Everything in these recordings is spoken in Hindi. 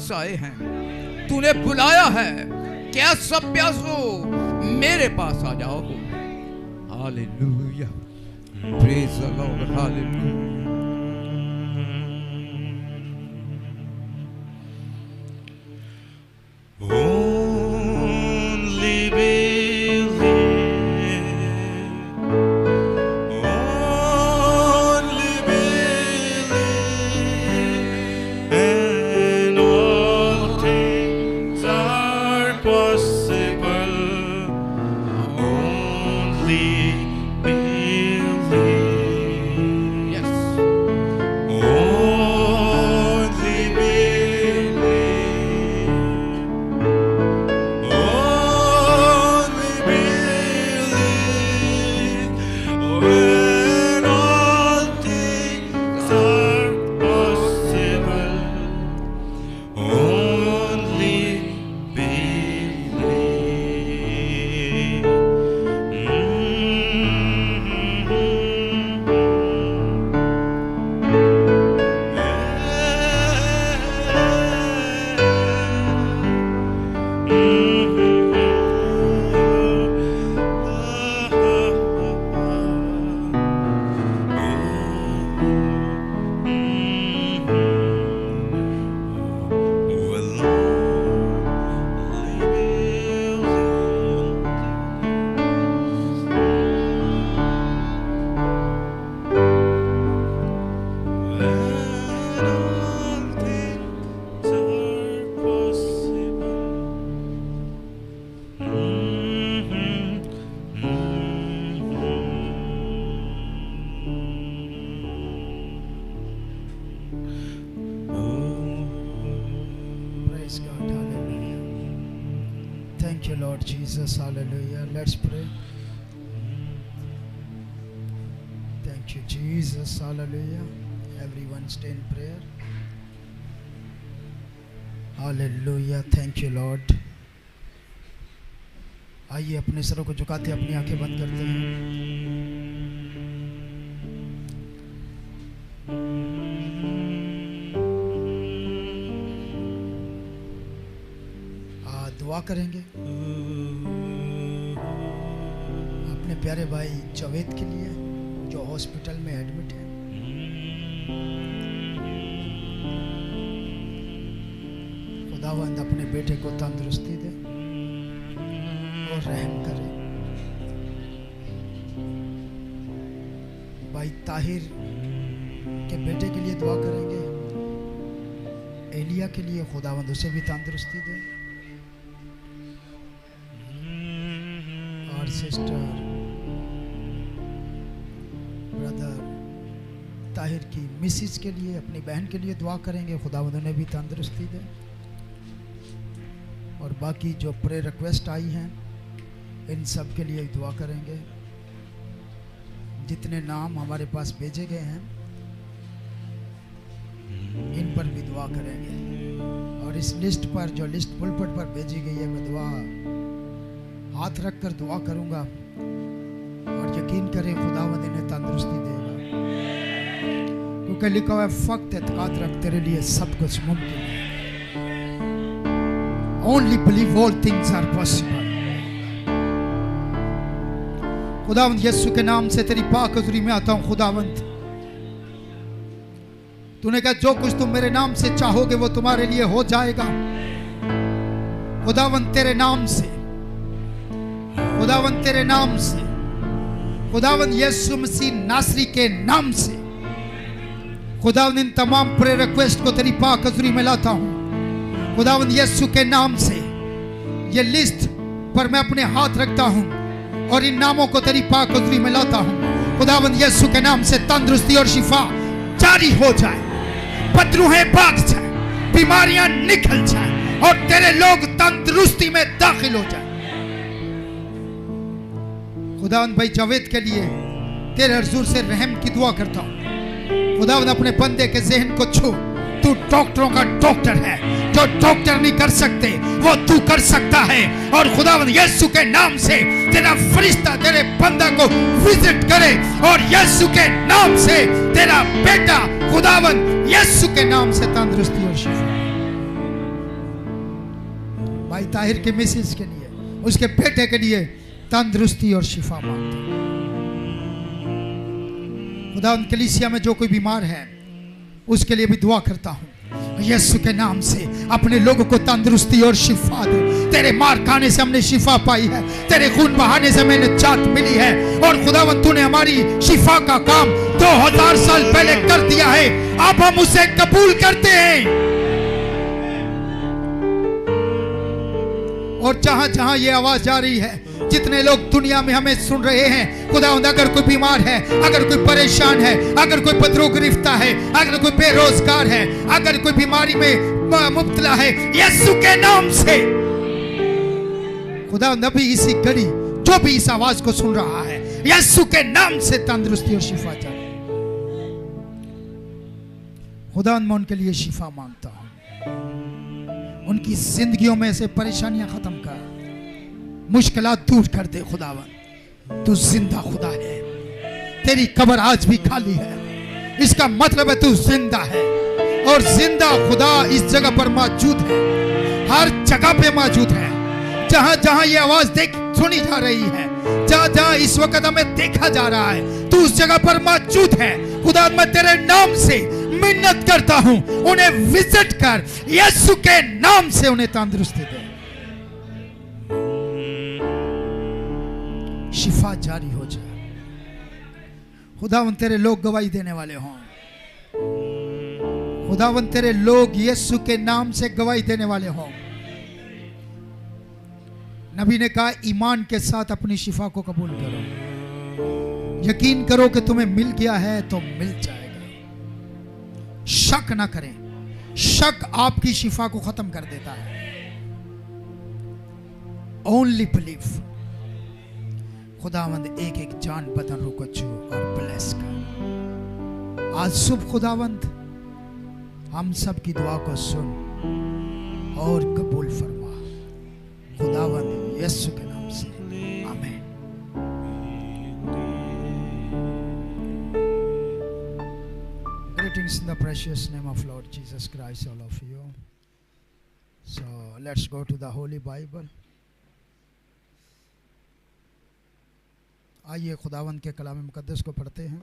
पास आए हैं। तूने बुलाया है क्या सब प्यासो मेरे पास आ जाओ। Hallelujah, praise the Lord, hallelujah. Thank you, Lord Jesus. Hallelujah. Let's pray. Thank you, Jesus. Hallelujah. Everyone stay in prayer. Hallelujah. Thank you, Lord. आइए अपने सरों को झुकाते अपनी आंखें बंद करते हैं। दुआ करेंगे अपने प्यारे भाई जावेद के लिए जो हॉस्पिटल में एडमिट है। खुदावंद अपने बेटे को तंदुरुस्ती दे और रहम करे। भाई ताहिर के बेटे के लिए दुआ करेंगे। एलिया के लिए खुदावंद उसे भी तंदुरुस्ती दे। और सिस्टर ब्रदर ताहिर की मिसिस के लिए, अपनी बहन के लिए दुआ करेंगे। खुदावंद उन्हें भी तंदुरुस्ती दे। और बाकी जो प्रे रिक्वेस्ट आई हैं इन सब के लिए दुआ करेंगे। जितने नाम हमारे पास भेजे गए हैं इन पर भी दुआ करेंगे। और इस लिस्ट पर जो लिस्ट पुलपट पर भेजी गई है मैं दुआ हाथ रखकर दुआ करूंगा और यकीन करें खुदावंद इन्हें तंदुरुस्ती देगा, क्योंकि लिखा हुआ है फक्त एतकाद रख तेरे लिए सब कुछ मुमकिन है। Only believe all things are possible. खुदावंद यीशु के नाम से तेरी पाक हुजूरी में आता हूं। खुदावंद तूने कहा जो कुछ तुम मेरे नाम से चाहोगे वो तुम्हारे लिए हो जाएगा। खुदावंद तेरे नाम से, खुदावंद तेरे नाम से, खुदावंद यीशु मसीह नासरी के नाम से खुदावंद इन तमाम प्रेयर रिक्वेस्ट को तेरी पाक हुजूरी में लाता हूं। खुदावंद यीशु के नाम से ये लिस्ट पर मैं अपने हाथ रखता हूं और इन नामों को तेरी पाक हुजूरी में लाता हूं। खुदावंद यीशु के नाम से तंदुरुस्ती और शिफा जारी हो जाए, बदरूहें भाग जाए, बीमारियां निकल जाए और तेरे लोग तंदुरुस्ती में दाखिल हो जाए। खुदावंद भाई जावेद के लिए तेरे हुजूर से रहम की दुआ करता हूं। खुदावंद अपने बंदे के ज़हन को छू। तू डॉक्टरों का डॉक्टर है, जो डॉक्टर नहीं कर सकते वो तू कर सकता है। और खुदावंद यीशु के नाम से तेरा फरिश्ता तेरे बंदा को विजिट करे और यीशु के नाम से तेरा बेटा खुदावंद यीशु के नाम से तंदुरुस्ती और शिफा। भाई ताहिर के मिसेज के लिए, उसके बेटे के लिए तंदुरुस्ती और शिफा मांगता हूं। खुदा उन कलीसिया में जो कोई बीमार है उसके लिए भी दुआ करता हूं, यीशु के नाम से अपने लोगों को तंदुरुस्ती और शिफा दे। तेरे मार खाने से हमने शिफा पाई है, तेरे खून बहाने से हमें निजात मिली है, और खुदावंद तूने हमारी शिफा का काम 2000 साल पहले कर दिया है, अब हम उसे कबूल करते हैं। और जहां जहां ये आवाज जा रही है, जितने लोग दुनिया में हमें सुन रहे हैं, खुदावंद अगर कोई बीमार है, अगर कोई परेशान है, अगर कोई बदरो गिरफ्ता है, अगर कोई बेरोजगार है, अगर कोई बीमारी में मुब्तला है, यीशु के नाम से खुदावंद अभी इसी घड़ी जो भी इस आवाज को सुन रहा है, यीशु के नाम से तंदुरुस्ती और शिफा जाए। खुदावंद मैं उनके लिए शिफा मांगता हूं, उनकी जिंदगियों में से परेशानियां खत्म कर, मुश्किलात दूर कर दे। खुदावन तू जिंदा खुदा है, तेरी कब्र आज भी खाली है, इसका मतलब है तू जिंदा है, और जिंदा खुदा इस जगह पर मौजूद है, हर जगह पे मौजूद है। जहां जहां ये आवाज सुनी जा रही है, जहां जहां इस वक्त हमें देखा जा रहा है, तू उस जगह पर मौजूद है। खुदा मैं तेरे नाम से मिन्नत करता हूं, उन्हें विजिट कर, यीशु के नाम से उन्हें तंदुरुस्ती दे, शिफा जारी हो जाए। खुदावन तेरे लोग गवाही देने वाले हों, खुदावन तेरे लोग यीशु के नाम से गवाही देने वाले हों। नबी ने कहा ईमान के साथ अपनी शिफा को कबूल करो, यकीन करो कि तुम्हें मिल गया है तो मिल जाएगा। शक ना करें, शक आपकी शिफा को खत्म कर देता है। Only believe. खुदावंद एक एक जान बदन को छू और ब्लेस कर। आज सुबह खुदावंद हम सब की दुआ को सुन और कबूल फरमा, खुदावंद यीशु के नाम से, आमीन। Greetings in the precious name of Lord Jesus Christ, all of you. So let's go to the Holy Bible. आइए खुदावंद के कलाम मुकद्दस को पढ़ते हैं।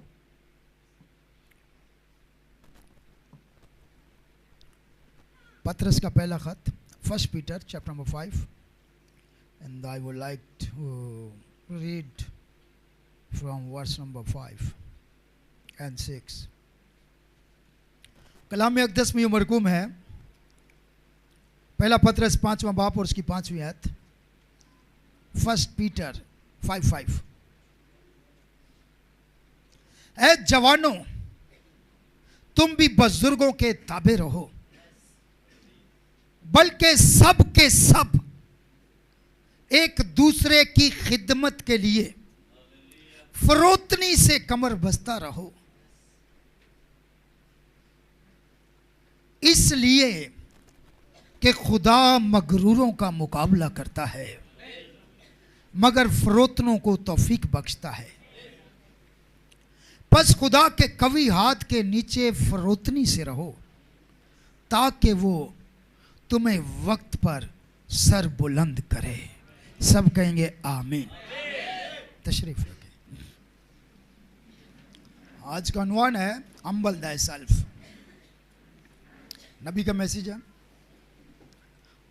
पतरस का पहला खत, 1 Peter chapter number 5, and I would like to read from verse number 5 and 6. कलाम अक़दस में मरकूम है पहला पतरस 5वां बाब और उसकी 5वीं आयत, 1 Peter 5:5। ऐ जवानों, तुम भी बुजुर्गों के ताबे रहो, बल्कि सब के सब एक दूसरे की खिदमत के लिए फरोतनी से कमर बस्ता रहो, इसलिए कि खुदा मगरूरों का मुकाबला करता है मगर फरोतनों को तौफीक बख्शता है। बस खुदा के कवी हाथ के नीचे फरोतनी से रहो, ताकि वो तुम्हें वक्त पर सर बुलंद करे। सब कहेंगे आमीन। तशरीफ रखें। आज का उन्वान है हम्बल थायसेल्फ। नबी का मैसेज है,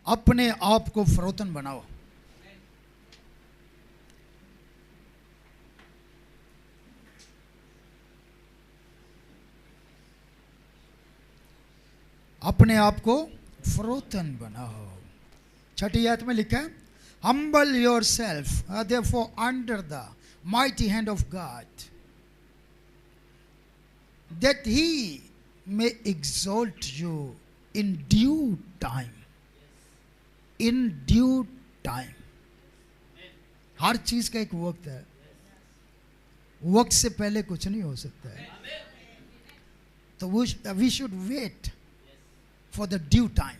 अपने आप को फरोतन बनाओ। अपने आप को फरोतन बनाओ। छठी आयत में लिखा है, humble yourself therefore under the mighty hand of God, that he may exalt you in due time. In due time. हर चीज का एक वक्त है, वक्त से पहले कुछ नहीं हो सकता है। तो we should wait for the due time.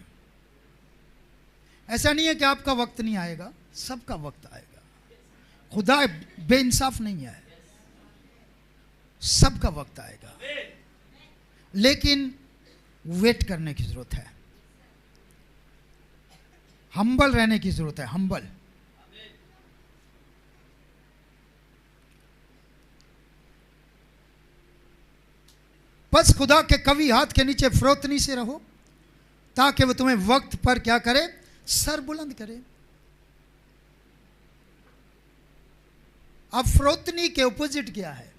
ऐसा नहीं है कि आपका वक्त नहीं आएगा, सबका वक्त आएगा। खुदा बेइंसाफ नहीं है, सबका वक्त आएगा, लेकिन वेट करने की जरूरत है। हम्बल रहने की जरूरत है, हम्बल। बस खुदा के कवि हाथ के नीचे फरोतनी से रहो ताकि वो तुम्हें वक्त पर क्या करे, सर बुलंद करे। अब फरोतनी के ऑपोजिट क्या है?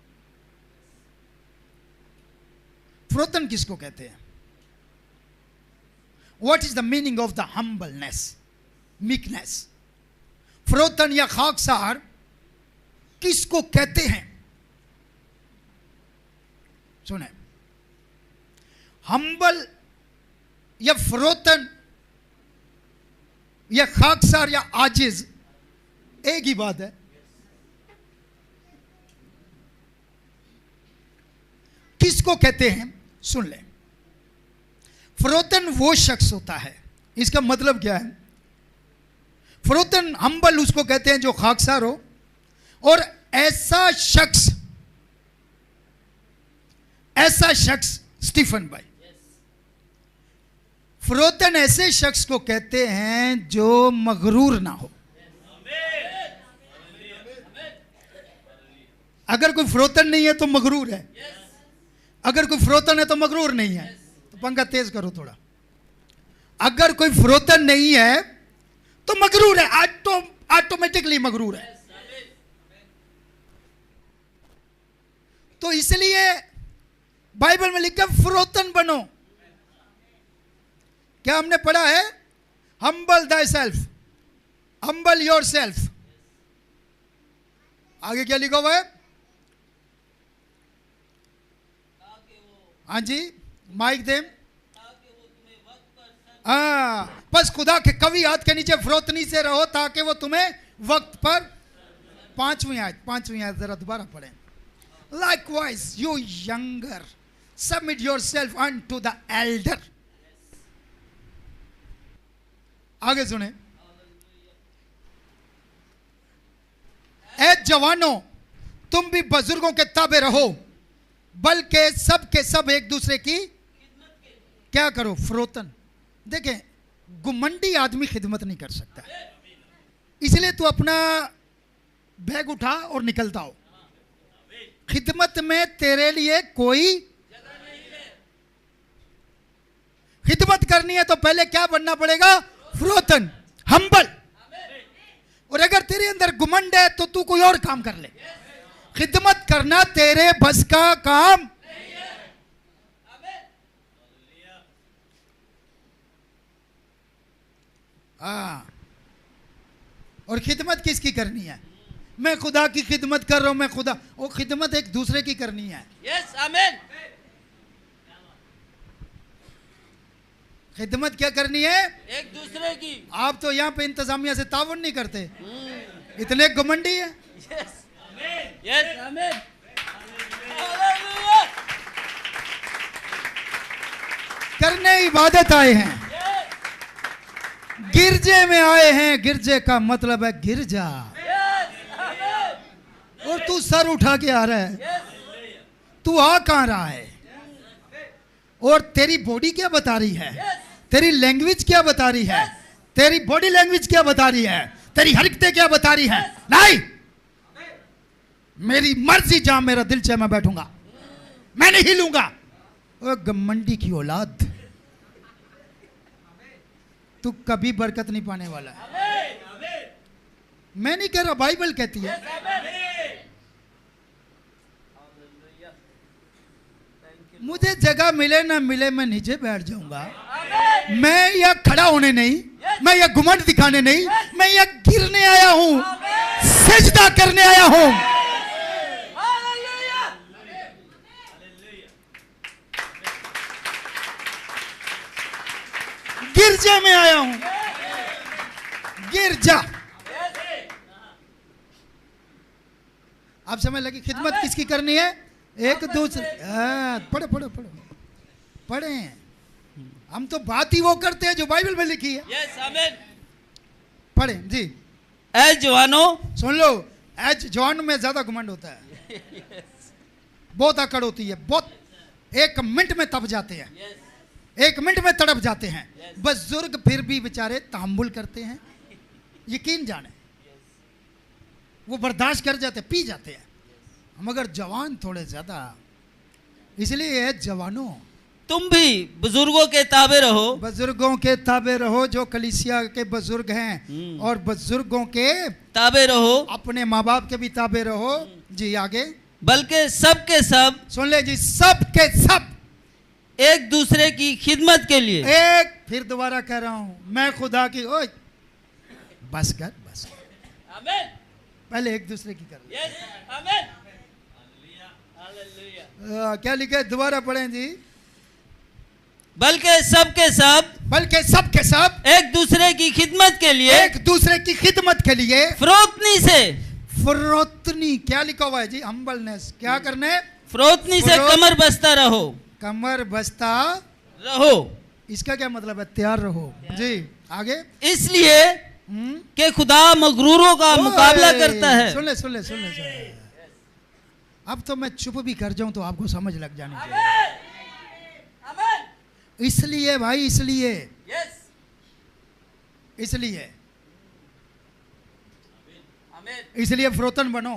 फरोतन किसको कहते हैं? What is the meaning of the humbleness, meekness? फरोतन या खाकसार किसको कहते हैं? सुने, हम्बल या फरोतन या खाकसार या आजिज एक ही बात है। किसको कहते हैं? सुन ले, फरोतन वो शख्स होता है, इसका मतलब क्या है? फरोतन, हम्बल उसको कहते हैं जो खाकसार हो, और ऐसा शख्स स्टीफन भाई, फरोतन ऐसे शख्स को कहते हैं जो मगरूर ना हो। अगर कोई फरोतन नहीं है तो मगरूर है, अगर कोई फरोतन है तो मगरूर नहीं है। तो पंखा तेज करो थोड़ा। अगर कोई फरोतन नहीं है तो मगरूर है, ऑटोमेटिकली मगरूर है। तो इसलिए बाइबल में लिखा फरोतन बनो। क्या हमने पढ़ा है? Humble thy self, humble your self. आगे क्या लिखा हुआ है? हाँ जी, माइक दे। हाँ, बस खुदा के कवि हाथ के नीचे फरोतनी से रहो ताकि वो तुम्हें वक्त पर, पांचवी आयत जरा दोबारा पढ़ें। Likewise, you younger, submit yourself unto the elder. आगे सुने, ए जवानों, तुम भी बुजुर्गों के ताबे रहो, बल्कि सब के सब एक दूसरे की क्या करो? फरोतन। देखें, गुमंडी आदमी खिदमत नहीं कर सकता, इसलिए तू अपना बैग उठा और निकलता हो। खिदमत में तेरे लिए कोई खिदमत करनी है तो पहले क्या बनना पड़ेगा? फरोतन, हम्बल। और अगर तेरे अंदर गुमंड है तो तू कोई और काम कर ले। खिदमत करना तेरे बस का काम नहीं है। और खिदमत किसकी करनी है? मैं खुदा की खिदमत कर रहा हूं, मैं खुदा। वो खिदमत एक दूसरे की करनी है। यस, आमीन। खिदमत क्या करनी है? एक दूसरे की। आप तो यहाँ पे इंतजामिया से तावन नहीं करते, इतने घमंडी है। यस, आमीन। करने इबादत आए हैं, गिरजे में आए हैं। गिरजे का मतलब है गिरजा। और तू सर उठा के आ रहा है, तू आ कहां रहा है? और तेरी बॉडी क्या बता रही है? तेरी लैंग्वेज क्या बता रही है? तेरी बॉडी लैंग्वेज क्या बता रही है? तेरी हरकतें क्या बता रही है? नहीं, मेरी मर्जी, जहां मेरा दिल चाहे मैं बैठूंगा, मैं नहीं हिलूंगा। ओ गमंडी की औलाद, तू कभी बरकत नहीं पाने वाला है। मैं नहीं कह रहा, बाइबल कहती है। मुझे जगह मिले ना मिले मैं नीचे बैठ जाऊंगा। मैं यहाँ खड़ा होने नहीं, मैं यहाँ घुमंड दिखाने नहीं, मैं यहाँ गिरने आया हूं, सजदा करने आया हूं। गिरजा में आया हूं, गिरजा। आप समझ लगी? खिदमत किसकी करनी है? एक दूसरे। पढ़ो पढ़ो पढ़ो पढ़े। हम तो बात ही वो करते हैं जो बाइबल में लिखी है। यस, आमीन। पढ़े जी। ए जवानों, सुन लो, एज जवान में ज्यादा घमंड होता है, बहुत अकड़ होती है, बहुत। एक मिनट में तप जाते हैं। 1 मिनट में तड़प जाते हैं। बुजुर्ग फिर भी बेचारे तहम्मुल करते हैं, यकीन जाने वो बर्दाश्त कर जाते, पी जाते हैं। मगर जवान थोड़े ज्यादा, इसलिए जवानों तुम भी बुजुर्गों के ताबे रहो, बुजुर्गों के ताबे रहो, जो कलीसिया के बुजुर्ग हैं, और बुजुर्गों के ताबे रहो, अपने माँ बाप के भी ताबे रहो। जी आगे, बल्कि सब के सब, सुन ले जी, सब के सब एक दूसरे की खिदमत के लिए। एक, फिर दोबारा कह रहा हूं, मैं खुदा की, ओए बस कर, बस कर। आमीन। पहले एक दूसरे की कर। यस, आमीन। हालेलुया। क्या लिखा है, दोबारा पढ़ें जी। बल्कि सब के सब, बल्कि सब के सब एक दूसरे की खिदमत के लिए, एक दूसरे की खिदमत के लिए फरोतनी से, फरोतनी, क्या लिखा हुआ है जी, हम्बलनेस, क्या करने, फरोतनी से कमर बस्ता रहो, कमर बस्ता रहो। इसका क्या मतलब है, तैयार रहो। जी आगे, इसलिए कि खुदा मगरूरों का मुकाबला करता है। सुन ले, सुन ले, सुन ले, सुन ले। अब तो मैं चुप भी कर जाऊं तो आपको समझ लग जानी चाहिए। इसलिए भाई, इसलिए इसलिए इसलिए फरोतन बनो,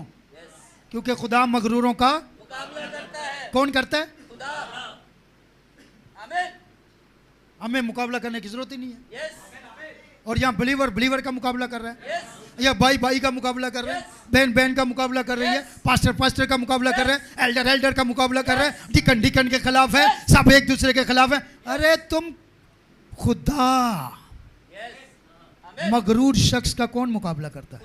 क्योंकि खुदा मगरूरों का मुकाबला करता है। कौन करता है, खुदा। आमीन। हमें मुकाबला करने की जरूरत ही नहीं है। यस, और यहाँ बिलीवर बिलीवर का मुकाबला कर रहा है, यस, या भाई भाई का मुकाबला कर रहा है, बहन बहन का मुकाबला कर रही है, पास्टर पास्टर का मुकाबला कर रहा है, एल्डर एल्डर का मुकाबला कर रहा है, डिकन डिकन के खिलाफ है, सब एक दूसरे के खिलाफ है। अरे तुम खुदा, मगरूर शख्स का कौन मुकाबला करता है,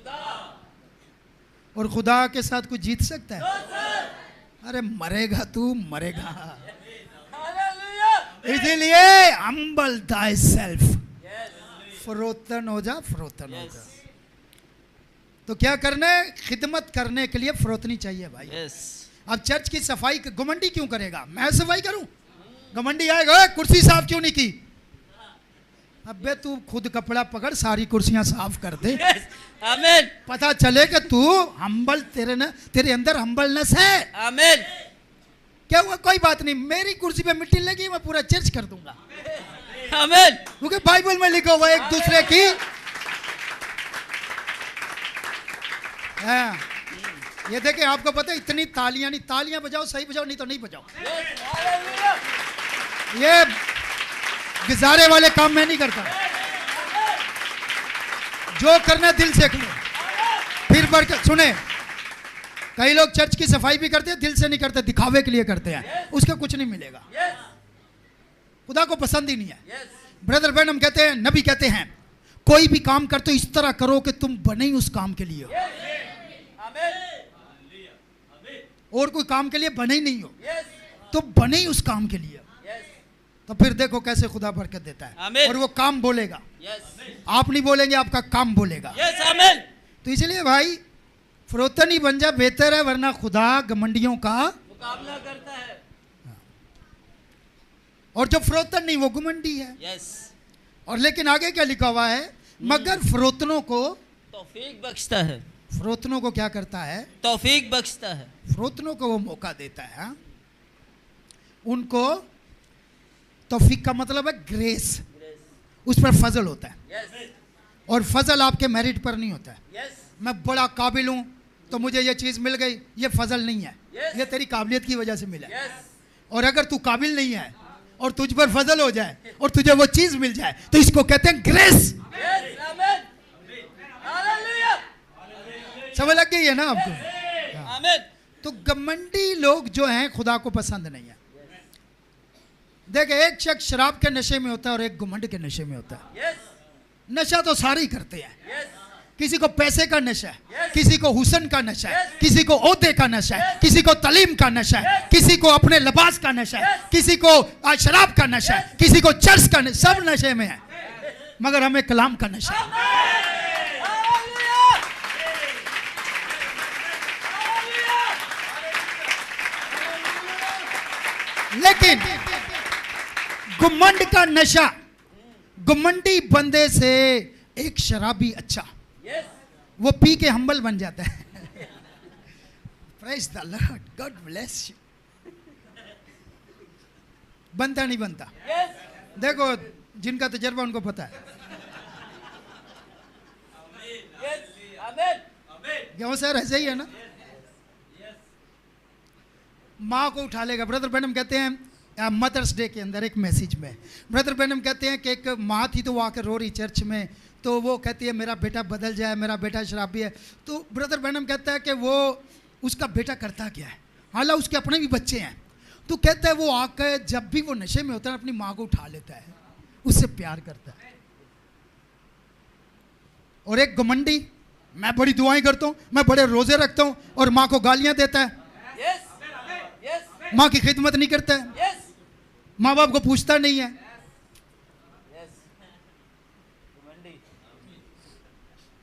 और खुदा के साथ कोई जीत सकता है? अरे मरेगा तू, मरेगा। इसीलिए हम्बल thyself, फरोतन हो जा, फरोतन हो जा। तो क्या करना है, खिदमत करने के लिए फरोतनी चाहिए भाई। यस। अब चर्च की सफाई घमंडी क्यों करेगा, मैं सफाई करूं, घमंडी आएगा, कुर्सी साफ क्यों नहीं की? अबे तू खुद कपड़ा पकड़, सारी कुर्सियां साफ कर दे। आमीन। पता चले कि तू हम्बल, तेरे अंदर हम्बलनेस है। आमीन। क्या हुआ, कोई बात नहीं, मेरी कुर्सी पे मिट्टी लगी, मैं पूरा चर्च कर दूंगा। आमीन। क्योंकि बाइबल में लिखा हुआ है एक दूसरे की। हाँ, ये देखे, आपको पता है, इतनी तालियां, नहीं तालियां बजाओ, सही बजाओ, नहीं तो नहीं बजाओ। ये गुजारे वाले काम मैं नहीं करता, जो करना दिल से करो, फिर बढ़कर। सुने, कई लोग चर्च की सफाई भी करते हैं, दिल से नहीं करते, दिखावे के लिए करते हैं, उसका कुछ नहीं मिलेगा, खुदा को पसंद ही नहीं है। ब्रदर बैनम कहते हैं, नबी कहते हैं, कोई भी काम करते हो इस तरह करो कि तुम बने ही उस काम के लिए हो, और कोई काम के लिए बने ही नहीं हो, तुम बने ही उस काम के लिए। तो फिर देखो कैसे खुदा बरकत देता है, और वो काम बोलेगा, आप नहीं बोलेंगे, आपका काम बोलेगा। तो इसलिए भाई फरोतन ही बन जा, बेहतर है, वरना खुदा घमंडियों का मुकाबला करता है। और जो फरोतन नहीं वो घमंडी है। यस। और लेकिन आगे क्या लिखा हुआ है, मगर फरोतनों को तौफीक बख्शता है। फरोतनों को क्या करता है, तौफीक बख्शता है। फरोतनों को वो मौका देता है। हाँ? उनको तौफीक का मतलब है ग्रेस, उस पर फजल होता है। यस। और फजल आपके मेरिट पर नहीं होता है। यस। मैं बड़ा काबिल हूं तो मुझे ये चीज मिल गई, ये फजल नहीं है, Yes. ये तेरी काबिलियत की वजह से मिला है। यस। और अगर तू काबिल नहीं है और तुझ पर फजल हो जाए और तुझे वो चीज मिल जाए, तो इसको कहते हैं ग्रेस। समझ लग गई है ना आपको? आमीन। तो घमंडी लोग जो हैं खुदा को पसंद नहीं है। देखे, एक शख्स शराब के नशे में होता है और एक घमंड के नशे में होता है। यस। नशा तो सारे ही करते हैं, यस। किसी को पैसे का नशा है, किसी को हुस्न का नशा है, किसी को ओहदे का नशा है, किसी को तालीम का नशा है, किसी को अपने लिबास का नशा है, किसी को शराब का नशा है, किसी को चर्च का नशा, सब नशे में है, मगर हमें कलाम का नशा है। लेकिन घुमंड का नशा, घुमंडी बंदे से एक शराबी अच्छा, वो पी के हम्बल बन जाता है। Praise the Lord, God bless you. बनता नहीं बनता, देखो जिनका तजर्बा उनको पता है। क्यों सर, ऐसे ही है ना। माँ को उठा लेगा। ब्रदर ब्रैनम कहते हैं मदर्स डे के अंदर एक मैसेज में ब्रदर ब्रैनम कहते हैं कि एक माँ थी तो वो आकर रो रही चर्च में, तो वो कहती है मेरा बेटा बदल जाए, मेरा बेटा शराबी है। तो ब्रदर ब्रैनम कहता है कि वो उसका बेटा करता क्या है, हालांकि उसके अपने भी बच्चे हैं। तो कहता है वो आकर जब भी वो नशे में होता है अपनी माँ को उठा लेता है, उससे प्यार करता है। और एक घमंडी, मैं बड़ी दुआएं करता हूँ, मैं बड़े रोजे रखता हूँ, और माँ को गालियां देता है, माँ की खिदमत नहीं करता है, माँ बाप को पूछता नहीं है।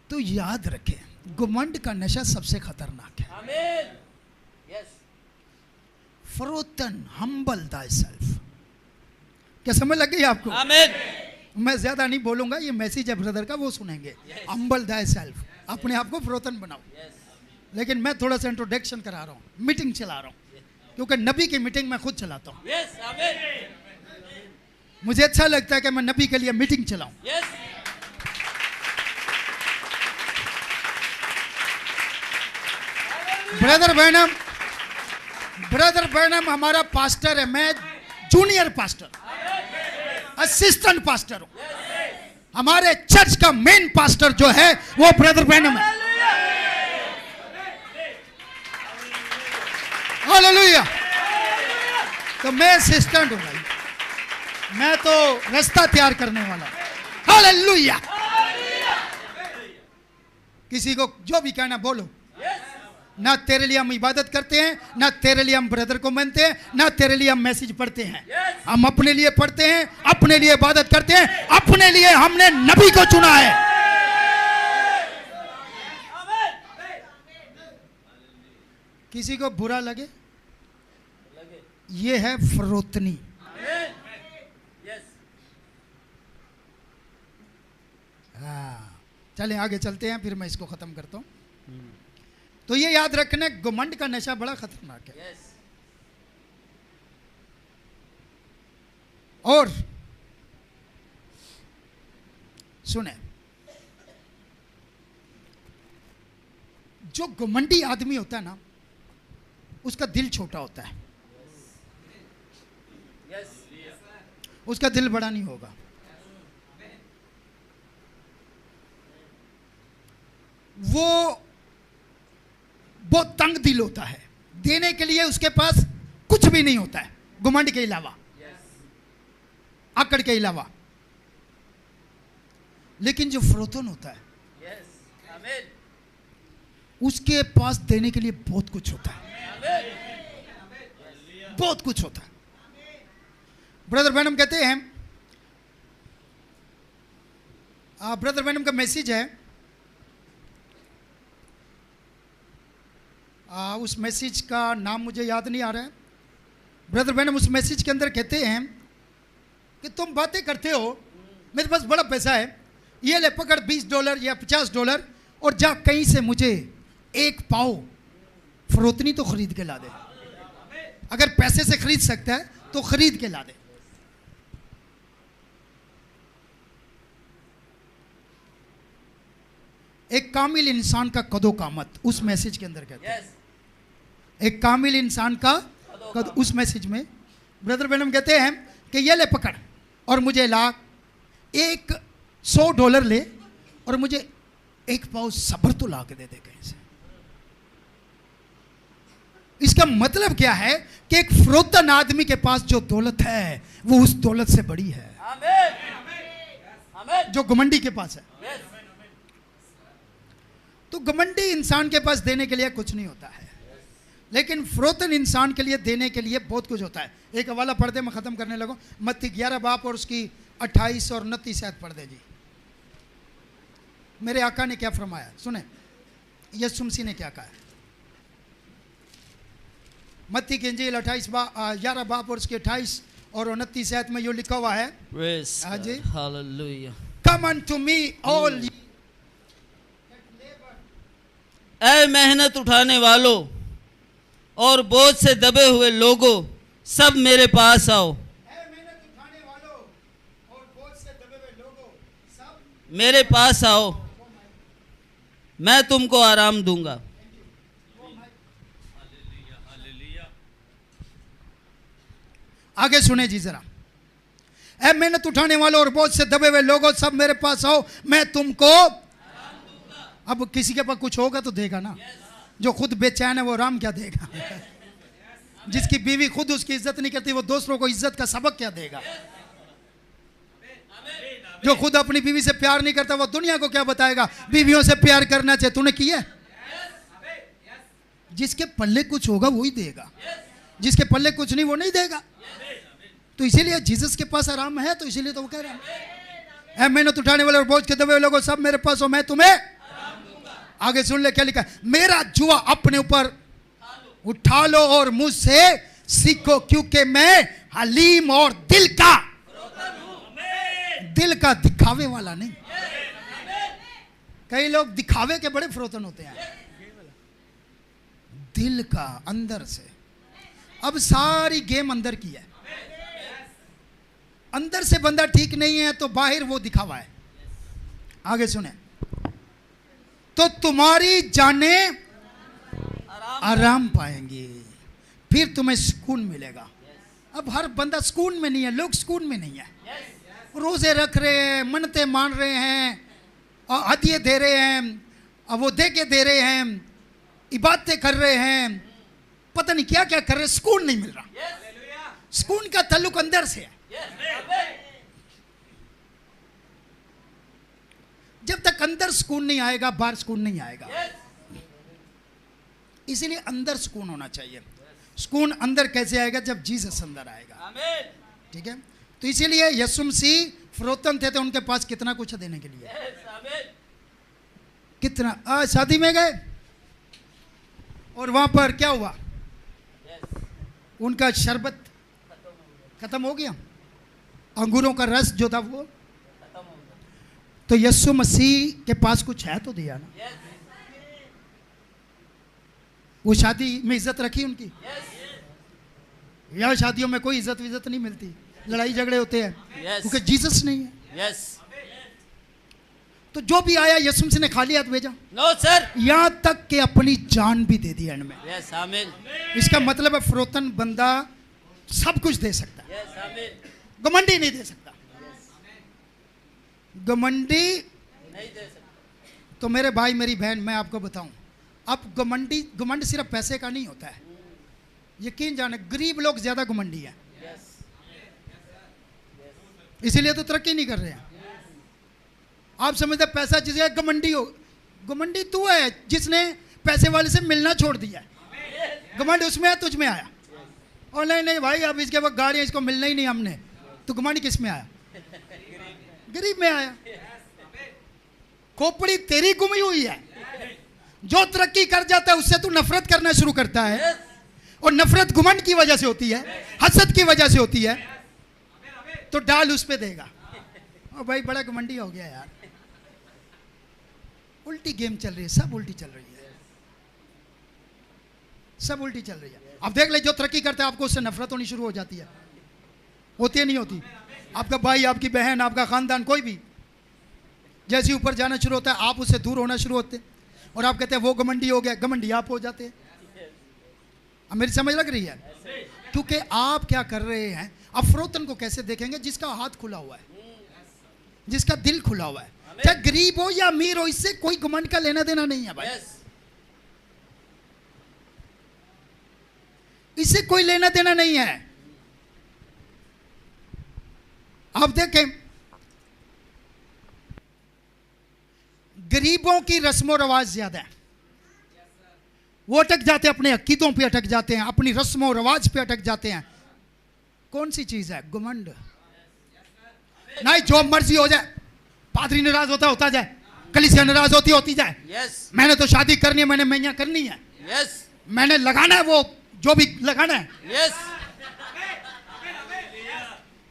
तो याद रखें घमंड का नशा सबसे खतरनाक है। फरोतन हम्बल thyself। क्या समझ लग गई आपको? आमीन। मैं ज्यादा नहीं बोलूंगा, ये मैसेज है ब्रदर का, वो सुनेंगे। हम्बल thyself, अपने आप को फरोतन बनाओ। लेकिन मैं थोड़ा सा इंट्रोडक्शन करा रहा हूँ, मीटिंग चला रहा हूँ, क्योंकि नबी की मीटिंग मैं खुद चलाता हूँ। मुझे अच्छा लगता है कि मैं नबी के लिए मीटिंग चलाऊं। ब्रदर ब्रैनम हमारा पास्टर है, मैं जूनियर पास्टर, असिस्टेंट पास्टर हूं। हमारे चर्च का मेन पास्टर जो है वो ब्रदर ब्रैनम है। हालेलुया। तो मैं असिस्टेंट हूं भाई, मैं तो रास्ता तैयार करने वाला। हालेलुया। किसी को जो भी कहना बोलो। ना तेरे लिए हम इबादत करते हैं, ना तेरे लिए हम ब्रदर को मानते हैं, ना तेरे लिए हम मैसेज पढ़ते हैं। हम अपने लिए पढ़ते हैं, अपने लिए इबादत करते हैं, अपने लिए हमने नबी को चुना है। किसी को बुरा लगे, ये है फरोतनी। हाँ, चलें आगे चलते हैं, फिर मैं इसको खत्म करता हूं। तो ये याद रखना, घमंड का नशा बड़ा खतरनाक है। और सुने, जो घमंडी आदमी होता है ना, उसका दिल छोटा होता है, उसका दिल बड़ा नहीं होगा। वो बहुत तंग दिल होता है, देने के लिए उसके पास कुछ भी नहीं होता है घमंड के अलावा, आकड़ के अलावा। लेकिन जो फरोतन होता है उसके पास देने के लिए बहुत कुछ होता है, बहुत कुछ होता है। ब्रदर ब्रैनम कहते हैं, ब्रदर ब्रैनम का मैसेज है, उस मैसेज का नाम मुझे याद नहीं आ रहा है। ब्रदर ब्रैनम उस मैसेज के अंदर कहते हैं कि तुम बातें करते हो, मेरे पास बड़ा पैसा है, ये ले पकड़ $20 या $50 और जा कहीं से मुझे एक पाव फरोतनी तो खरीद के ला दे। अगर पैसे से खरीद सकता है तो खरीद के ला दे। एक कामिल इंसान का कदो कामत उस मैसेज के अंदर कहते हैं। एक कामिल इंसान का कद, उस मैसेज में ब्रदर ब्रैनम कहते हैं कि ये ले पकड़ और मुझे ला $100 ले और मुझे एक पाव सब्र तो ला के दे कहीं से। इसका मतलब क्या है कि एक फरोतन आदमी के पास जो दौलत है वो उस दौलत से बड़ी है जो घमंडी के पास है। तो घमंडी इंसान के पास देने के लिए कुछ नहीं होता है, लेकिन फरोतन इंसान के लिए देने के लिए बहुत कुछ होता है। एक हवाला पढ़ दे, मैं खत्म करने लगूं। मत्ती 11 बाप और उसकी 28 और 29 आयत पढ़ दे जी। मेरे आका ने क्या फरमाया सुने, यीशु मसीह ने क्या कहा है। मत्ती की इंजील 11 बाप और उसकी 28 और 29 आयत में यो लिखा हुआ है, हाँ जी, हालेलुया। कम अनटू मी ऑल ऐ मेहनत उठाने वालों और बोझ से दबे हुए लोगों, सब मेरे पास आओ। मेहनत उठाने वालों मेरे पास आओ, मैं तुमको आराम दूंगा। आगे सुने जी जरा। ऐ मेहनत उठाने वालों और बोझ से दबे हुए लोगों, सब मेरे पास आओ, मैं तुमको। अब किसी के पास कुछ होगा तो देगा ना। जो खुद बेचैन है वो आराम क्या देगा? जिसकी बीवी खुद उसकी इज्जत नहीं करती वो दूसरों को इज्जत का सबक क्या देगा? जो खुद अपनी बीवी से प्यार नहीं करता वो दुनिया को क्या बताएगा बीवियों से प्यार करना चाहिए? तूने किया? जिसके पल्ले कुछ होगा वो ही देगा, जिसके पल्ले कुछ नहीं वो नहीं देगा। तो इसीलिए जीसस के पास आराम है, तो इसीलिए तो वो कह रहा है, ऐ मेहनत उठाने वाले और बोझ के दबे हुए लोगों, सब मेरे पास हो, मैं तुम्हें। आगे सुन ले क्या लिखा है, मेरा जुआ अपने ऊपर उठा लो और मुझसे सीखो, क्योंकि मैं हलीम और दिल का दिखावे वाला नहीं। कई लोग दिखावे के बड़े फरोतन होते हैं, दिल का अंदर से। अब सारी गेम अंदर की है। अंदर से बंदा ठीक नहीं है तो बाहर वो दिखावा है। आगे सुने, तो तुम्हारी जानें आराम पाएंगी, फिर तुम्हें सुकून मिलेगा। अब हर बंदा सुकून में नहीं है, लोग सुकून में नहीं है। रोजे रख रहे हैं, मन्नतें मान रहे हैं, और हदिये दे रहे हैं, अब वो दे के दे रहे हैं, इबादतें कर रहे हैं, पता नहीं क्या क्या कर रहे हैं, सुकून नहीं मिल रहा। सुकून का ताल्लुक अंदर से है। जब तक अंदर सुकून नहीं आएगा बाहर सुकून नहीं आएगा। इसीलिए अंदर सुकून होना चाहिए। सुकून अंदर कैसे आएगा? जब जीसस अंदर आएगा। ठीक है, तो इसीलिए यीशु मसीह फरोतन थे तो उनके पास कितना कुछ देने के लिए। कितना आज शादी में गए और वहां पर क्या हुआ, उनका शरबत खत्म हो गया, अंगूरों का रस जो था वो। तो यीशु मसीह के पास कुछ है तो दिया ना। वो शादी में इज्जत रखी उनकी। या शादियों में कोई इज्जत विज्जत नहीं मिलती, लड़ाई झगड़े होते हैं क्योंकि जीसस नहीं है। तो जो भी आया यीशु मसीह ने खाली हाथ भेजा? नो सर, यहां तक कि अपनी जान भी दे दी एंड में। यस आमीन। इसका मतलब है फरोतन बंदा सब कुछ दे सकता है, यस आमीन। घमंडी नहीं दे सकता। घमंडी नहीं दे सकता। तो मेरे भाई मेरी बहन मैं आपको बताऊं, अब घमंड सिर्फ पैसे का नहीं होता है। यकीन जाने गरीब लोग ज्यादा घमंडी हैं, इसीलिए तो तरक्की नहीं कर रहे हैं। आप समझते पैसा जिसे घमंडी हो, घमंडी तू है जिसने पैसे वाले से मिलना छोड़ दिया। घमंड उसमें है, तुझ में आया। और नहीं नहीं भाई अब इसके वक्त गाड़ी इसको मिलना ही नहीं हमने, तो घमंड किस में आया? गरीब में आया। खोपड़ी तेरी गुमी हुई है। जो तरक्की कर जाता है उससे तू नफरत करना शुरू करता है, और नफरत घमंड की वजह से होती है, हसद की वजह से होती है। तो डाल उस पे देगा, और भाई बड़ा घमंडी हो गया यार। उल्टी गेम चल रही है, सब उल्टी चल रही है, सब उल्टी चल रही है। अब देख ले, जो तरक्की करता है आपको उससे नफरत होनी शुरू हो जाती है। होती है नहीं होती? आपका भाई, आपकी बहन, आपका खानदान, कोई भी जैसे ऊपर जाना शुरू होता है आप उससे दूर होना शुरू होते हैं, और आप कहते हैं वो घमंडी हो गया, घमंडी आप हो जाते हैं। अब मेरी समझ लग रही है? क्योंकि आप क्या कर रहे हैं, आप फरोतन को कैसे देखेंगे? जिसका हाथ खुला हुआ है, जिसका दिल खुला हुआ है, चाहे गरीब हो या अमीर हो, इससे कोई घमंड का लेना देना नहीं है भाई। इससे कोई लेना देना नहीं है। आप देखें, गरीबों की रस्मों रवाज ज्यादा है। वो अटक जाते हैं, अपने अकीदों पे अटक जाते हैं, अपनी रस्मों रवाज पे अटक जाते हैं। कौन सी चीज है? घमंड। नहीं, जो मर्जी हो जाए, पादरी नाराज होता जाए, कलीसिया नाराज होती जाए। मैंने तो शादी करनी है, मैंने मैया करनी है, मैंने लगाना है वो जो भी लगाना है।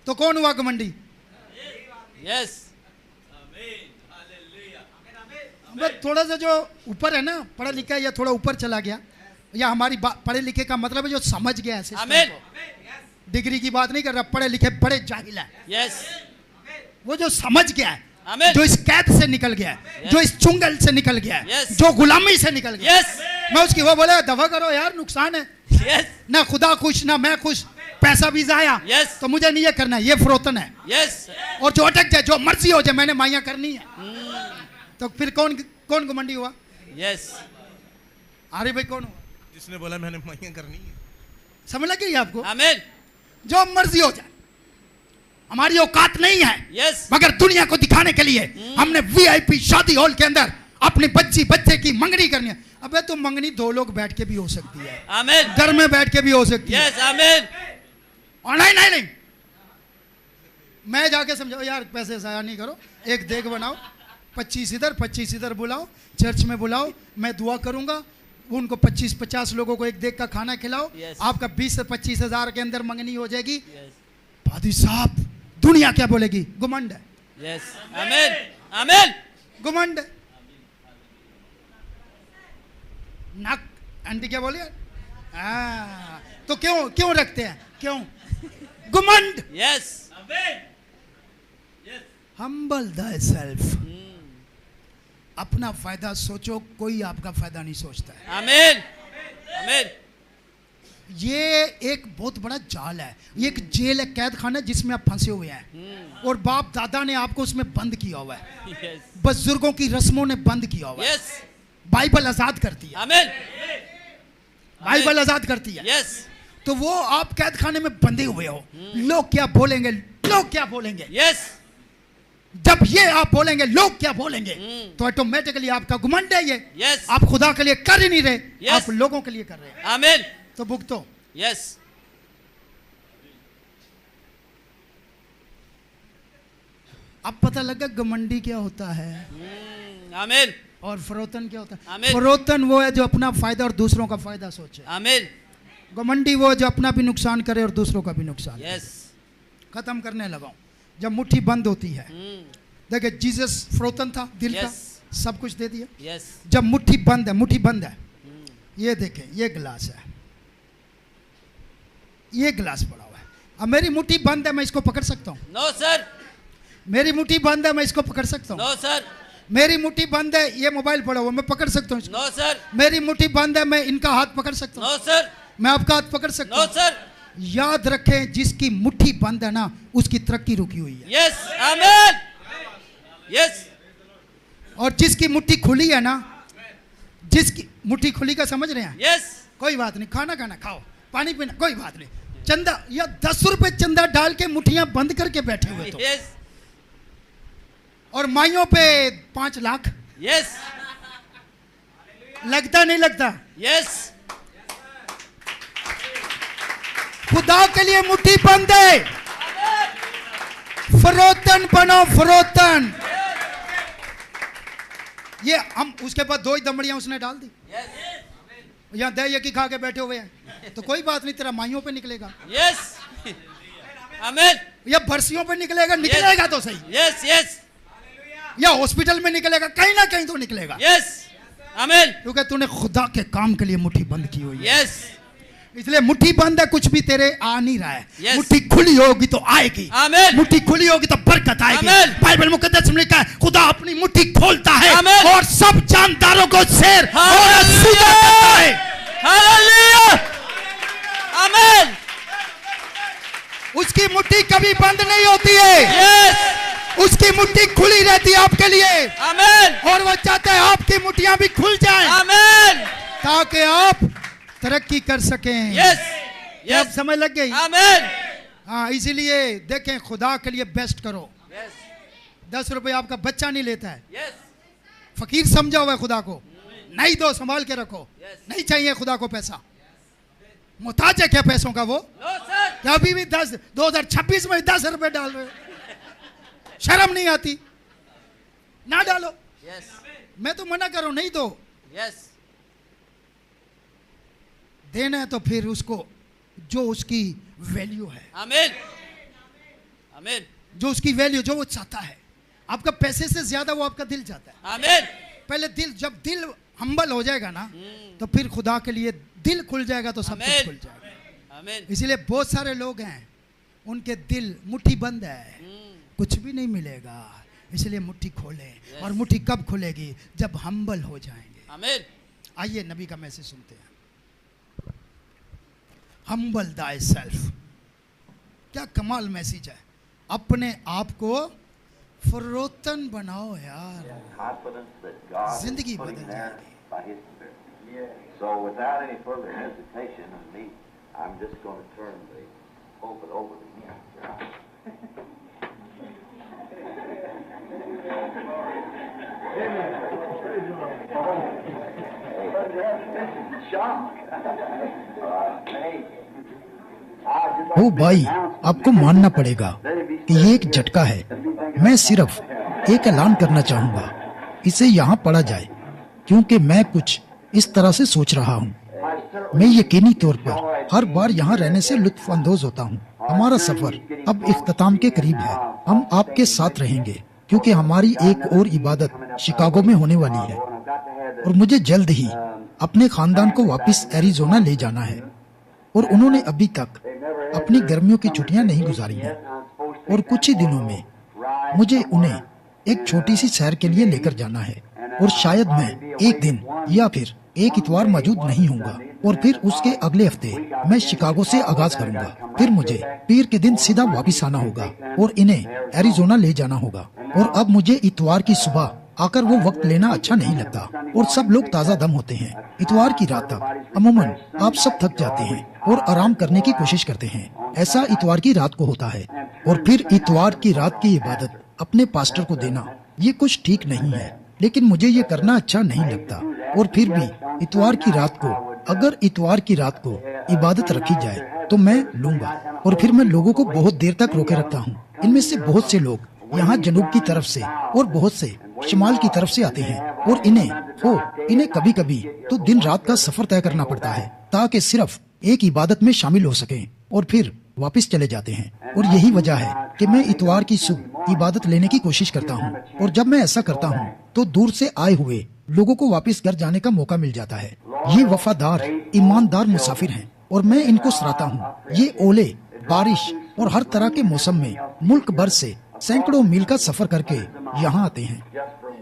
तो कौन हुआ घमंडी? थोड़ा सा जो ऊपर है ना, पढ़ा लिखा है, या थोड़ा ऊपर चला गया, या हमारी पढ़े लिखे का मतलब है जो समझ गया है। डिग्री की बात नहीं कर रहा, पढ़े लिखे बड़े जाहिल है। वो जो समझ गया है, आमीन। जो इस कैद से निकल गया है, Yes. जो इस चुंगल से निकल गया है, Yes. जो गुलामी से निकल गया है। यस मैं उसकी वो बोले दफा करो यार, नुकसान है, यस ना खुदा खुश ना मैं खुश, पैसा भी जाया। Yes. तो मुझे नहीं ये करना है, ये फरोतन है। यस और जो अटक जाए, जो मर्जी हो जाए, मैंने माइया करनी है। तो फिर कौन कौन घमंडी हुआ? यस अरे भाई कौन हुआ? जिसने बोला मैंने माइयां करनी है। समझ लगी आपको? आमीन। जो मर्जी हो जाए, हमारी औकात नहीं है, यस मगर दुनिया को दिखाने के लिए हमने वीआईपी शादी हॉल के अंदर अपनी बच्चे की मंगनी करनी है। अबे तो मंगनी 2 लोग बैठ के भी हो सकती है, आमीन। घर में बैठ के भी हो सकती है, यस आमीन। ऑनलाइन नहीं। मैं जाके समझाओ यार, पैसे जाया नहीं करो, एक देग बनाओ, 25 इधर बुलाओ, चर्च में बुलाओ, मैं दुआ करूंगा, उनको 25-50 लोगों को एक देग का खाना खिलाओ। Yes. आपका 20 से 25 हजार के अंदर मंगनी हो जाएगी। यस भादी साहब, दुनिया क्या बोलेगी? घुमंड है, यस आमीन आमीन। घुमंड है। नाक आंटी क्या बोली? तो क्यों रखते हैं? क्यों? घुमंड। यस हम्बल thyself, अपना फायदा सोचो, कोई आपका फायदा नहीं सोचता है। आमीन आमीन। ये एक बहुत बड़ा जाल है, ये एक जेल है, कैद खाना जिसमें आप फंसे हुए हैं, और बाप दादा ने आपको उसमें बंद किया हुआ है, यस बुजुर्गों की रस्मों ने बंद किया हुआ है। यस बाइबल आजाद करती है, आमीन। बाइबल आजाद करती है। यस तो वो आप कैद खाने में बंधे हुए हो, लोग क्या बोलेंगे, लोग क्या बोलेंगे। यस जब ये आप बोलेंगे लोग क्या बोलेंगे, तो ऑटोमेटिकली आपका घमंड है ये। यस आप खुदा के लिए कर ही नहीं रहे, Yes. आप लोगों के लिए कर रहे हैं, आमीन। तो भुगतो। यस अब पता लगा घमंडी क्या होता है आमीन और फरोतन क्या होता है। आमीन। फरोतन वो है जो अपना फायदा और दूसरों का फायदा सोचे। आमीन। घमंडी वो है जो अपना भी नुकसान करे और दूसरों का भी नुकसान। यस खत्म करने लगाओ। जब मुट्ठी बंद होती है, देखिए जीसस फरोतन था, दिल का Yes. सब कुछ दे दिया। यस जब मुट्ठी बंद है, ये देखें, ये गिलास है, ये गिलास पड़ा हुआ है। अब मेरी मुट्ठी बंद है, मैं इसको पकड़ सकता हूँ? नो सर मेरी मुट्ठी बंद है, मैं इसको पकड़ सकता हूँ? नो सर मेरी मुट्ठी बंद है, ये मोबाइल पड़ा हुआ, मैं पकड़ सकता हूँ इसको? नो सर मेरी मुट्ठी बंद है, मैं इनका हाथ पकड़ सकता हूँ? नो सर मैं आपका हाथ पकड़ सकता नो हूँ? सर। याद रखें, जिसकी मुट्ठी बंद है ना, उसकी तरक्की रुकी हुई है, यस आमीन। यस और जिसकी मुट्ठी खुली है ना, जिसकी मुट्ठी खुली का समझ रहे हैं? यस कोई बात नहीं, खाना खाओ, पानी पीना, कोई बात नहीं, चंदा या 10 रुपए चंदा डाल के मुट्ठियां बंद करके बैठे हुए तो, यस और माइयों पे 5 लाख यस लगता नहीं लगता? यस खुदा के लिए मुट्ठी बंद है। फरोतन बनो, फरोतन। ये हम उसके बाद 2 ही दमड़ियां उसने डाल दी, यहाँ दही की खा के बैठे हुए हैं, तो कोई बात नहीं, तेरा माइयों पे निकलेगा यस आमीन। या बरसियों पे निकलेगा तो सही, यस यस या हॉस्पिटल में निकलेगा, कहीं ना कहीं तो निकलेगा, यस आमीन। क्योंकि तूने खुदा के काम के लिए मुट्ठी बंद की हुई है। यस इसलिए मुट्ठी बंद है, कुछ भी तेरे आ नहीं रहा है। Yes. मुट्ठी खुली होगी तो आएगी, आमीन। मुट्ठी खुली होगी तो बरकत आएगी। आमीन। बाइबल मुकद्दस में लिखा है, खुदा अपनी मुट्ठी खोलता है आमीन। और सब जानदारों को शेर और हालेलुया। असूदा करता है। हालेलुया आमीन। उसकी मुट्ठी कभी बंद नहीं होती है, यस उसकी मुट्ठी खुली रहती है आपके लिए, आमीन और वो चाहता है आपकी मुट्ठियां भी खुल जाएं आमीन। ताकि आप तरक्की कर सकें। यस क्या आप यस समझ लग गई? आमीन। हाँ, इसीलिए देखें, खुदा के लिए बेस्ट करो। यस 10 रुपए आपका बच्चा नहीं लेता है, यस फकीर समझा हुआ है खुदा को, नहीं दो, संभाल के रखो। Yes. नहीं चाहिए खुदा को पैसा, मुहताज है क्या पैसों का वो? No sir. क्या अभी भी 2026 में 10 रुपए डाल रहे हो? शर्म नहीं आती? ना डालो। यस मैं तो मना करूं, नहीं दो। यस देना है तो फिर उसको जो उसकी वैल्यू है, आमीन आमीन जो उसकी वैल्यू, जो वो चाहता है। आपका पैसे से ज्यादा वो आपका दिल चाहता है। आमीन। पहले दिल, जब दिल हम्बल हो जाएगा ना, तो फिर खुदा के लिए दिल खुल जाएगा तो सब कुछ आमीन। खुल जाएगा। आमीन। इसीलिए बहुत सारे लोग हैं, उनके दिल मुट्ठी बंद है, कुछ भी नहीं मिलेगा। इसलिए मुट्ठी खोलें। और मुट्ठी कब खुलेगी? जब हम्बल हो जाएंगे। आमीन। आइए नबी का मैसेज सुनते हैं। हम्बल दाई सेल्फ, क्या कमाल मैसेज है। अपने आप को फरोतन बनाओ यार, जिंदगी बदल जाएगी। So without any further hesitation of me, I'm just going to turn the pulpit over to him. ओ भाई, आपको मानना पड़ेगा कि ये एक झटका है। मैं सिर्फ एक ऐलान करना चाहूंगा, इसे यहाँ पढ़ा जाए, क्योंकि मैं कुछ इस तरह से सोच रहा हूँ। मैं यकीनी तौर पर हर बार यहाँ रहने से लुत्फ अंदोज होता हूँ। हमारा सफर अब इख्तिताम के करीब है। हम आपके साथ रहेंगे क्योंकि हमारी एक और इबादत शिकागो में होने वाली है और मुझे जल्द ही अपने खानदान को वापस एरिजोना ले जाना है। और उन्होंने अभी तक अपनी गर्मियों की छुट्टियां नहीं गुजारी हैं और कुछ ही दिनों में मुझे उन्हें एक छोटी सी सैर के लिए लेकर जाना है। और शायद मैं एक दिन या फिर एक इतवार मौजूद नहीं होऊंगा और फिर उसके अगले हफ्ते मैं शिकागो से आगाज करूंगा। फिर मुझे पीर के दिन सीधा वापस आना होगा और इन्हें एरिजोना ले जाना होगा। और अब मुझे इतवार की सुबह आकर वो वक्त लेना अच्छा नहीं लगता और सब लोग ताज़ा दम होते हैं। इतवार की रात तक अमूमन आप सब थक जाते हैं और आराम करने की कोशिश करते हैं। ऐसा इतवार की रात को होता है। और फिर इतवार की रात की इबादत अपने पास्टर को देना, ये कुछ ठीक नहीं है, लेकिन मुझे ये करना अच्छा नहीं लगता। और फिर भी इतवार की रात को, अगर इतवार की रात को इबादत रखी जाए तो मैं लूंगा। और फिर मैं लोगों को बहुत देर तक रोके रखता हूँ। इनमें से बहुत से लोग यहाँ जनूब की तरफ से और बहुत से शिमाल की तरफ से आते हैं और इन्हें कभी कभी तो दिन रात का सफर तय करना पड़ता है ताकि सिर्फ एक इबादत में शामिल हो सकें और फिर वापस चले जाते हैं। और यही वजह है कि मैं इतवार की सुबह इबादत लेने की कोशिश करता हूँ। और जब मैं ऐसा करता हूँ तो दूर से आए हुए लोगों को वापस घर जाने का मौका मिल जाता है। ये वफादार ईमानदार मुसाफिर हैं और मैं इनको सराहता हूँ। ये ओले, बारिश और हर तरह के मौसम में मुल्क भर से सैकड़ों मील का सफर करके यहाँ आते हैं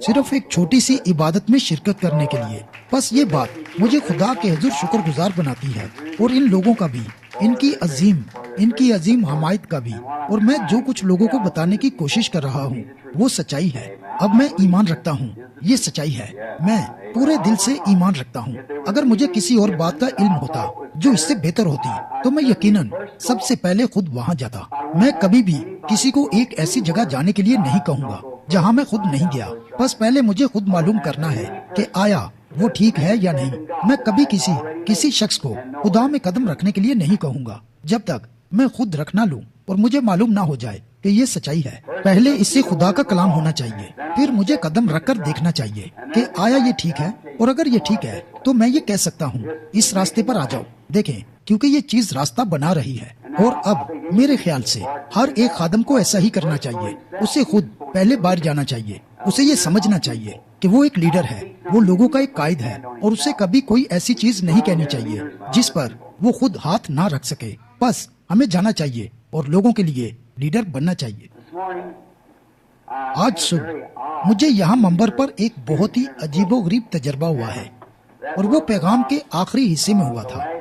सिर्फ एक छोटी सी इबादत में शिरकत करने के लिए। बस ये बात मुझे खुदा के हुजूर शुक्रगुजार बनाती है और इन लोगों का भी, इनकी अजीम हमायत का भी। और मैं जो कुछ लोगों को बताने की कोशिश कर रहा हूँ वो सच्चाई है। अब मैं ईमान रखता हूँ, ये सच्चाई है। मैं पूरे दिल से ईमान रखता हूँ। अगर मुझे किसी और बात का इल्म होता जो इससे बेहतर होती तो मैं यकीनन सबसे पहले खुद वहाँ जाता। मैं कभी भी किसी को एक ऐसी जगह जाने के लिए नहीं कहूँगा जहाँ मैं खुद नहीं गया। बस पहले मुझे खुद मालूम करना है कि आया वो ठीक है या नहीं। मैं कभी किसी शख्स को खुदा में कदम रखने के लिए नहीं कहूँगा जब तक मैं खुद रख ना लूं और मुझे मालूम ना हो जाए कि ये सच्चाई है। पहले इससे खुदा का कलाम होना चाहिए, फिर मुझे कदम रखकर देखना चाहिए कि आया ये ठीक है। और अगर ये ठीक है तो मैं ये कह सकता हूँ इस रास्ते पर आ जाओ। देखें, क्योंकि ये चीज रास्ता बना रही है। और अब मेरे ख्याल से हर एक खादम को ऐसा ही करना चाहिए। उसे खुद पहले बाहर जाना चाहिए। उसे ये समझना चाहिए कि वो एक लीडर है, वो लोगों का एक कायद है और उसे कभी कोई ऐसी चीज नहीं कहनी चाहिए जिस पर वो खुद हाथ ना रख सके। बस हमें जाना चाहिए और लोगों के लिए लीडर बनना चाहिए। आज सुबह मुझे यहाँ मंबर पर एक बहुत ही अजीबोगरीब तजर्बा हुआ है और वो पैगाम के आखिरी हिस्से में हुआ था।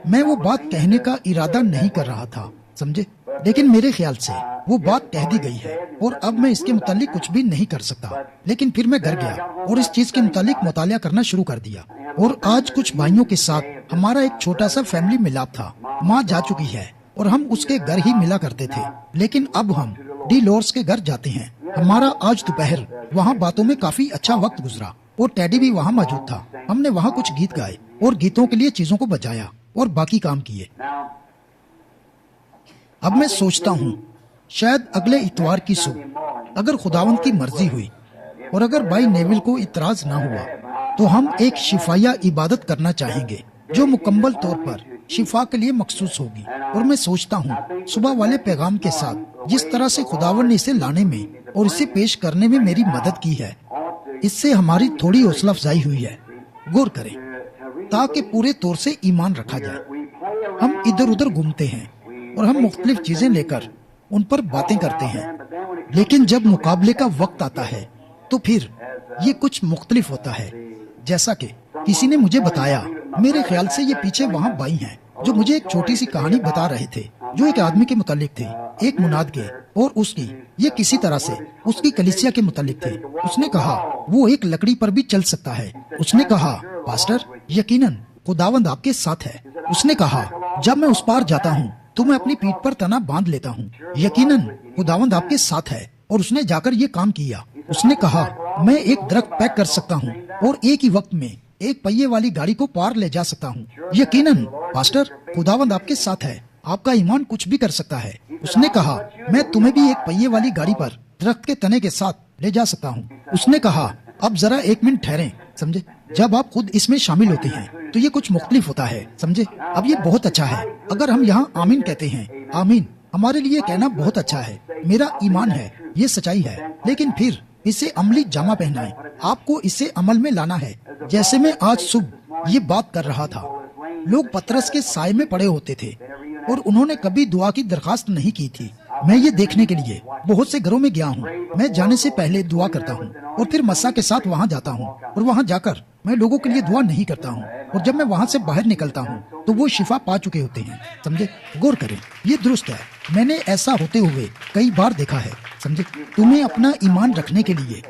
मैं वो बात कहने का इरादा नहीं कर रहा था, समझे, लेकिन मेरे ख्याल से वो बात कह दी गई है और अब मैं इसके मुतालिक कुछ भी नहीं कर सकता। लेकिन फिर मैं घर गया और इस चीज के मुतालिक मुतालिया करना शुरू कर दिया। और आज कुछ भाइयों के साथ हमारा एक छोटा सा फैमिली मिलाप था। माँ जा चुकी है और हम उसके घर ही मिला करते थे, लेकिन अब हम डी लोर्स के घर जाते हैं। हमारा आज दोपहर वहाँ बातों में काफी अच्छा वक्त गुजरा और टेडी भी वहाँ मौजूद था। हमने वहाँ कुछ गीत गाए और गीतों के लिए चीजों को बजाया और बाकी काम किए। अब मैं सोचता हूँ शायद अगले इतवार की सुबह अगर खुदावंद की मर्जी हुई और अगर भाई नेविल को इतराज ना हुआ तो हम एक शिफाया इबादत करना चाहेंगे जो मुकम्मल तौर पर शिफा के लिए मखसूस होगी। और मैं सोचता हूँ सुबह वाले पैगाम के साथ जिस तरह से खुदावंद ने इसे लाने में और इसे पेश करने में मेरी मदद की है, इससे हमारी थोड़ी हौसला अफजाई हुई है। गौर करें ताकि पूरे तौर से ईमान रखा जाए। हम इधर उधर घूमते हैं और हम मुख्तलिफ चीजें लेकर उन पर बातें करते हैं, लेकिन जब मुकाबले का वक्त आता है तो फिर ये कुछ मुख्तलिफ होता है। जैसा कि किसी ने मुझे बताया, मेरे ख्याल से ये पीछे वहाँ बाई हैं, जो मुझे एक छोटी सी कहानी बता रहे थे जो एक आदमी के मुतालिक थी, एक मुनाद के, और उसकी ये किसी तरह से उसकी कलीसिया के मुतालिक थे। उसने कहा वो एक लकड़ी पर भी चल सकता है। उसने कहा पास्टर, यकीनन खुदावंद आपके साथ है। उसने कहा जब मैं उस पार जाता हूँ तो मैं अपनी पीठ पर तना बांध लेता हूँ, यकीनन खुदावंद आपके साथ है। और उसने जाकर ये काम किया। उसने कहा मैं एक दरख्त पैक कर सकता हूँ और एक ही वक्त में एक पहिए वाली गाड़ी को पार ले जा सकता हूँ। यकीनन पास्टर, खुदावंद आपके साथ है, आपका ईमान कुछ भी कर सकता है। उसने कहा मैं तुम्हें भी एक पहिए वाली गाड़ी पर दरख्त के तने के साथ ले जा सकता हूँ। उसने कहा अब जरा एक मिनट ठहरें, समझे, जब आप खुद इसमें शामिल होते हैं तो ये कुछ मुख्तलिफ होता है, समझे। अब ये बहुत अच्छा है अगर हम यहाँ आमीन कहते हैं। आमीन हमारे लिए कहना बहुत अच्छा है, मेरा ईमान है, ये सच्चाई है। लेकिन फिर इसे अमली जामा पहनाएं, आपको इसे अमल में लाना है। जैसे मैं आज सुबह ये बात कर रहा था, लोग पतरस के साए में पड़े होते थे और उन्होंने कभी दुआ की दरखास्त नहीं की थी। मैं ये देखने के लिए बहुत से घरों में गया हूँ। मैं जाने से पहले दुआ करता हूँ और फिर मस्सा के साथ वहाँ जाता हूँ और वहाँ जाकर मैं लोगों के लिए दुआ नहीं करता हूँ। और जब मैं वहाँ से बाहर निकलता हूँ तो वो शिफा पा चुके होते हैं, समझे। गौर करें, ये दुरुस्त है। मैंने ऐसा होते हुए कई बार देखा है, समझे। तुम्हें अपना ईमान रखने के लिए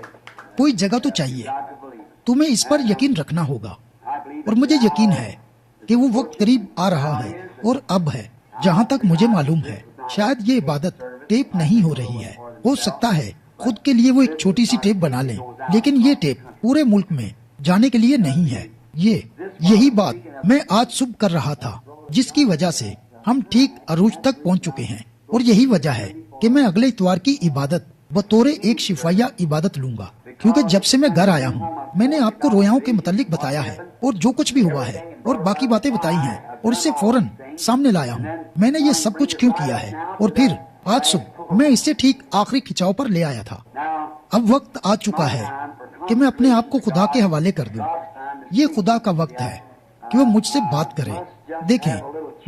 कोई जगह तो चाहिए, तुम्हें इस पर यकीन रखना होगा। और मुझे यकीन है कि वो वक्त करीब आ रहा है और अब है। जहाँ तक मुझे मालूम है शायद ये इबादत टेप नहीं हो रही है। हो सकता है खुद के लिए वो एक छोटी सी टेप बना लें, लेकिन ये टेप पूरे मुल्क में जाने के लिए नहीं है। यही बात मैं आज सुबह कर रहा था, जिसकी वजह से हम ठीक अरूज तक पहुंच चुके हैं। और यही वजह है कि मैं अगले इतवार की इबादत बतौर एक शिफाया इबादत लूंगा, क्योंकि जब से मैं घर आया हूँ मैंने आपको रोयाओं के मुतालिक बताया है और जो कुछ भी हुआ है और बाकी बातें बताई हैं और इसे फौरन सामने लाया हूँ। मैंने ये सब कुछ क्यों किया है और फिर आज सुबह मैं इसे ठीक आखिरी खिंचाव पर ले आया था। अब वक्त आ चुका है कि मैं अपने आप को खुदा के हवाले कर दूं। ये खुदा का वक्त है कि वो मुझसे बात करे। देखें,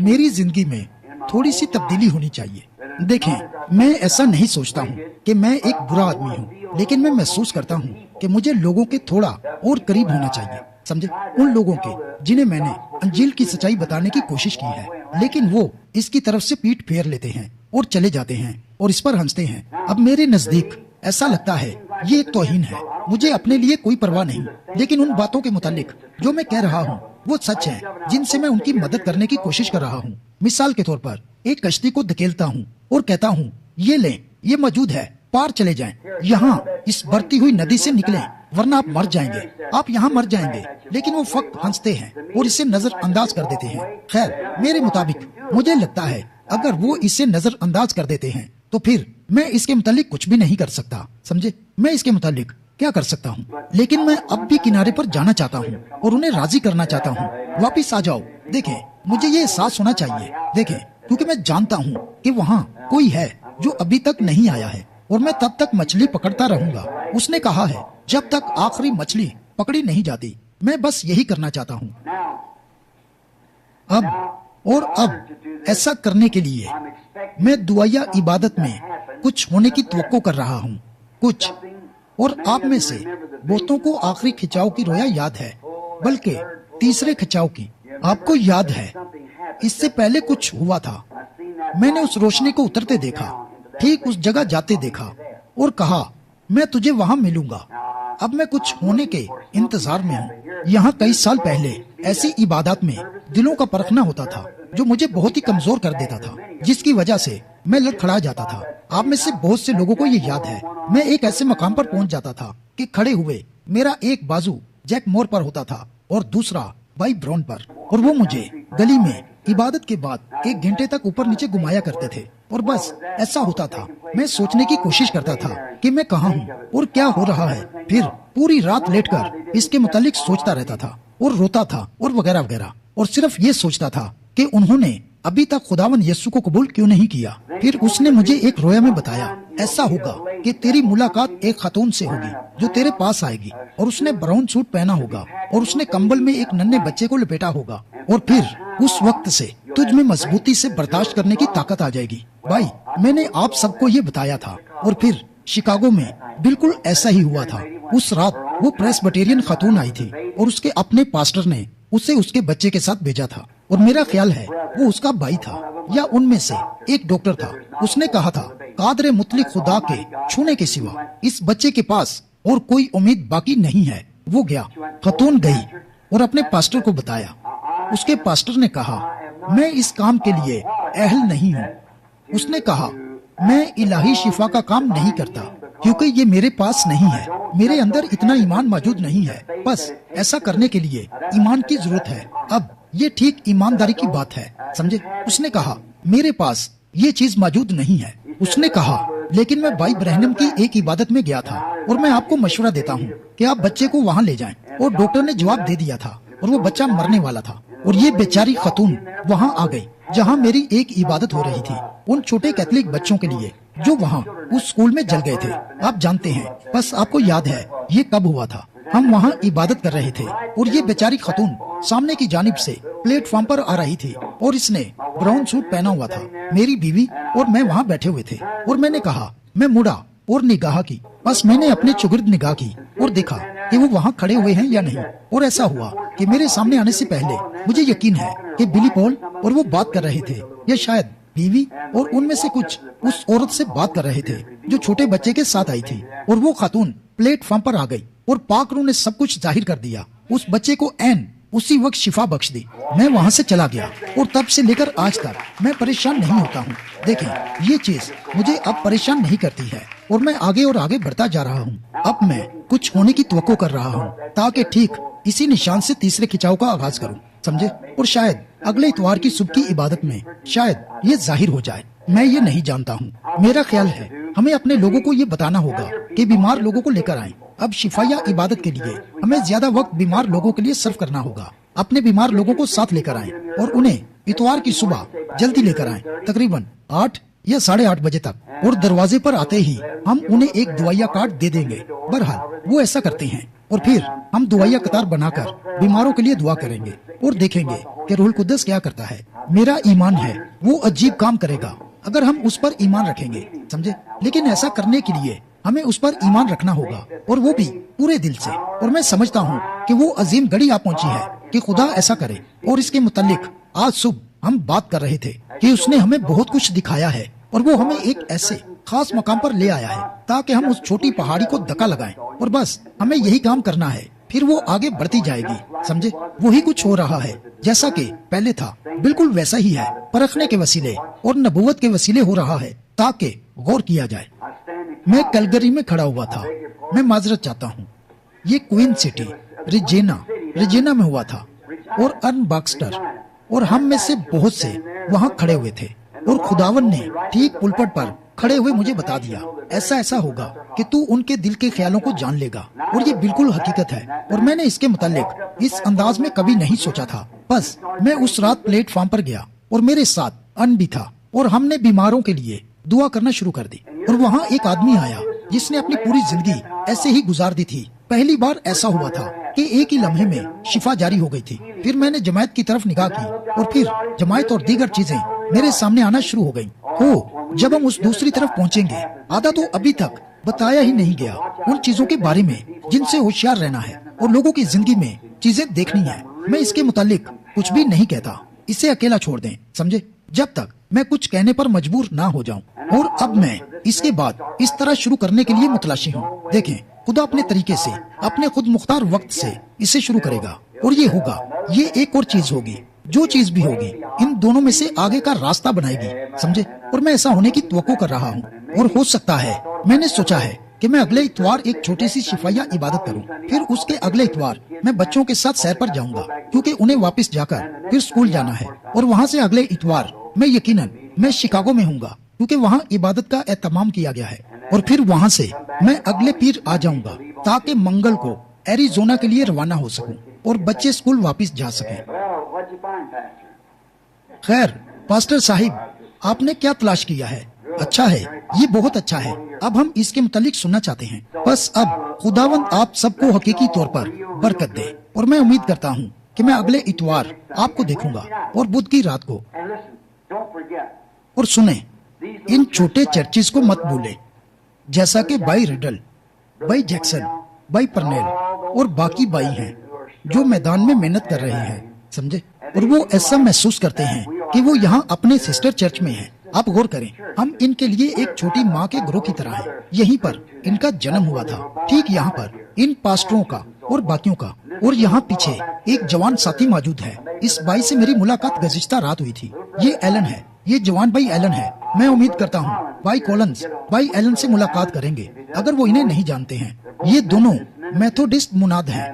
मेरी जिंदगी में थोड़ी सी तब्दीली होनी चाहिए। देखें, मैं ऐसा नहीं सोचता हूँ कि मैं एक बुरा आदमी हूँ, लेकिन मैं महसूस करता हूँ कि मुझे लोगों के थोड़ा और करीब होना चाहिए, समझे। उन लोगों के जिन्हें मैंने अंजील की सच्चाई बताने की कोशिश की है, लेकिन वो इसकी तरफ से पीठ फेर लेते हैं और चले जाते हैं और इस पर हंसते हैं। अब मेरे नजदीक ऐसा लगता है ये एक तौहीन है। मुझे अपने लिए कोई परवाह नहीं, लेकिन उन बातों के मुतालिक जो मैं कह रहा हूँ वो सच है, जिनसे मैं उनकी मदद करने की कोशिश कर रहा हूँ। मिसाल के तौर पर एक कश्ती को धकेलता हूँ और कहता हूँ ये लें, ये मौजूद है, पार चले जाएं, यहाँ इस बढ़ती हुई नदी से निकलें, वरना आप मर जाएंगे, आप यहाँ मर जाएंगे। लेकिन वो फक्त हंसते हैं और इसे नजरअंदाज कर देते हैं। खैर, मेरे मुताबिक मुझे लगता है अगर वो इसे नजरअंदाज कर देते हैं तो फिर मैं इसके मुतालिक कुछ भी नहीं कर सकता, समझे। मैं इसके मुतालिक क्या कर सकता हूँ, लेकिन मैं अब भी किनारे पर जाना चाहता हूँ और उन्हें राजी करना चाहता हूँ। वापिस आ जाओ। देखें, मुझे ये एहसास होना चाहिए। देखें, क्योंकि मैं जानता हूँ कि वहाँ कोई है जो अभी तक नहीं आया है और मैं तब तक मछली पकड़ता रहूंगा। उसने कहा है जब तक आखिरी मछली पकड़ी नहीं जाती। मैं बस यही करना चाहता हूँ। अब ऐसा करने के लिए मैं दुआया इबादत में कुछ होने की तवक्को कर रहा हूँ, कुछ। और आप में से बहुतों को आखिरी खिंचाव की रोया याद है, बल्कि तीसरे खिंचाव की। आपको याद है इससे पहले कुछ हुआ था। मैंने उस रोशनी को उतरते देखा, ठीक उस जगह जाते देखा और कहा मैं तुझे वहां मिलूंगा। अब मैं कुछ होने के इंतजार में हूँ। यहाँ कई साल पहले ऐसी इबादत में दिलों का परखना होता था जो मुझे बहुत ही कमजोर कर देता था, जिसकी वजह से मैं लड़खड़ा जाता था। आप में से बहुत से लोगों को ये याद है। मैं एक ऐसे मकाम पर पहुंच जाता था कि खड़े हुए मेरा एक बाजू जैक मोर पर होता था और दूसरा बाई ब्राउन पर, और वो मुझे गली में इबादत के बाद 1 घंटे तक ऊपर नीचे घुमाया करते थे। और बस ऐसा होता था, मैं सोचने की कोशिश करता था कि मैं कहाँ हूँ और क्या हो रहा है। फिर पूरी रात लेटकर इसके मुतालिक सोचता रहता था और रोता था और वगैरह वगैरह, और सिर्फ ये सोचता था कि उन्होंने अभी तक खुदावन यीशु को कबूल क्यों नहीं किया। फिर उसने मुझे एक रोया में बताया ऐसा होगा कि तेरी मुलाकात एक खातून से होगी जो तेरे पास आएगी और उसने ब्राउन सूट पहना होगा और उसने कंबल में एक नन्हे बच्चे को लपेटा होगा, और फिर उस वक्त से तुझ में मजबूती से बर्दाश्त करने की ताकत आ जाएगी। भाई, मैंने आप सबको ये बताया था और फिर शिकागो में बिल्कुल ऐसा ही हुआ था। उस रात वो प्रेस्बिटेरियन खातून आई थी और उसके अपने पास्टर ने उसे उसके बच्चे के साथ भेजा था और मेरा ख्याल है वो उसका भाई था या उनमें से एक डॉक्टर था। उसने कहा था कादरे मुतलिक खुदा के छूने के सिवा इस बच्चे के पास और कोई उम्मीद बाकी नहीं है। वो गया, खातून गई और अपने पास्टर को बताया। उसके पास्टर ने कहा मैं इस काम के लिए अहल नहीं हूँ। उसने कहा मैं इलाही शिफा का काम नहीं करता क्योंकि ये मेरे पास नहीं है, मेरे अंदर इतना ईमान मौजूद नहीं है। बस ऐसा करने के लिए ईमान की जरूरत है। अब ये ठीक ईमानदारी की बात है, समझे। उसने कहा मेरे पास ये चीज मौजूद नहीं है। उसने कहा लेकिन मैं भाई ब्रहनम की एक इबादत में गया था और मैं आपको मशवरा देता हूँ कि आप बच्चे को वहाँ ले जाएं। और डॉक्टर ने जवाब दे दिया था और वो बच्चा मरने वाला था। और ये बेचारी खातून वहाँ आ गई जहाँ मेरी एक इबादत हो रही थी, उन छोटे कैथोलिक बच्चों के लिए जो वहाँ उस स्कूल में जल गए थे। आप जानते हैं, बस आपको याद है ये कब हुआ था। हम वहाँ इबादत कर रहे थे और ये बेचारी खातून सामने की जानिब से प्लेटफॉर्म पर आ रही थी और इसने ब्राउन सूट पहना हुआ था। मेरी बीवी और मैं वहाँ बैठे हुए थे और मैंने कहा, मैं मुड़ा और निगाह की। बस मैंने अपने चुगिर्द निगाह की और देखा कि वो वहाँ खड़े हुए हैं या नहीं। और ऐसा हुआ कि मेरे सामने आने से पहले मुझे यकीन है कि बिली पॉल और वो बात कर रहे थे, या शायद बीवी और उनमें से कुछ उस औरत से बात कर रहे थे जो छोटे बच्चे के साथ आई थी। और वो खातून प्लेटफॉर्म पर आ गई और पाक रूह ने सब कुछ जाहिर कर दिया। उस बच्चे को ऐन उसी वक्त शिफा बख्श दी। मैं वहाँ से चला गया और तब से लेकर आज तक मैं परेशान नहीं होता हूँ। देखें, ये चीज मुझे अब परेशान नहीं करती है और मैं आगे और आगे बढ़ता जा रहा हूँ। अब मैं कुछ होने की तवक्को कर रहा हूँ ताकि ठीक इसी निशान से तीसरे खिंचाव का आगाज करूँ, समझे। और शायद अगले इतवार की सुबह की इबादत में शायद ये जाहिर हो जाए। मैं ये नहीं जानता हूँ। मेरा ख्याल है हमें अपने लोगों को ये बताना होगा कि बीमार लोगों को लेकर आएं। अब शिफा या इबादत के लिए हमें ज्यादा वक्त बीमार लोगों के लिए सर्व करना होगा। अपने बीमार लोगों को साथ लेकर आएं और उन्हें इतवार की सुबह जल्दी लेकर आएं, तकरीबन 8 या 8:30 बजे तक। और दरवाजे पर आते ही हम उन्हें एक दुआया कार्ड दे देंगे। बहरहाल वो ऐसा करते हैं और फिर हम दुआया कतार बनाकर बीमारों के लिए दुआ करेंगे और देखेंगे कि रूहुल कुद्दस क्या करता है। मेरा ईमान है वो अजीब काम करेगा अगर हम उस पर ईमान रखेंगे, समझे। लेकिन ऐसा करने के लिए हमें उस पर ईमान रखना होगा और वो भी पूरे दिल से। और मैं समझता हूँ कि वो अजीम घड़ी आ पहुँची है कि खुदा ऐसा करे। और इसके मुतालिक आज सुबह हम बात कर रहे थे कि उसने हमें बहुत कुछ दिखाया है और वो हमें एक ऐसे खास मकाम पर ले आया है ताकि हम उस छोटी पहाड़ी को धक्का लगाएं और बस हमें यही काम करना है। फिर वो आगे बढ़ती जाएगी, समझे। वही कुछ हो रहा है जैसा कि पहले था, बिल्कुल वैसा ही है। परखने के वसीले और नबूवत के वसीले हो रहा है ताकि गौर किया जाए। मैं कैलगरी में खड़ा हुआ था। मैं माजरत चाहता हूँ। ये क्वीन सिटी रिजेना में हुआ था और अर्न बॉक्स्टर और हम में से बहुत से वहाँ खड़े हुए थे। और खुदावन ने ठीक पुलपट पर खड़े हुए मुझे बता दिया, ऐसा होगा कि तू उनके दिल के ख्यालों को जान लेगा। और ये बिल्कुल हकीकत है और मैंने इसके मुतालिक इस अंदाज में कभी नहीं सोचा था। बस मैं उस रात प्लेटफॉर्म पर गया और मेरे साथ अन भी था और हमने बीमारों के लिए दुआ करना शुरू कर दी। और वहाँ एक आदमी आया जिसने अपनी पूरी जिंदगी ऐसे ही गुजार दी थी। पहली बार ऐसा हुआ था कि एक ही लम्हे में शिफा जारी हो गई थी। फिर मैंने जमायत की तरफ निगाह की और फिर जमायत और दीगर चीजें मेरे सामने आना शुरू हो गयी। जब हम उस दूसरी तरफ पहुँचेंगे, आधा तो अभी तक बताया ही नहीं गया उन चीजों के बारे में जिनसे होशियार रहना है और लोगों की जिंदगी में चीजें देखनी है। मैं इसके मुतालिक कुछ भी नहीं कहता, इसे अकेला छोड़ दें, समझे, जब तक मैं कुछ कहने पर मजबूर ना हो जाऊं। और अब मैं इसके बाद इस तरह शुरू करने के लिए मुतलाशी हूँ। देखें, खुदा अपने तरीके से, अपने खुद मुख्तार वक्त से इसे शुरू करेगा और ये होगा। ये एक और चीज होगी, जो चीज भी होगी इन दोनों में से आगे का रास्ता बनाएगी, समझे। और मैं ऐसा होने की तवक्को कर रहा हूँ। और हो सकता है, मैंने सोचा है कि मैं अगले इतवार एक छोटी सी शिफाया इबादत करूं। फिर उसके अगले इतवार मैं बच्चों के साथ सैर पर जाऊंगा क्योंकि उन्हें वापस जाकर फिर स्कूल जाना है। और वहाँ से अगले इतवार मैं शिकागो में हूँगा क्योंकि वहाँ इबादत का एहतमाम किया गया है। और फिर वहाँ से मैं अगले पीर आ जाऊंगा ताकि मंगल को एरिजोना के लिए रवाना हो सकूं और बच्चे स्कूल वापस जा सकें। खैर पास्टर साहिब, आपने क्या तलाश किया है? अच्छा है, ये बहुत अच्छा है। अब हम इसके मुतालिक सुनना चाहते हैं। बस अब खुदावंद आप सबको हकीकी तौर पर बरकत दे। और मैं उम्मीद करता हूँ कि मैं अगले इतवार आपको देखूंगा और बुध की रात को। और सुने, इन छोटे चर्चिस को मत भूले। जैसा कि by riddle, by Jackson, by Purnell और बाकी बाई हैं जो मैदान में मेहनत कर रहे हैं, समझे। और वो ऐसा महसूस करते हैं कि वो यहाँ अपने सिस्टर चर्च में हैं। आप गौर करें, हम इनके लिए एक छोटी माँ के ग्रोह की तरह हैं। यहीं पर इनका जन्म हुआ था, ठीक यहाँ पर इन पास्टरों का और बाकियों का। और यहाँ पीछे एक जवान साथी मौजूद है। इस भाई से मेरी मुलाकात गुज़िश्ता रात हुई थी। ये एलन है, ये जवान भाई एलन है। मैं उम्मीद करता हूँ भाई कॉलिंस भाई एलन से मुलाकात करेंगे अगर वो इन्हें नहीं जानते हैं। ये दोनों मेथोडिस्ट मुनाद हैं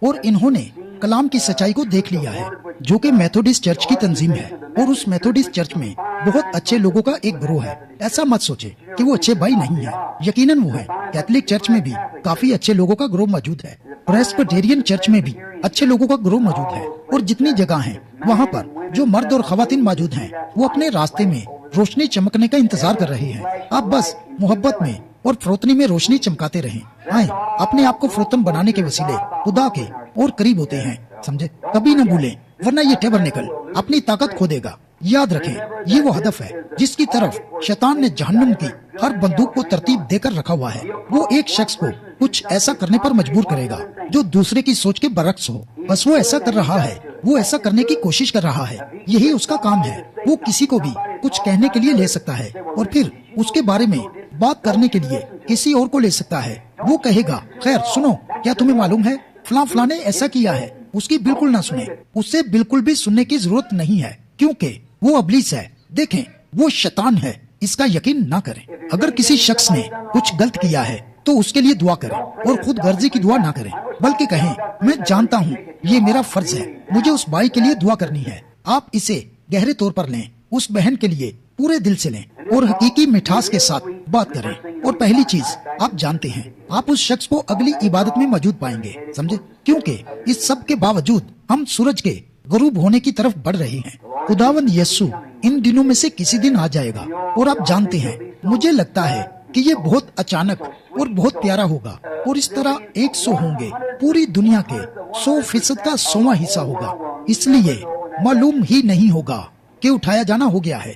और इन्होंने कलाम की सच्चाई को देख लिया है जो कि मेथोडिस्ट चर्च की तंजीम है। और उस मेथोडिस्ट चर्च में बहुत अच्छे लोगों का एक ग्रोह है। ऐसा मत सोचे कि वो अच्छे भाई नहीं है, यकीनन वो है। कैथोलिक चर्च में भी काफी अच्छे लोगों का ग्रोह मौजूद है। प्रेस्बिटेरियन चर्च में भी अच्छे लोगों का ग्रोह मौजूद है। और जितनी जगह है वहाँ पर जो मर्द और खवातीन मौजूद हैं वो अपने रास्ते में रोशनी चमकने का इंतजार कर रहे हैं। आप बस मोहब्बत में और फरोतनी में रोशनी चमकाते रहें। आए अपने आप को फरोतन बनाने के वसीले खुदा के और करीब होते हैं, समझे। कभी न भूलें, वरना ये टैबरनेकल अपनी ताकत खो देगा। याद रखें, ये वो हदफ है जिसकी तरफ शैतान ने जहन्नुम की हर बंदूक को तरतीब देकर रखा हुआ है। वो एक शख्स को कुछ ऐसा करने पर मजबूर करेगा जो दूसरे की सोच के बरक्स हो। बस वो ऐसा कर रहा है, वो ऐसा करने की कोशिश कर रहा है। यही उसका काम है। वो किसी को भी कुछ कहने के लिए ले सकता है और फिर उसके बारे में बात करने के लिए किसी और को ले सकता है। वो कहेगा, खैर सुनो, क्या तुम्हें मालूम है फलां ने ऐसा किया है। उसकी बिल्कुल ना सुने, उससे बिल्कुल भी सुनने की जरूरत नहीं है क्योंकि वो अबलीस है। देखें, वो शैतान है, इसका यकीन ना करें। अगर किसी शख्स ने कुछ गलत किया है तो उसके लिए दुआ करें और खुद गर्जी की दुआ ना करें, बल्कि कहें, मैं जानता हूँ ये मेरा फर्ज है, मुझे उस भाई के लिए दुआ करनी है। आप इसे गहरे तौर पर लें, उस बहन के लिए पूरे दिल से लें और हकीकी मिठास के साथ बात करें। और पहली चीज आप जानते हैं, आप उस शख्स को अगली इबादत में मौजूद पाएंगे, समझे। क्योंकि इस सब के बावजूद हम सूरज के गुरूब होने की तरफ बढ़ रहे हैं। खुदावंद यीशु इन दिनों में से किसी दिन आ जाएगा। और आप जानते हैं, मुझे लगता है कि ये बहुत अचानक और बहुत प्यारा होगा। और इस तरह 100 होंगे, पूरी दुनिया के 100% का 100वां हिस्सा होगा। इसलिए मालूम ही नहीं होगा कि उठाया जाना हो गया है।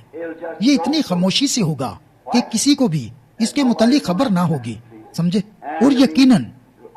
ये इतनी खामोशी से होगा कि किसी को भी इसके मुतालिक खबर ना होगी, समझे। और यकीनन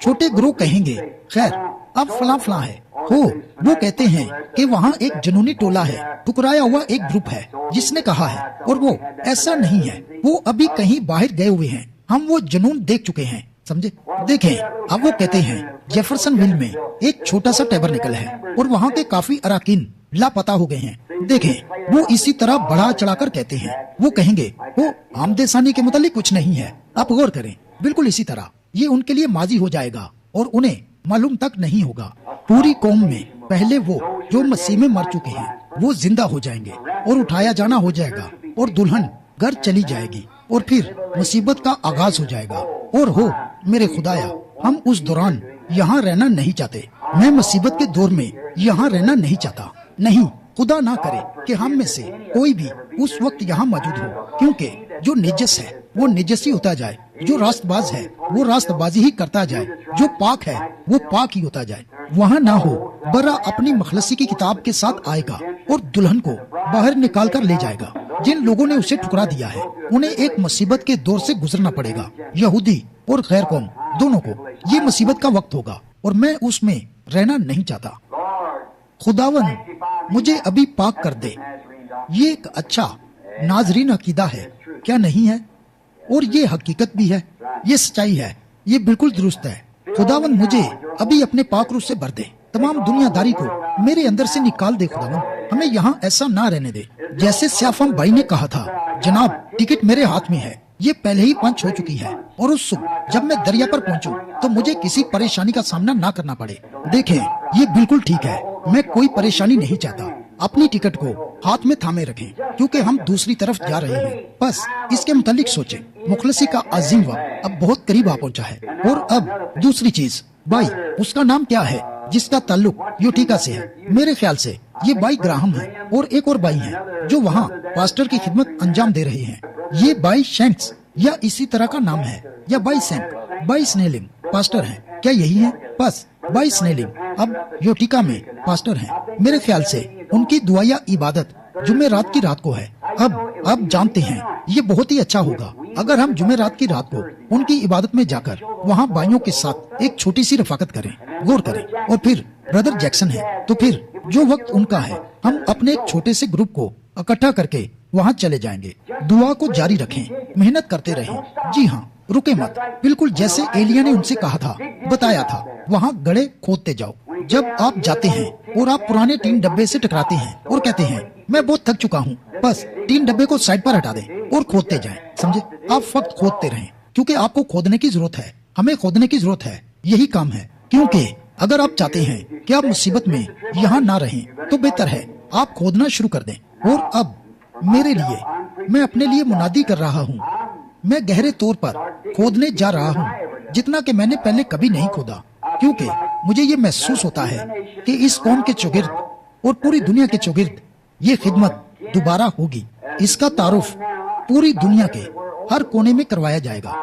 छोटे ग्रोह कहेंगे, खैर अब फलां है हो। वो कहते हैं कि वहाँ एक जुनूनी टोला है, टुकराया हुआ एक ग्रुप है जिसने कहा है। और वो ऐसा नहीं है, वो अभी कहीं बाहर गए हुए हैं। हम वो जुनून देख चुके हैं, समझे। देखें, अब वो कहते हैं जेफरसनविल में एक छोटा सा टैबरनेकल है और वहाँ के काफी अराकीन लापता हो गए हैं। देखें, वो इसी तरह बढ़ा चढ़ाकर कहते हैं। वो कहेंगे वो आमदेसानी के मुतालिक कुछ नहीं है। आप गौर करें, बिल्कुल इसी तरह ये उनके लिए माजी हो जाएगा और उन्हें मालूम तक नहीं होगा। पूरी कौम में पहले वो जो मसीह में मर चुके हैं वो जिंदा हो जाएंगे और उठाया जाना हो जाएगा और दुल्हन घर चली जाएगी और फिर मुसीबत का आगाज हो जाएगा। और हो मेरे खुदाया, हम उस दौरान यहाँ रहना नहीं चाहते। मैं मुसीबत के दौर में यहाँ रहना नहीं चाहता। नहीं, खुदा ना करे कि हम में से कोई भी उस वक्त यहाँ मौजूद हो, क्योंकि जो निजस है वो निजस ही होता जाए, जो रास्तबाज है वो रास्तबाजी ही करता जाए, जो पाक है वो पाक ही होता जाए। वहाँ ना हो, बरा अपनी मखलसी की किताब के साथ आएगा और दुल्हन को बाहर निकाल कर ले जाएगा। जिन लोगों ने उसे ठुकरा दिया है उन्हें एक मुसीबत के दौर से गुजरना पड़ेगा। यहूदी और गैर कौम दोनों को ये मुसीबत का वक्त होगा और मैं उसमें रहना नहीं चाहता। खुदावन मुझे अभी पाक कर दे। ये एक अच्छा नाजरीन अकीदा है, क्या नहीं है? और ये हकीकत भी है, ये सच्चाई है, ये बिल्कुल दुरुस्त है। खुदावन मुझे अभी अपने पाक रूह से भर दे। तमाम दुनियादारी को मेरे अंदर से निकाल दे। खुदावन हमें यहाँ ऐसा ना रहने दे। जैसे स्याफम भाई ने कहा था, जनाब टिकट मेरे हाथ में है, ये पहले ही पंच हो चुकी है और उस सुबह जब मैं दरिया पर पहुंचूं तो मुझे किसी परेशानी का सामना ना करना पड़े। देखें, ये बिल्कुल ठीक है, मैं कोई परेशानी नहीं चाहता। अपनी टिकट को हाथ में थामे रखें क्योंकि हम दूसरी तरफ जा रहे हैं। बस इसके मुतालिक सोचें। मुखलसी का अजीम वक्त अब बहुत करीब आ पहुंचा है। और अब दूसरी चीज, भाई उसका नाम क्या है जिसका ताल्लुक यूटिका से है? मेरे ख्याल से ये भाई ग्राहम है और एक और भाई है जो वहाँ पास्टर की खिदमत अंजाम दे रहे हैं। ये भाई शैंक्स या इसी तरह का नाम है, या भाई सैंक, भाई स्नेलिंग पास्टर हैं। क्या यही है? बस भाई स्नेलिंग अब यूटिका में पास्टर हैं। मेरे ख्याल से उनकी दुआ या इबादत जुमे रात की रात को है। अब जानते हैं, ये बहुत ही अच्छा होगा अगर हम जुमेरात की रात को उनकी इबादत में जाकर वहाँ भाइयों के साथ एक छोटी सी रफाकत करें, गौर करें, और फिर ब्रदर जैक्सन है तो फिर जो वक्त उनका है हम अपने एक छोटे से ग्रुप को इकट्ठा करके वहाँ चले जाएंगे। दुआ को जारी रखें, मेहनत करते रहें। जी हाँ, रुके मत, बिल्कुल जैसे एलिया ने उनसे कहा था, बताया था, वहाँ गड्ढे खोदते जाओ। जब आप जाते हैं और आप पुराने टीन डब्बे से टकराते हैं और कहते हैं मैं बहुत थक चुका हूँ, बस टीन डब्बे को साइड पर हटा दें और खोदते जाएं। समझे? आप फक्त खोदते रहें, क्योंकि आपको खोदने की जरूरत है, हमें खोदने की जरूरत है, यही काम है। क्योंकि अगर आप चाहते हैं कि आप मुसीबत में यहाँ ना रहें तो बेहतर है आप खोदना शुरू कर दें। और अब मेरे लिए, मैं अपने लिए मुनादी कर रहा हूँ, मैं गहरे तौर पर खोदने जा रहा हूँ जितना कि मैंने पहले कभी नहीं खोदा, क्योंकि मुझे ये महसूस होता है कि इस कौम के चौगिर्द और पूरी दुनिया के चौगिर्द ये खिदमत दोबारा होगी। इसका तारुफ पूरी दुनिया के हर कोने में करवाया जाएगा।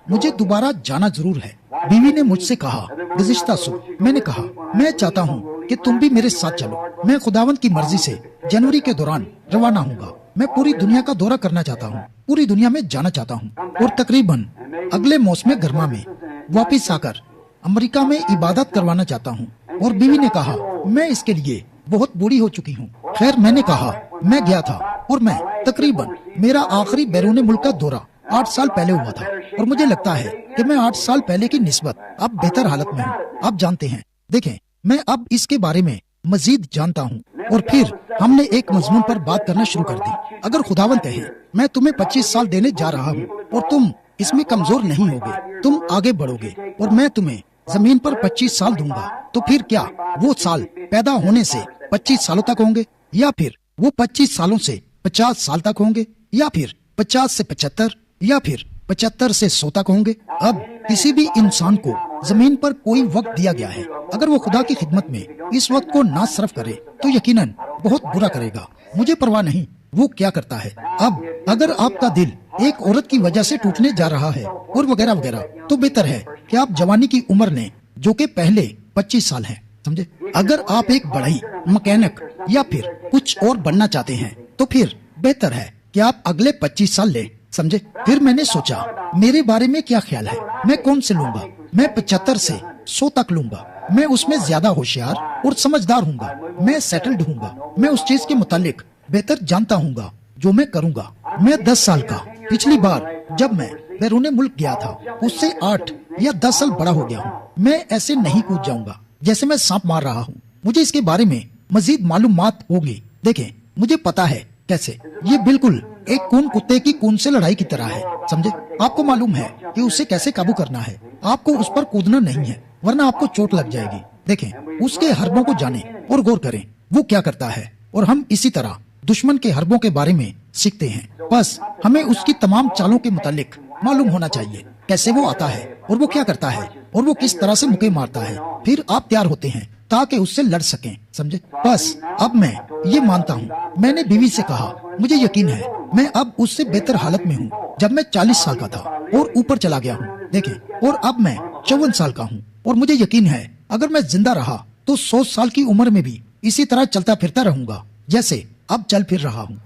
मुझे दोबारा जाना जरूर है। बीवी ने मुझसे कहा गुज़िश्ता सुबह, मैंने कहा मैं चाहता हूँ कि तुम भी मेरे साथ चलो। मैं खुदावंद की मर्जी से जनवरी के दौरान रवाना हूँगा। मैं पूरी दुनिया का दौरा करना चाहता हूँ, पूरी दुनिया में जाना चाहता हूँ और तकरीबन अगले मौसम गर्मा में वापिस आकर अमेरिका में इबादत करवाना चाहता हूँ। और बीवी ने कहा मैं इसके लिए बहुत बूढ़ी हो चुकी हूँ। खैर मैंने कहा मैं गया था और मैं तकरीबन मेरा आखिरी बैरून मुल्क का दौरा 8 साल पहले हुआ था और मुझे लगता है कि मैं 8 साल पहले की निस्बत अब बेहतर हालत में हूँ। आप जानते हैं, देखें मैं अब इसके बारे में मजीद जानता हूँ। और फिर हमने एक मजमून पर बात करना शुरू कर दी। अगर खुदावन कहे मैं तुम्हें 25 साल देने जा रहा हूँ और तुम इसमें कमजोर नहीं होगे, तुम आगे बढ़ोगे और मैं तुम्हें जमीन पर 25 साल दूंगा, तो फिर क्या वो साल पैदा होने से 25 सालों तक होंगे, या फिर वो 25 सालों से 50 साल तक होंगे, या फिर 50 से 75, या फिर 75 से 100 तक होंगे? अब किसी भी इंसान को जमीन पर कोई वक्त दिया गया है, अगर वो खुदा की खिदमत में इस वक्त को ना सर्फ करे तो यकीनन बहुत बुरा करेगा। मुझे परवाह नहीं वो क्या करता है। अब अगर आपका दिल एक औरत की वजह से टूटने जा रहा है और वगैरह वगैरह, तो बेहतर है कि आप जवानी की उम्र लें जो कि पहले 25 साल है। समझे? अगर आप एक बढ़ई, मैकेनिक या फिर कुछ और बनना चाहते हैं तो फिर बेहतर है कि आप अगले 25 साल लें। समझे? फिर मैंने सोचा मेरे बारे में क्या ख्याल है, मैं कौन से लूंगा? मैं 75 से 100 तक लूंगा। मैं उसमें ज्यादा होशियार और समझदार हूँगा, मैं सेटल्ड हूँगा, मैं उस चीज के मुतालिक बेहतर जानता हूँगा जो मैं करूँगा। मैं 10 साल का, पिछली बार जब मैं बैरून मुल्क गया था उससे 8 या 10 साल बड़ा हो गया हूँ। मैं ऐसे नहीं कूद जाऊंगा जैसे मैं सांप मार रहा हूँ। मुझे इसके बारे में मजीद मालूमात होगी। देखें मुझे पता है कैसे। ये बिल्कुल एक खून कुत्ते की खून से लड़ाई की तरह है। समझे? आपको मालूम है कि उसे कैसे काबू करना है। आपको उस पर कूदना नहीं है वरना आपको चोट लग जाएगी। देखें उसके हरबों को जाने और गौर करें वो क्या करता है, और हम इसी तरह दुश्मन के हरबों के बारे में सीखते हैं। बस हमें उसकी तमाम चालों के मुतालिक मालूम होना चाहिए, कैसे वो आता है और वो क्या करता है और वो किस तरह से मुक्के मारता है। फिर आप तैयार होते हैं ताकि उससे लड़ सकें। समझे? बस अब मैं ये मानता हूँ, मैंने बीवी से कहा मुझे यकीन है मैं अब उससे बेहतर हालत में हूँ जब मैं 40 साल का था और ऊपर चला गया हूँ। देखें, और अब मैं 54 साल का हूँ और मुझे यकीन है अगर मैं जिंदा रहा तो 100 साल की उम्र में भी इसी तरह चलता फिरता रहूंगा जैसे अब चल फिर रहा हूँ।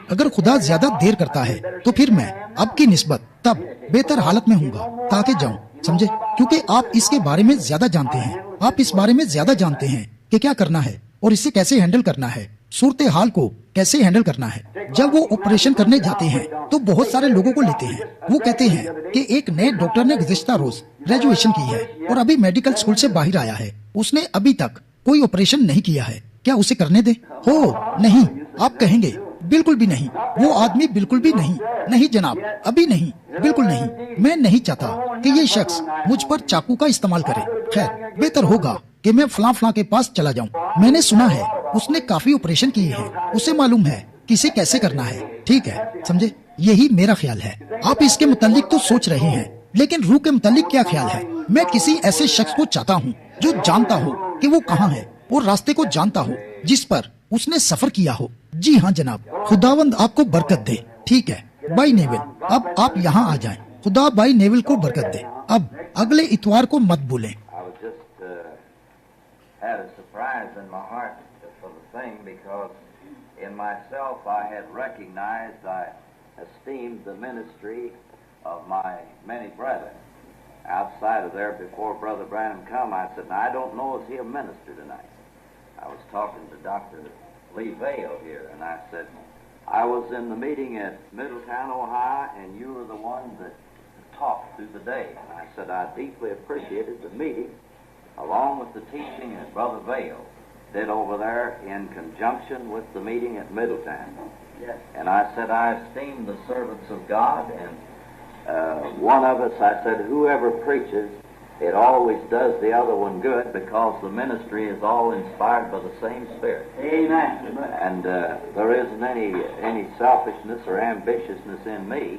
अगर खुदा ज्यादा देर करता है तो फिर मैं अब की निस्बत तब बेहतर हालत में हूँगा ताकि जाऊँ। समझे? क्योंकि आप इसके बारे में ज्यादा जानते हैं, आप इस बारे में ज्यादा जानते हैं कि क्या करना है और इसे कैसे हैंडल करना है, सूरत हाल को कैसे हैंडल करना है। जब वो ऑपरेशन करने जाते हैं तो बहुत सारे लोगों को लेते हैं। वो कहते हैं कि एक नए डॉक्टर ने गुज़िश्ता रोज ग्रेजुएशन की है और अभी मेडिकल स्कूल से बाहर आया है, उसने अभी तक कोई ऑपरेशन नहीं किया है, क्या उसे करने दे? हो नहीं, आप कहेंगे बिल्कुल भी नहीं, वो आदमी बिल्कुल भी नहीं, नहीं जनाब, अभी नहीं, बिल्कुल नहीं। मैं नहीं चाहता कि ये शख्स मुझ पर चाकू का इस्तेमाल करे। खैर बेहतर होगा कि मैं फलां के पास चला जाऊं। मैंने सुना है उसने काफी ऑपरेशन किए हैं, उसे मालूम है कि इसे कैसे करना है। ठीक है? समझे? यही मेरा ख्याल है। आप इसके मुतालिक तो सोच रहे हैं, लेकिन रूह के मुतालिक क्या ख्याल है? मैं किसी ऐसे शख्स को चाहता हूँ जो जानता हो कि वो कहाँ है और रास्ते को जानता हो जिस पर उसने सफर किया हो। जी हाँ जनाब, खुदावंद आपको बरकत दे। ठीक है भाई नेविल, अब आप यहाँ आ जाएं। खुदा भाई नेविल को बरकत दे। अब अगले इतवार को मत भूलें। I was just had a surprise in my heart for the thing because in myself I had recognized I esteemed the ministry of my many brethren. Outside of there, before Brother Branham come, I said, now I don't know is he a minister tonight. I was talking to Dr. Lee Vale here, and I said, I was in the meeting at Middletown, Ohio, and you were the one that talked through the day. And I said, I deeply appreciated the meeting, along with the teaching that Brother Vale did over there in conjunction with the meeting at Middletown. Yes. And I said, I esteem the servants of God, and one of us, I said, whoever preaches, it always does the other one good, because the ministry is all inspired by the same Spirit. Amen. And there isn't any selfishness or ambitiousness in me.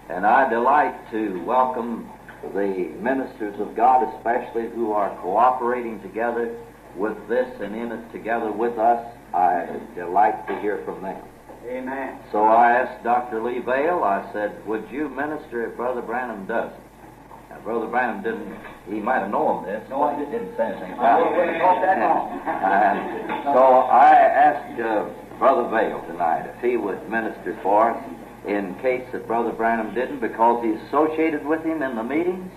And I delight to welcome the ministers of God, especially who are cooperating together with this and in it together with us. I delight to hear from them. Amen. So I asked Dr. Lee Vale, I said, would you minister if Brother Branham doesn't? Now, Brother Branham didn't, he might have known this. No, he didn't say anything about it. And so I asked Brother Vale tonight if he would minister for us in case that Brother Branham didn't, because he's associated with him in the meetings,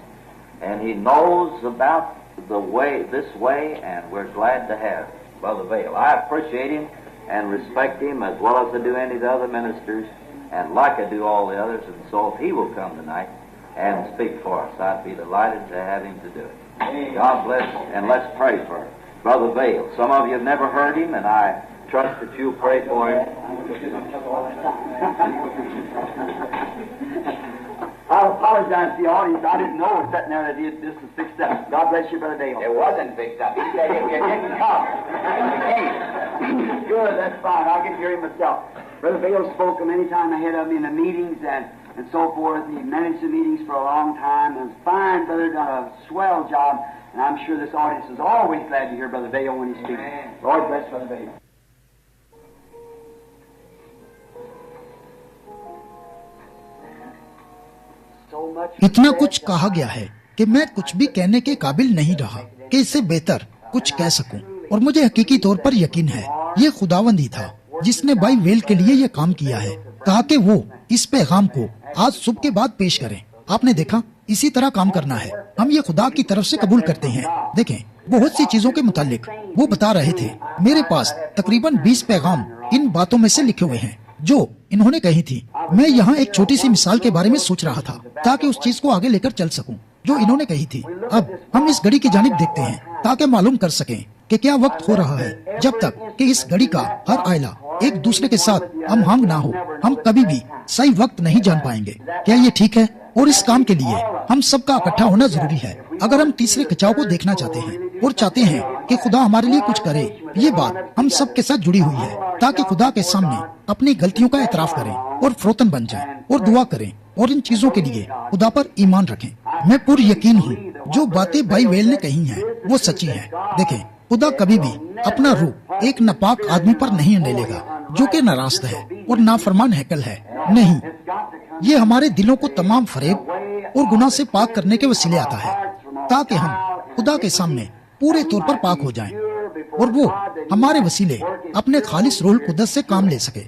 and he knows about this way, and we're glad to have Brother Vale. I appreciate him and respect him as well as I do any of the other ministers, and like I do all the others, and so if he will come tonight and speak for us, I'd be delighted to have him to do it. God bless, and let's pray for Brother Vale. Some of you have never heard him, and I trust that you'll pray for him. I apologize to the audience. I didn't know it was sitting there that this was fixed up. God bless you, Brother Dale. It wasn't fixed up. He said it didn't come. Good, that's fine. I can hear him myself. Brother Vale spoke many times ahead of me in the meetings and so forth. He managed the meetings for a long time. And it's fine, Brother, done a swell job. And I'm sure this audience is always glad to hear Brother Vale when he speaks. Lord bless Brother Vale. इतना कुछ कहा गया है कि मैं कुछ भी कहने के काबिल नहीं रहा कि इससे बेहतर कुछ कह सकूं, और मुझे हकीकी तौर पर यकीन है ये खुदावंद ही था जिसने भाई वेल के लिए ये काम किया है। कहा कि वो इस पैगाम को आज सुबह के बाद पेश करें। आपने देखा, इसी तरह काम करना है। हम ये खुदा की तरफ से कबूल करते हैं। देखें, बहुत सी चीजों के मुतालिक वो बता रहे थे। मेरे पास तकरीबन 20 पैगाम इन बातों में से लिखे हुए हैं जो इन्होंने कही थी। मैं यहाँ एक छोटी सी मिसाल के बारे में सोच रहा था ताकि उस चीज को आगे लेकर चल सकूं जो इन्होंने कही थी। अब हम इस घड़ी की जानिब देखते हैं ताकि मालूम कर सकें कि क्या वक्त हो रहा है। जब तक कि इस घड़ी का हर आयला एक दूसरे के साथ हमआहंग ना हो, हम कभी भी सही वक्त नहीं जान पाएंगे। क्या ये ठीक है? और इस काम के लिए हम सबका इकट्ठा होना जरूरी है। अगर हम तीसरे खिंचाव को देखना चाहते हैं और चाहते हैं कि खुदा हमारे लिए कुछ करे, ये बात हम सब के साथ जुड़ी हुई है ताकि खुदा के सामने अपनी गलतियों का एतराफ करें और फरोतन बन जाएं और दुआ करें और इन चीजों के लिए खुदा पर ईमान रखें। मैं पूरी यकीन हूँ जो बातें भाई वेल ने कही हैं वो सच्ची हैं। देखें, खुदा कभी भी अपना रूह एक नापाक आदमी पर नहीं डालेगा जो कि नाराज है और नाफरमान हैकल है। नहीं, ये हमारे दिलों को तमाम फरेब और गुनाह से पाक करने के वसीले आता है ताकि हम खुदा के सामने पूरे तौर पर पाक हो जाएं और वो हमारे वसीले अपने खालिस रूह कुदस से काम ले सके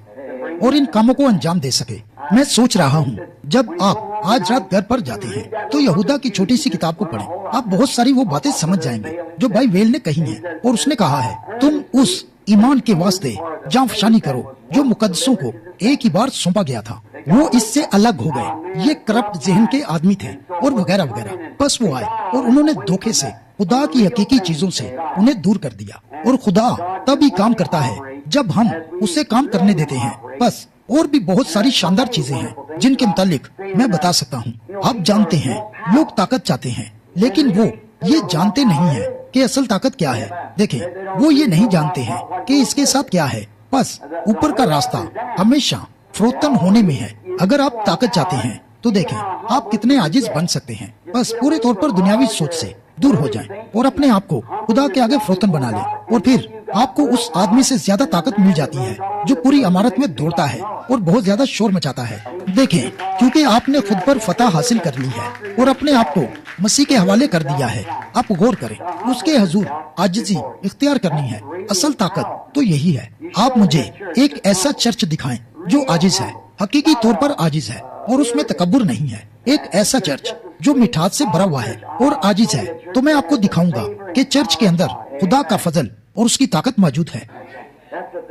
और इन कामों को अंजाम दे सके। मैं सोच रहा हूँ जब आप आज रात घर पर जाते हैं तो यहूदा की छोटी सी किताब को पढ़ें। आप बहुत सारी वो बातें समझ जाएंगे जो भाई वेल ने कही हैं। और उसने कहा है, तुम उस ईमान के वास्ते जान फशानी करो जो मुकद्दसों को एक ही बार सौंपा गया था। वो इससे अलग हो गए, ये करप्ट ज़हन के आदमी थे और वगैरह वगैरह। बस वो आए और उन्होंने धोखे से खुदा की हकीकी चीजों से उन्हें दूर कर दिया। और खुदा तभी काम करता है जब हम उसे काम करने देते हैं। बस और भी बहुत सारी शानदार चीजें हैं जिनके मुतालिक मैं बता सकता हूँ। आप जानते हैं, लोग ताकत चाहते हैं लेकिन वो ये जानते नहीं है कि असल ताकत क्या है। देखें, वो ये नहीं जानते हैं कि इसके साथ क्या है। बस ऊपर का रास्ता हमेशा फरोतन होने में है। अगर आप ताकत चाहते हैं तो देखें आप कितने आजिज बन सकते हैं। बस पूरे तौर पर दुनियावी सोच से दूर हो जाएं और अपने आप को खुदा के आगे फरोतन बना लें और फिर आपको उस आदमी से ज्यादा ताकत मिल जाती है जो पूरी इमारत में दौड़ता है और बहुत ज्यादा शोर मचाता है। देखें, क्योंकि आपने खुद पर फतह हासिल कर ली है और अपने आप को मसीह के हवाले कर दिया है। आप गौर करें, उसके हुजूर आजिजी इख्तियार करनी है। असल ताकत तो यही है। आप मुझे एक ऐसा चर्च दिखाएं जो आजिज है हकीकी तौर पर आजिज है और उसमें तकब्बुर नहीं है। एक ऐसा चर्च जो मिठास से भरा हुआ है और आजिज है, तो मैं आपको दिखाऊंगा कि चर्च के अंदर खुदा का फजल और उसकी ताकत मौजूद है।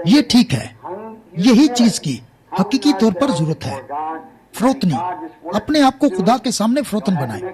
ये ठीक है, यही चीज की हकीकी तौर पर जरूरत है। फरोतनी, अपने आप को खुदा के सामने फरोतन बनाए।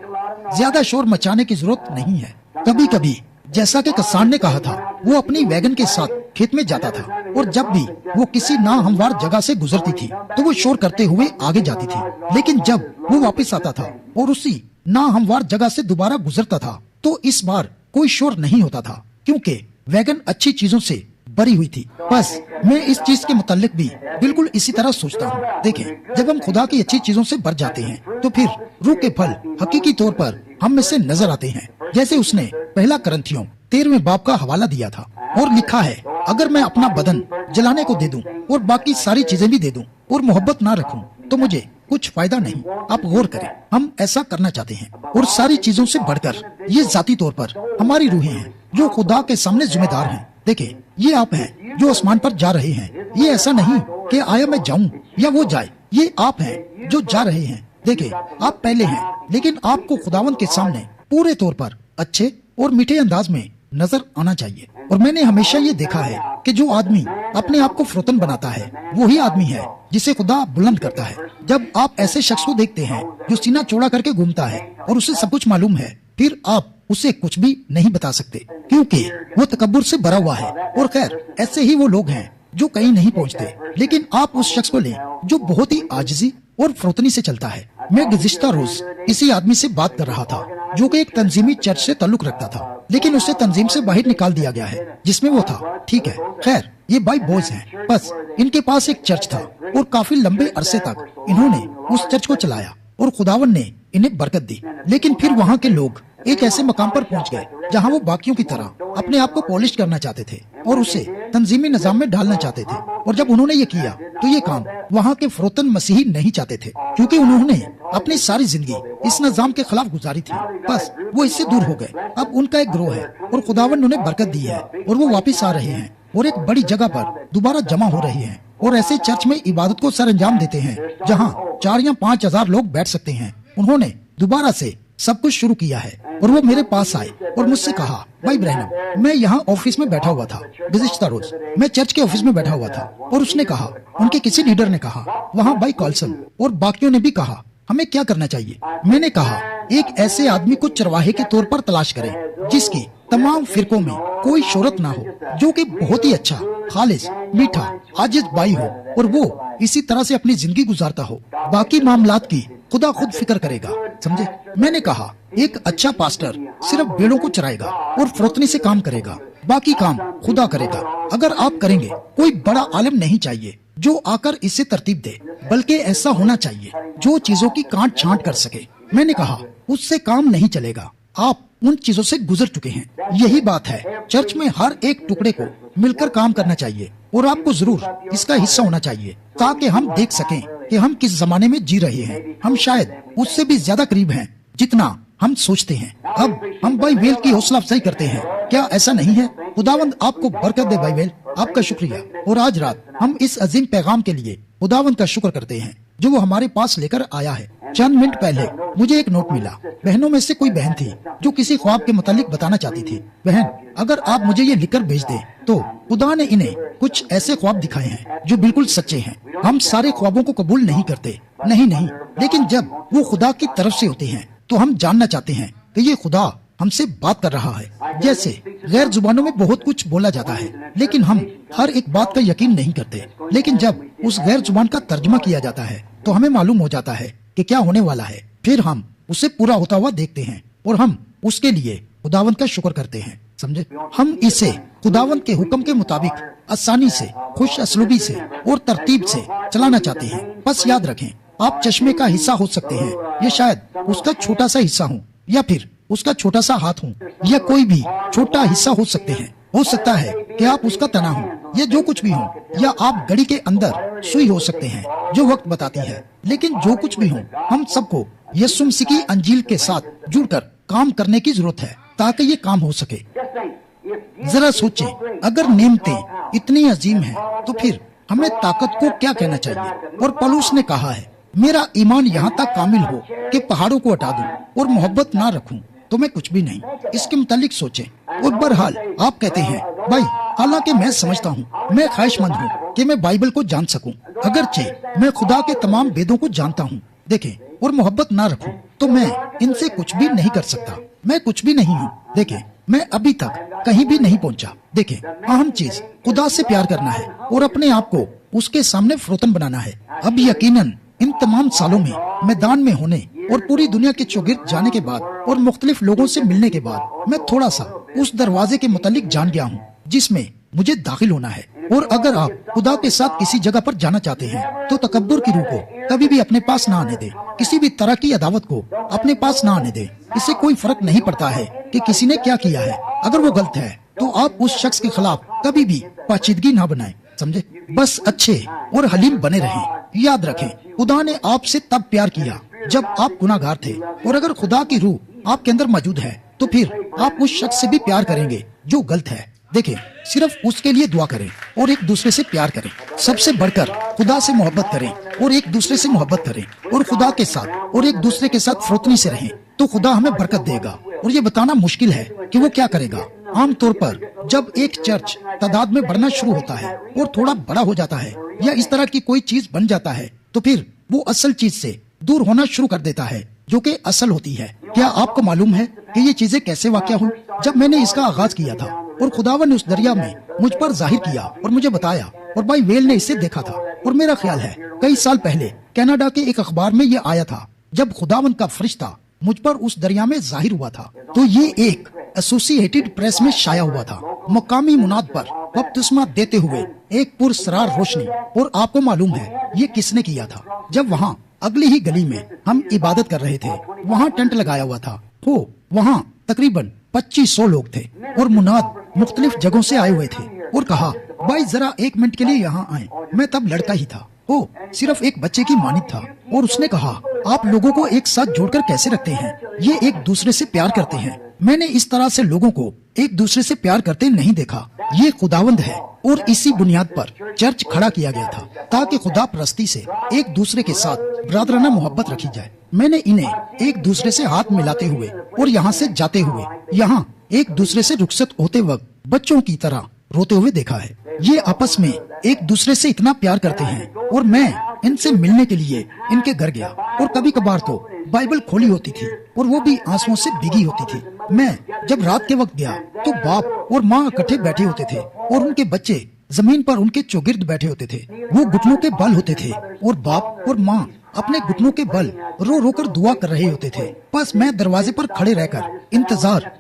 ज्यादा शोर मचाने की जरूरत नहीं है। कभी कभी जैसा कि कसान ने कहा था, वो अपनी वैगन के साथ खेत में जाता था और जब भी वो किसी ना हमवार जगह से गुजरती थी तो वो शोर करते हुए आगे जाती थी, लेकिन जब वो वापस आता था और उसी ना हमवार जगह से दोबारा गुजरता था तो इस बार कोई शोर नहीं होता था, क्योंकि वैगन अच्छी चीजों से भरी हुई थी। बस मैं इस चीज के मुतालिक भी बिल्कुल इसी तरह सोचता हूँ। देखें, जब हम खुदा की अच्छी चीजों से भर जाते हैं तो फिर रूह के फल हकीकी तौर पर हम में से नजर आते हैं। जैसे उसने पहला करंथियों 13वें बाब का हवाला दिया था और लिखा है, अगर मैं अपना बदन जलाने को दे दूं और बाकी सारी चीजें भी दे दूं और मोहब्बत ना रखूं तो मुझे कुछ फायदा नहीं। आप गौर करें, हम ऐसा करना चाहते हैं और सारी चीजों से बढ़कर ये जाती तौर पर हमारी रूहें हैं जो खुदा के सामने जिम्मेदार हैं। देखिए, ये आप हैं जो आसमान पर जा रहे हैं। ये ऐसा नहीं कि आया मैं जाऊं या वो जाए, ये आप हैं जो जा रहे हैं। देखिए, आप पहले हैं, लेकिन आपको खुदावंद के सामने पूरे तौर पर अच्छे और मीठे अंदाज में नजर आना चाहिए। और मैंने हमेशा ये देखा है कि जो आदमी अपने आप को फरोतन बनाता है वही आदमी है जिसे खुदा बुलंद करता है। जब आप ऐसे शख्स को देखते हैं जो सीना चौड़ा करके घूमता है और उसे सब कुछ मालूम है, फिर आप उसे कुछ भी नहीं बता सकते क्योंकि वो तकब्बुर से भरा हुआ है। और खैर, ऐसे ही वो लोग हैं जो कहीं नहीं पहुंचते, लेकिन आप उस शख्स को लें जो बहुत ही आजिजी और फरोतनी से चलता है। मैं गुज़िश्ता रोज इसी आदमी से बात कर रहा था जो कि एक तंजीमी चर्च से ताल्लुक रखता था, लेकिन उसे तंजीम से बाहर निकाल दिया गया है जिसमें वो था। ठीक है, खैर, ये भाई बॉयज हैं। बस इनके पास एक चर्च था और काफी लंबे अरसे तक इन्होंने उस चर्च को चलाया और खुदावन ने इन्हें बरकत दी। लेकिन फिर वहाँ के लोग एक ऐसे मकाम पर पहुंच गए जहां वो बाकियों की तरह अपने आप को पॉलिश करना चाहते थे और उसे तंजीमी निजाम में डालना चाहते थे। और जब उन्होंने ये किया तो ये काम वहाँ के फरोतन मसीही नहीं चाहते थे, क्योंकि उन्होंने अपनी सारी जिंदगी इस निजाम के खिलाफ गुजारी थी। बस वो इससे दूर हो गए। अब उनका एक ग्रोह है और खुदावन ने उन्हें बरकत दी है और वो वापिस आ रहे हैं और एक बड़ी जगह पर दोबारा जमा हो रहे हैं और ऐसे चर्च में इबादत को सर अंजाम देते हैं जहाँ 4 या 5 हजार लोग बैठ सकते हैं। उन्होंने दोबारा से सब कुछ शुरू किया है और वो मेरे पास आए और मुझसे कहा, भाई ब्रैनम, मैं यहाँ ऑफिस में बैठा हुआ था गुज़िश्ता रोज, मैं चर्च के ऑफिस में बैठा हुआ था और उसने कहा, उनके किसी लीडर ने कहा, वहाँ भाई कॉल्सन और बाकियों ने भी कहा, हमें क्या करना चाहिए। मैंने कहा, एक ऐसे आदमी को चरवाहे के तौर पर तलाश करें जिसकी तमाम फिरकों में कोई शोहरत ना हो, जो कि बहुत ही अच्छा, खालिस, मीठा, आजिज भाई हो और वो इसी तरह से अपनी जिंदगी गुजारता हो। बाकी मामलात की खुदा खुद फिक्र करेगा, समझे। मैंने कहा, एक अच्छा पास्टर सिर्फ भेड़ों को चराएगा और फरोतनी से काम करेगा, बाकी काम खुदा करेगा। अगर आप करेंगे, कोई बड़ा आलिम नहीं चाहिए जो आकर इसे तरतीब दे, बल्कि ऐसा होना चाहिए जो चीजों की काट छांट कर सके। मैंने कहा, उससे काम नहीं चलेगा, आप उन चीजों से गुजर चुके हैं। यही बात है, चर्च में हर एक टुकड़े को मिलकर काम करना चाहिए और आपको जरूर इसका हिस्सा होना चाहिए ताकि हम देख सकें कि हम किस जमाने में जी रहे हैं। हम शायद उससे भी ज्यादा करीब हैं जितना हम सोचते हैं। अब हम भाई वेल की हौसला अफजाई करते हैं, क्या ऐसा नहीं है? खुदावंद आपको बरकत दे भाई वेल, आपका शुक्रिया। और आज रात हम इस अजीम पैगाम के लिए खुदावंद का शुक्र करते हैं जो वो हमारे पास लेकर आया है। चंद मिनट पहले मुझे एक नोट मिला। बहनों में से कोई बहन थी जो किसी ख्वाब के मुतालिक बताना चाहती थी। बहन, अगर आप मुझे ये लिखकर भेज दें तो खुदा ने इन्हें कुछ ऐसे ख्वाब दिखाए हैं जो बिल्कुल सच्चे हैं। हम सारे ख्वाबों को कबूल नहीं करते, नहीं, लेकिन जब वो खुदा की तरफ से होते हैं तो हम जानना चाहते हैं कि ये खुदा हमसे बात कर रहा है। जैसे गैर जुबानों में बहुत कुछ बोला जाता है, लेकिन हम हर एक बात का यकीन नहीं करते। लेकिन जब उस गैर जुबान का तर्जमा किया जाता है तो हमें मालूम हो जाता है कि क्या होने वाला है। फिर हम उसे पूरा होता हुआ देखते हैं और हम उसके लिए खुदावंद का शुक्र करते हैं, समझे। हम इसे खुदावंद के हुक्म के मुताबिक आसानी से, खुश असलूबी से और तरतीब से चलाना चाहते हैं। बस याद रखें, आप चश्मे का हिस्सा हो सकते हैं, ये शायद उसका छोटा सा हिस्सा हो या फिर उसका छोटा सा हाथ हो या कोई भी छोटा हिस्सा हो सकते हैं। हो सकता है कि आप उसका तना हो या जो कुछ भी हो, या आप घड़ी के अंदर सुई हो सकते हैं जो वक्त बताती है। लेकिन जो कुछ भी हो, हम सबको यीशु मसीह की अंजील के साथ जुड़कर काम करने की जरूरत है ताकि ये काम हो सके। जरा सोचें, अगर नेमतें इतनी अजीम हैं तो फिर हमें ताकत को क्या कहना चाहिए। और पौलुस ने कहा है, मेरा ईमान यहाँ तक कामिल हो कि पहाड़ों को हटा दूं और मोहब्बत ना रखूं तो मैं कुछ भी नहीं। इसके मुतालिक सोचें। और बहरहाल आप कहते हैं, भाई हालांकि मैं समझता हूँ, मैं ख्वाहिशमंद हूँ कि मैं बाइबल को जान सकूं, अगरचे मैं खुदा के तमाम वेदों को जानता हूँ, देखें, और मोहब्बत ना रखूं तो मैं इनसे कुछ भी नहीं कर सकता। मैं कुछ भी नहीं हूँ। देखें, मैं अभी तक कहीं भी नहीं पहुँचा। देखें, अहम चीज खुदा से प्यार करना है और अपने आप को उसके सामने फरोतन बनाना है। अब यकीनन इन तमाम सालों में मैदान में होने और पूरी दुनिया के चौगिर्द जाने के बाद और मुख्तलिफ लोगों से मिलने के बाद मैं थोड़ा सा उस दरवाजे के मुतालिक जान गया हूँ जिसमें मुझे दाखिल होना है। और अगर आप खुदा के साथ किसी जगह पर जाना चाहते हैं तो तकब्बुर की रूह को कभी भी अपने पास ना आने दे, किसी भी तरह की अदावत को अपने पास ना आने दे। इससे कोई फर्क नहीं पड़ता है कि किसी ने क्या किया है। अगर वो गलत है तो आप उस शख्स के खिलाफ कभी भी पाचीदगी ना बनाएं, समझे। बस अच्छे और हलीम बने रहें। याद रखें, खुदा ने आपसे तब प्यार किया जब आप गुनाहगार थे। और अगर खुदा की रूह आपके अंदर मौजूद है तो फिर आप उस शख्स से भी प्यार करेंगे जो गलत है। देखें, सिर्फ उसके लिए दुआ करें और एक दूसरे से प्यार करें। सबसे बढ़कर खुदा से मोहब्बत करें और एक दूसरे से मोहब्बत करें और खुदा के साथ और एक दूसरे के साथ फरोतनी से रहें तो खुदा हमें बरकत देगा। और ये बताना मुश्किल है कि वो क्या करेगा। आमतौर पर जब एक चर्च तादाद में बढ़ना शुरू होता है और थोड़ा बड़ा हो जाता है या इस तरह की कोई चीज बन जाता है तो फिर वो असल चीज से दूर होना शुरू कर देता है जो कि असल होती है। क्या आपको मालूम है कि ये चीजें कैसे वाक़या हुई? जब मैंने इसका आगाज किया था और खुदावन ने उस दरिया में मुझ पर जाहिर किया और मुझे बताया और भाई वेल ने इसे देखा था। और मेरा ख्याल है कई साल पहले कनाडा के एक अखबार में ये आया था जब खुदावन का फरिश्ता मुझ पर उस दरिया में जाहिर हुआ था। तो ये एक एसोसिएटेड प्रेस में शाया हुआ था, मकामी मुनाद पर बपतिस्मा देते हुए एक पुरस्रार रोशनी। और आपको मालूम है ये किसने किया था? जब वहाँ अगली ही गली में हम इबादत कर रहे थे, वहाँ टेंट लगाया हुआ था। हो वहाँ तकरीबन 2500 लोग थे और मुनाद मुख्तलिफ जगहों से आए हुए थे। और कहा, भाई जरा 1 मिनट के लिए यहाँ आए। मैं तब लड़का ही था, हो सिर्फ एक बच्चे की मानित था। और उसने कहा, आप लोगों को एक साथ जोड़कर कैसे रखते हैं? ये एक दूसरे से प्यार करते हैं। मैंने इस तरह से लोगों को एक दूसरे से प्यार करते नहीं देखा। ये खुदावंद है। और इसी बुनियाद पर चर्च खड़ा किया गया था ताकि खुदा परस्ती से एक दूसरे के साथ ब्रादराना मोहब्बत रखी जाए। मैंने इन्हें एक दूसरे से हाथ मिलाते हुए और यहाँ से जाते हुए यहाँ एक दूसरे से रुखसत होते वक्त बच्चों की तरह रोते हुए देखा है। ये आपस में एक दूसरे से इतना प्यार करते हैं। और मैं इनसे मिलने के लिए इनके घर गया और कभी कभार तो बाइबल खोली होती थी और वो भी आंसुओं से भीगी होती थी। मैं जब रात के वक्त गया तो बाप और माँ इकट्ठे बैठे होते थे और उनके बच्चे जमीन पर उनके चौगिर्द बैठे होते थे। वो घुटनों के बल होते थे और बाप और माँ अपने घुटनों के बल रो रो कर दुआ कर रहे होते थे। बस मैं दरवाजे पर खड़े रहकर इंतजार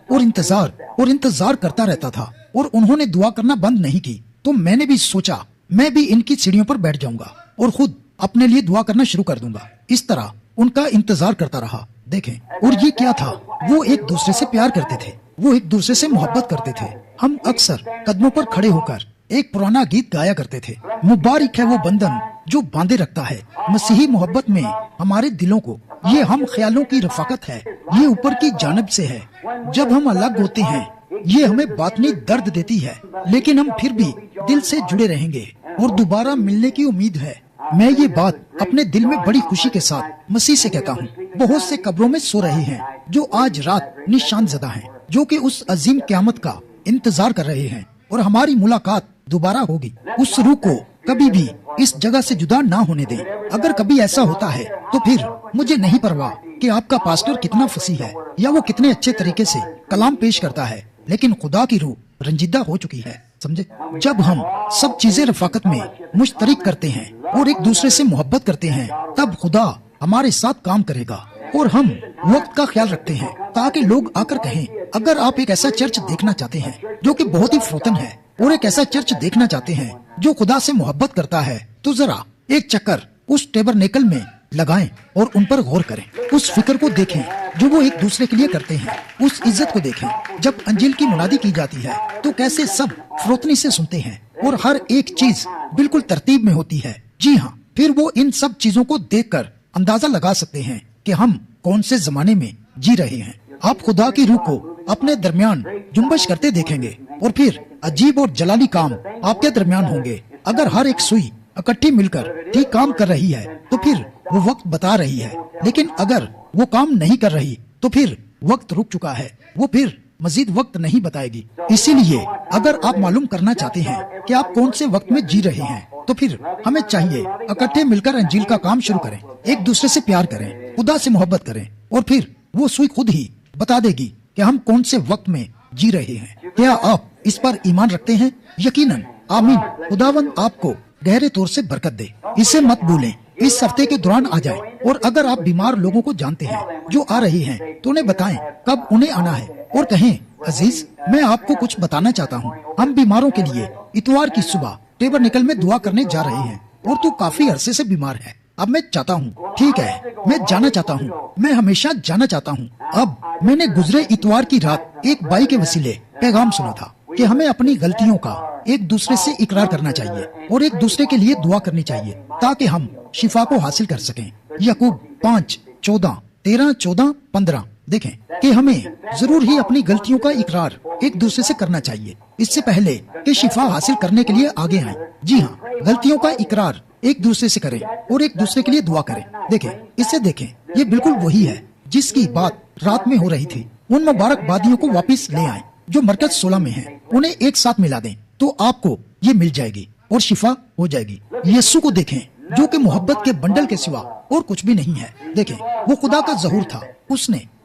करता रहता था और उन्होंने दुआ करना बंद नहीं की। तो मैंने भी सोचा मैं भी इनकी सीढ़ियों पर बैठ जाऊंगा और खुद अपने लिए दुआ करना शुरू कर दूंगा। इस तरह उनका इंतजार करता रहा। देखें, और ये क्या था? वो एक दूसरे से प्यार करते थे, वो एक दूसरे से मोहब्बत करते थे। हम अक्सर कदमों पर खड़े होकर एक पुराना गीत गाया करते थे, मुबारक है वो बंधन जो बांधे रखता है मसीही मोहब्बत में हमारे दिलों को। ये हम ख्यालों की रफाकत है, ये ऊपर की जानिब से है। जब हम अलग होते हैं ये हमें बातनी दर्द देती है, लेकिन हम फिर भी दिल से जुड़े रहेंगे और दोबारा मिलने की उम्मीद है। मैं ये बात अपने दिल में बड़ी खुशी के साथ मसीह से कहता हूँ। बहुत से कब्रों में सो रहे हैं जो आज रात निशान ज़दा हैं, जो कि उस अजीम क़यामत का इंतजार कर रहे हैं और हमारी मुलाकात दोबारा होगी। उस रूह को कभी भी इस जगह से जुदा ना होने दें। अगर कभी ऐसा होता है तो फिर मुझे नहीं परवाह कि आपका पास्टर कितना फसीह है या वो कितने अच्छे तरीके से कलाम पेश करता है, लेकिन खुदा की रूह रंजीदा हो चुकी है, समझे। जब हम सब चीजें रफाकत में मुश्तरिक करते हैं और एक दूसरे से मोहब्बत करते हैं तब खुदा हमारे साथ काम करेगा। और हम वक्त का ख्याल रखते हैं ताकि लोग आकर कहें, अगर आप एक ऐसा चर्च देखना चाहते हैं जो कि बहुत ही फरोतन है और एक ऐसा चर्च देखना चाहते हैं जो खुदा से मोहब्बत करता है, तो जरा एक चक्कर उस टेबरनेकल में लगाएं और उन पर गौर करें। उस फिक्र को देखें जो वो एक दूसरे के लिए करते हैं। उस इज्जत को देखें जब अंजील की मुनादी की जाती है तो कैसे सब फरोतनी से सुनते हैं और हर एक चीज बिल्कुल तरतीब में होती है। जी हाँ, फिर वो इन सब चीजों को देखकर अंदाजा लगा सकते हैं कि हम कौन से जमाने में जी रहे हैं। आप खुदा की रूह को अपने दरमियान जुम्बश करते देखेंगे और फिर अजीब और जलाली काम आपके दरमियान होंगे। अगर हर एक सुई इकट्ठी मिलकर ठीक काम कर रही है तो फिर वो वक्त बता रही है, लेकिन अगर वो काम नहीं कर रही तो फिर वक्त रुक चुका है, वो फिर मजीद वक्त नहीं बताएगी। इसीलिए अगर आप मालूम करना चाहते हैं कि आप कौन से वक्त में जी रहे हैं तो फिर हमें चाहिए इकट्ठे मिलकर अंजील का काम शुरू करें, एक दूसरे से प्यार करें, खुदा से मोहब्बत करें और फिर वो सुई खुद ही बता देगी कि हम कौन से वक्त में जी रहे हैं। क्या आप इस पर ईमान रखते हैं? यकीनन। आमीन। खुदावंद आपको गहरे तौर से बरकत दे। इसे मत भूलें, इस हफ्ते के दौरान आ जाएं और अगर आप बीमार लोगों को जानते हैं जो आ रहे हैं तो उन्हें बताएं कब उन्हें आना है और कहें, अजीज मैं आपको कुछ बताना चाहता हूँ, हम बीमारों के लिए इतवार की सुबह टेबरनेकल में दुआ करने जा रहे हैं और तू काफी अरसे से बीमार है। अब मैं चाहता हूँ, ठीक है, मैं जाना चाहता हूँ, मैं हमेशा जाना चाहता हूँ। अब मैंने गुजरे इतवार की रात एक भाई के वसीले पैगाम सुना था कि हमें अपनी गलतियों का एक दूसरे से इकरार करना चाहिए और एक दूसरे के लिए दुआ करनी चाहिए ताकि हम शिफा को हासिल कर सकें। याकूब 5:14-13-14-15 देखें कि हमें जरूर ही अपनी गलतियों का इकरार एक दूसरे से करना चाहिए इससे पहले कि शिफा हासिल करने के लिए आगे आएं। जी हाँ, गलतियों का इकरार एक दूसरे से करें और एक दूसरे के लिए दुआ करें। देखें, इसे देखें, ये बिल्कुल वही है जिसकी बात रात में हो रही थी। उन मुबारकबादियों को वापस ले आएं जो मरकज 16 में हैं, उन्हें एक साथ मिला दें तो आपको ये मिल जाएगी और शिफा हो जाएगी। यीशु को देखें जो कि मोहब्बत के बंडल के सिवा और कुछ भी नहीं है। देखें, वो खुदा का ज़हूर था,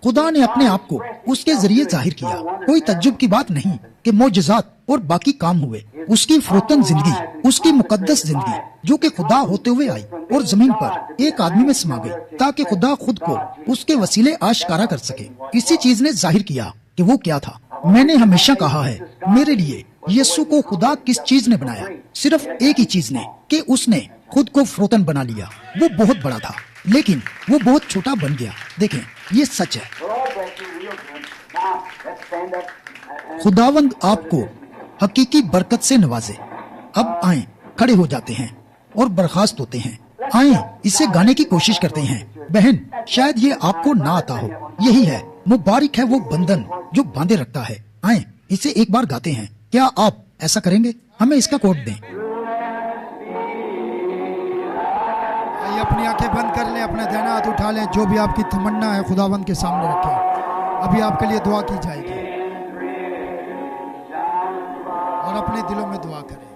खुदा ने अपने आप को उसके जरिए जाहिर किया। कोई तज्जुब की बात नहीं कि मौजज़ात और बाकी काम हुए। उसकी फरोतन जिंदगी, उसकी मुकद्दस जिंदगी जो कि खुदा होते हुए आई और जमीन पर एक आदमी में समा गई ताकि खुदा खुद को उसके वसीले आश्कारा कर सके। किसी चीज ने जाहिर किया कि वो क्या था। मैंने हमेशा कहा है, मेरे लिए यीशु को खुदा किस चीज ने बनाया? सिर्फ एक ही चीज ने, कि उसने खुद को फरोतन बना लिया। वो बहुत बड़ा था लेकिन वो बहुत छोटा बन गया। देखें, ये सच है। खुदावंद आपको हकीकी बरकत से नवाजे। अब आए, खड़े हो जाते हैं और बर्खास्त होते हैं। आए, इसे गाने की कोशिश करते हैं। बहन, शायद ये आपको ना आता हो। यही है, मुबारक है वो बंधन जो बांधे रखता है। आए, इसे एक बार गाते हैं। क्या आप ऐसा करेंगे? हमें इसका कोड दें। आइए, अपनी आंखें बंद कर लें, अपने दाहिना हाथ उठा लें। जो भी आपकी तमन्ना है खुदावंद के सामने रखें। अभी आपके लिए दुआ की जाएगी और अपने दिलों में दुआ करें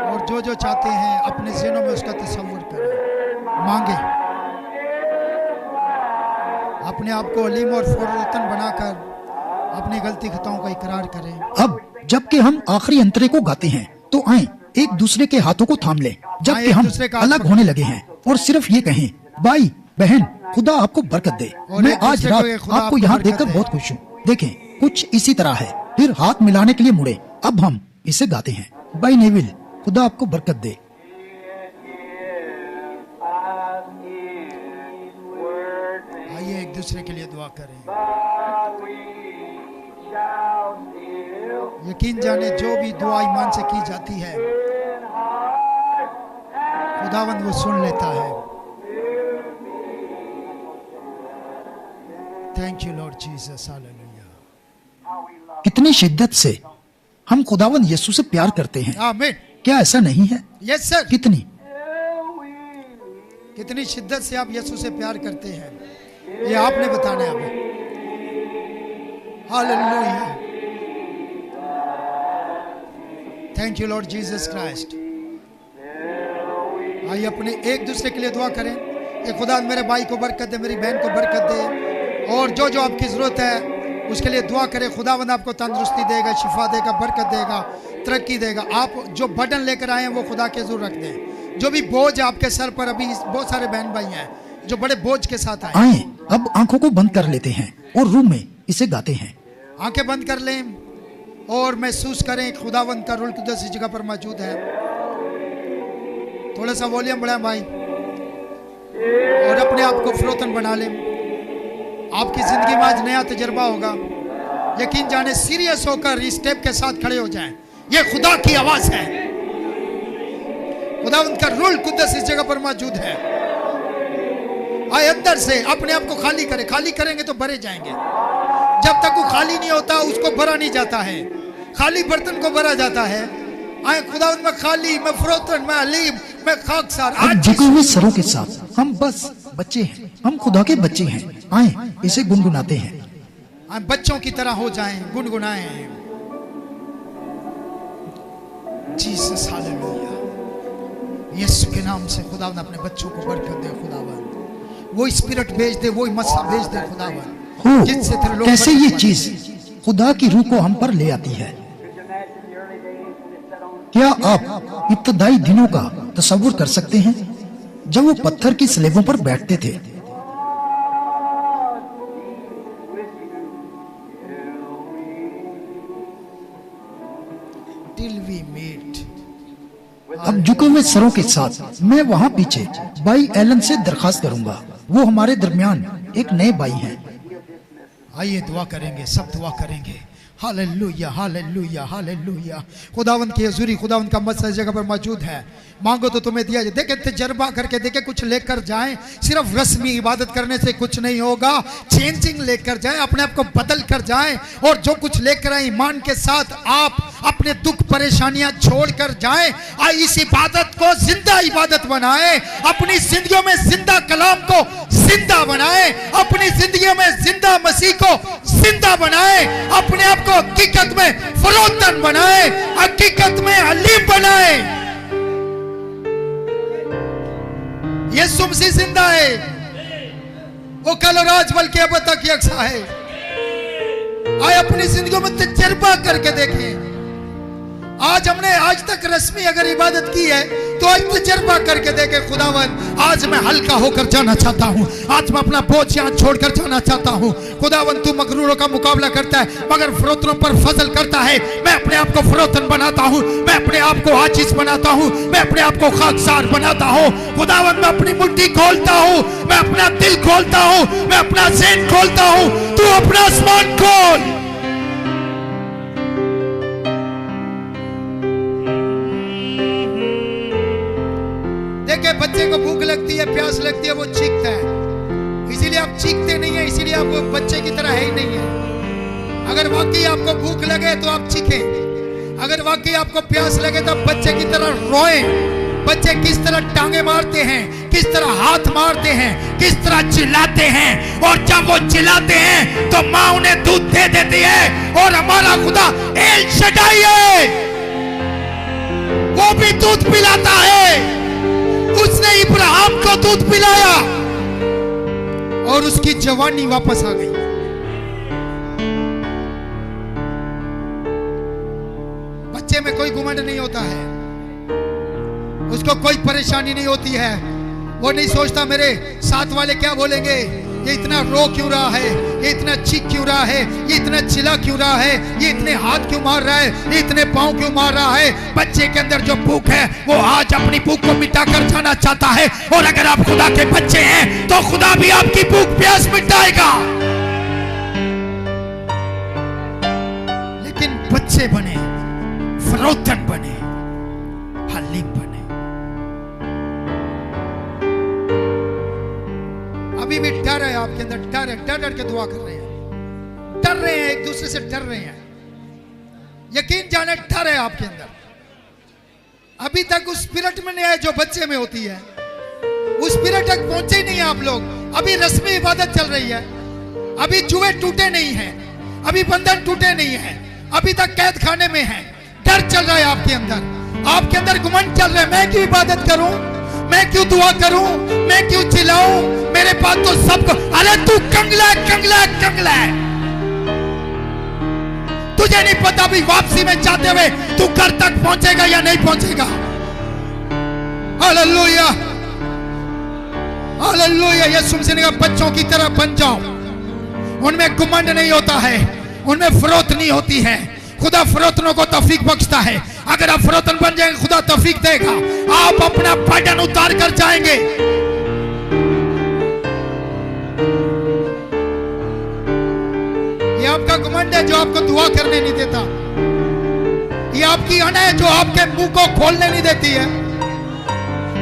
और जो जो चाहते हैं अपने ज़हनों में उसका तसव्वुर करें। मांगे, अपने आप को अलीम और फौरतन बनाकर अपनी गलती खताओं का इकरार करें। अब जबकि हम आखिरी अंतरे को गाते हैं तो आए, एक दूसरे के हाथों को थाम लें जबकि हम अलग होने लगे हैं और सिर्फ ये कहें, भाई बहन, खुदा आपको बरकत दे। मैं आज रात आपको यहाँ देखकर बहुत खुश हूँ। देखें, कुछ इसी तरह है। फिर हाथ मिलाने के लिए मुड़े। अब हम इसे गाते हैं। भाई नेविल, खुदा आपको बरकत दे। आइए एक दूसरे के लिए दुआ करें। यकीन जाने जो भी दुआ ईमान से की जाती है खुदावंद वो सुन लेता है। Thank you Lord Jesus, hallelujah. कितनी शिद्दत से हम खुदावंद यीशु से प्यार करते हैं। आमीन। क्या ऐसा नहीं है? Yes sir. कितनी शिद्दत से आप यीशु से प्यार करते हैं ये आपने बताना है हमें। Hallelujah. Thank you Lord Jesus Christ. आइए अपने एक दूसरे के लिए दुआ करें कि खुदा मेरे भाई को बरकत दे, मेरी बहन को बरकत दे और जो जो आपकी ज़रूरत है उसके लिए दुआ करें। खुदावंद आपको तंदुरुस्ती देगा, शिफा देगा, बरकत देगा, तरक्की देगा। आप जो बर्डन लेकर आए हैं वो खुदा के जरूर रख दें। जो भी बोझ आपके सर पर, अभी बहुत सारे बहन भाई हैं जो बड़े बोझ के साथ आए। अब आंखों को बंद कर लेते हैं और रूम में इसे गाते हैं। आंखें बंद कर लें और महसूस करें खुदावंद का रूह कुद्दस इस जगह पर मौजूद है। थोड़ा सा वॉल्यूम बढ़ाएं भाई और अपने आप को फरोतन बना लें। आपकी जिंदगी में आज नया तजर्बा होगा। यकीन जाने सीरियस होकर इस स्टेप के साथ खड़े हो जाएं। ये खुदा की आवाज है। खुदावंद का रूह कुद्दस इस जगह पर मौजूद है। आए अंदर से अपने आप को खाली करें। खाली करेंगे तो भरे जाएंगे। जब तक वो खाली नहीं होता उसको भरा नहीं जाता है। खाली बर्तन को भरा जाता है आए खुदावन मैं खाली, मैं फरोतन, मैं अलीम, मैं खाकसार। अब झुके हुए सरों के साथ हम बस बच्चे हैं, हम खुदा के बच्चे हैं। आए इसे गुनगुनाते हैं। हम बच्चों की तरह हो जाएं, गुनगुनाएं। Jesus hallelujah. यीशु के नाम से खुदावन अपने बच्चों को बरकत दे। खुदावन वो स्पिरिट भेज दे, वो मसा भेज दे। खुदावन जिससे तेरे लोग कैसे ये चीज खुदा की रूह को हम पर ले आती है। क्या आप इब्तदाई दिनों का तस्वुर कर सकते हैं जब वो पत्थर की स्लेबों पर बैठते थे? अब झुके हुए सरों के साथ मैं वहाँ पीछे भाई एलन से दरखास्त करूंगा। वो हमारे दरमियान एक नए भाई हैं। आइए दुआ करेंगे, सब दुआ करेंगे। Hallelujah, hallelujah, hallelujah. खुदावंद की हजूरी, खुदावंद का मस्सा इस जगह पर मौजूद है। मांगो तो तुम्हें दिया जाए। देखे तजर्बा करके देखे, कुछ लेकर जाएं। सिर्फ रस्मी इबादत करने से कुछ नहीं होगा। चेंजिंग लेकर जाएं, अपने आप को बदल कर जाएं, और जो कुछ लेकर आए ईमान के साथ आप अपने दुख परेशानियां छोड़कर जाएं। इस इबादत को जिंदा इबादत बनाएं। अपनी जिंदगियों में जिंदा कलाम को जिंदा बनाएं। अपनी जिंदगियों में जिंदा मसीह को जिंदा बनाएं। अपने आप को हकीकत में फरोतन बनाएं, हकीकत में अलीम बनाएं। यीशु मसीह जिंदा है। वो कल और आज बल्कि अब तक यकसा है। आए अपनी जिंदगी में तजर्बा करके देखें। आज हमने आज तक रस्मी अगर इबादत की है तो आज तजर्बा करके देखे। खुदावन आज मैं हल्का होकर जाना चाहता हूँ। आज मैं अपना बोझ यहाँ छोड़कर जाना चाहता हूँ। खुदावन तू मगरूरों का मुकाबला करता है मगर फरोतनों पर फजल करता है। मैं अपने आप को फरोतन बनाता हूँ, मैं अपने आप को आजिज बनाता हूँ, मैं अपने आप को खाकसार बनाता हूँ। खुदावन मैं अपनी मुट्ठी खोलता हूँ, मैं अपना दिल खोलता हूँ, मैं अपना ज़हन खोलता हूँ। तू अपना आसमान खोल। देखे बच्चे को भूख लगती है, प्यास लगती है, वो चीखता है। इसीलिए आप चीखते नहीं है, इसीलिए आप वो बच्चे की तरह है ही नहीं है। अगर वाकई आपको भूख लगे तो आप चीखें। अगर वाकई आपको प्यास लगे तो बच्चे की तरह रोएं। बच्चे किस तरह टांगे मारते हैं, किस तरह हाथ मारते हैं, किस तरह चिल्लाते हैं, और जब वो चिल्लाते हैं तो माँ उन्हें दूध दे देती है। और हमारा खुदा एल शडाई है, वो भी दूध पिलाता है। उसने इब्राहिम को दूध पिलाया और उसकी जवानी वापस आ गई। बच्चे में कोई घमंड नहीं होता है, उसको कोई परेशानी नहीं होती है। वो नहीं सोचता मेरे साथ वाले क्या बोलेंगे, ये इतना रो क्यों रहा है, ये इतना चीख क्यों रहा है, ये इतना चिल्ला क्यों रहा है, ये इतने हाथ क्यों मार रहा है, ये इतने पांव क्यों मार रहा है। बच्चे के अंदर जो भूख है वो आज अपनी भूख को मिटाकर जाना चाहता है। और अगर आप खुदा के बच्चे हैं तो खुदा भी आपकी भूख प्यास मिटाएगा। लेकिन बच्चे बने, फरोतन बने, हलीम बने। अभी भी डर है आपके अंदर, डर है, डर डर के दुआ कर रहे हैं, डर रहे हैं, एक दूसरे से डर रहे हैं। यकीन जाने डर है आपके अंदर। अभी तक उस स्पिरिट में नहीं है जो बच्चे में होती है। उस स्पिरिट तक पहुंचे ही नहीं है आप लोग। अभी रस्मी इबादत चल रही है, अभी जुए टूटे नहीं हैं, अभी बंधन टूटे नहीं हैं, अभी तक कैद खाने में हैं। डर चल रहा है आपके अंदर, आपके अंदर घमंड चल रहा है। मैं क्यों इबादत करूं, मैं क्यों दुआ करूं, मैं क्यों चिल्लाऊं, मेरे पास तो सबको। अरे तू कंगला है, कंगला है, कंगला है। तुझे नहीं पता भी वापसी में जाते हुए तू घर तक पहुंचेगा या नहीं पहुंचेगा। Hallelujah, hallelujah. यीशु मसीह ने कहा बच्चों की तरह बन जाओ। उनमें घमंड नहीं होता है, उनमें फरोत नहीं होती है। खुदा फरोतनों को तौफीक बख्शता है। अगर आप फरोतन बन जाएंगे खुदा तौफीक देगा। आप अपना बर्डन उतार कर जाएंगे। ये आपका घमंड है जो आपको दुआ करने नहीं देता। ये आपकी अन है जो आपके मुंह को खोलने नहीं देती है।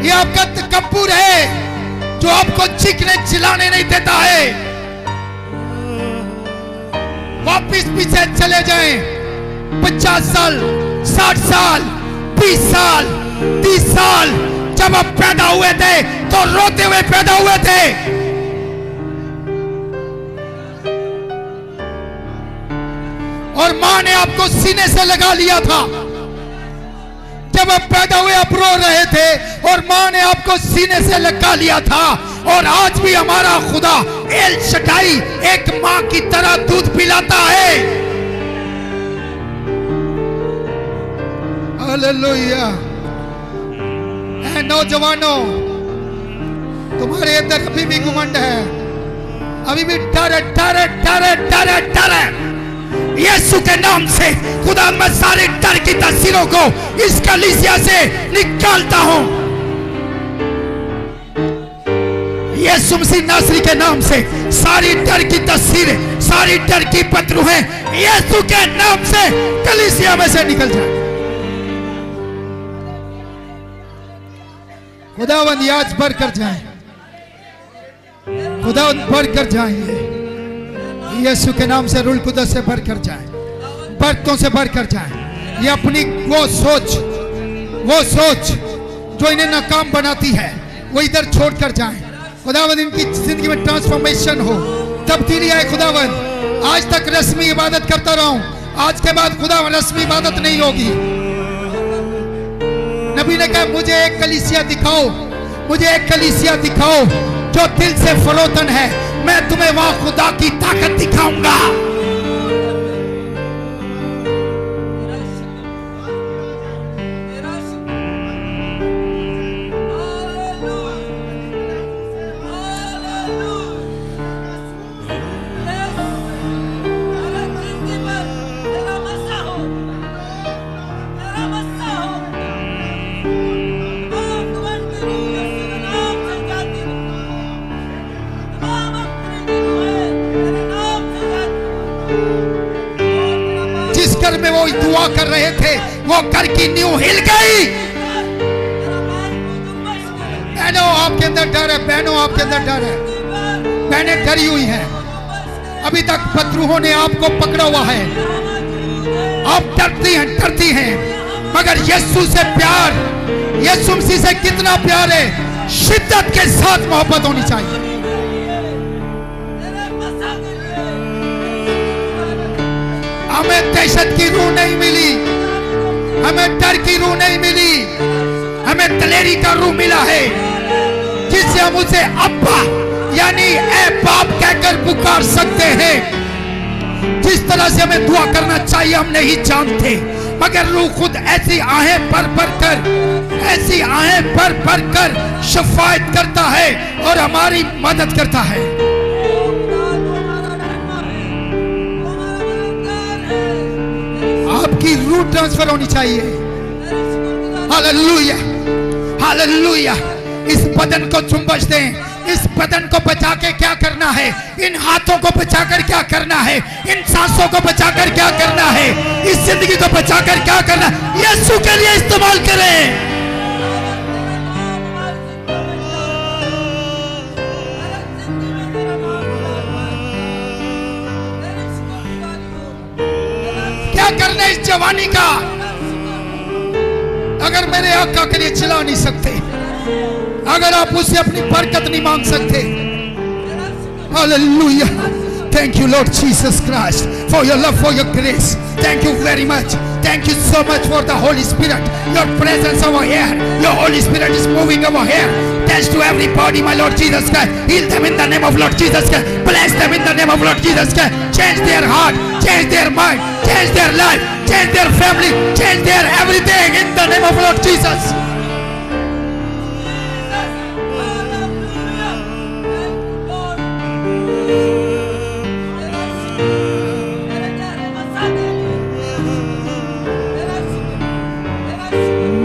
ये आपका तकब्बुर है जो आपको चीखने चिल्लाने नहीं देता है। वापिस पीछे चले जाएं। 50 साल, 60 साल, 30 साल जब आप पैदा हुए थे तो रोते हुए पैदा हुए थे। और मां ने आपको सीने से लगा लिया था। जब आप पैदा हुए आप रो रहे थे और मां ने आपको सीने से लगा लिया था। और आज भी हमारा खुदा एल शडाई एक मां की तरह दूध पिलाता है। हालेलुया। नौजवानों, तुम्हारे अंदर अभी भी घमंड है, अभी भी डर डर डर डर डर है। यीशु के नाम से खुदा मैं सारे डर की तस्वीरों को इस कलीसिया से निकालता हूं। यीशु मसीह नासरी के नाम से सारी डर की तस्वीरें, सारी डर की पत्रुहें यीशु के नाम से कलीसिया में से निकल जाए। खुदावंद आज बढ़कर जाए, खुदावंद बढ़कर जाएंगे। यीशु के नाम से रूल कुदस से बढ़कर जाए, बरतों से बढ़कर जाए। ये अपनी वो सोच जो इन्हें नाकाम बनाती है वो इधर छोड़कर जाए। खुदावंद इनकी जिंदगी में ट्रांसफॉर्मेशन हो, तब्दीली आए। खुदावंद आज तक रस्मी इबादत करता रहा हूं, आज के बाद खुदावंद रस्मी इबादत नहीं होगी। नबी ने कहा मुझे एक कलीसिया दिखाओ, मुझे एक कलीसिया दिखाओ जो दिल से फरोतन है, मैं तुम्हें वहां खुदा की ताकत दिखाऊंगा। में वो दुआ कर रहे थे, वो घर की नींव हिल गई। बहनों आपके अंदर डर है, बहनों आपके अंदर डर है, बहनें डरी हुई हैं। अभी तक पत्रुहों ने आपको पकड़ा हुआ है, आप डरती हैं, मगर यीशु से प्यार, यीशु मसीह से कितना प्यार है, शिद्दत के साथ मोहब्बत होनी चाहिए। हमें दहशत की रूह नहीं मिली, हमें डर की रूह नहीं मिली, हमें दलेरी का रूह मिला है, जिससे हम उसे अब्बा यानी ए बाप कहकर पुकार सकते हैं। जिस तरह से हमें दुआ करना चाहिए हम नहीं जानते, मगर रूह खुद ऐसी आहें भर भर कर, ऐसी आहें भर भर कर शफायत करता है और हमारी मदद करता है। आपकी रूह ट्रांसफर होनी चाहिए। Hallelujah, hallelujah. इस बदन को चुंबश दें, इस बदन को बचा के क्या करना है, इन हाथों को बचाकर क्या करना है, इन सांसों को बचाकर क्या करना है, इस जिंदगी को बचाकर क्या करना है, यीशु के लिए इस्तेमाल करें। क्या करना है इस जवानी का? अगर मेरे आका के लिए चिल्ला नहीं सकते, अगर आप उससे अपनी बरकत नहीं मांग सकते। Hallelujah. Thank you, Lord Jesus Christ, for your love, for your grace. Thank you very much. Thank you so much for the Holy Spirit. Your presence over here. Your Holy Spirit is moving over here. Thanks to everybody, my Lord Jesus Christ. Heal them in the name of Lord Jesus Christ. Bless them in the name of Lord Jesus Christ. Change their heart, change their mind, change their life, change their family, change their everything in the name of Lord Jesus.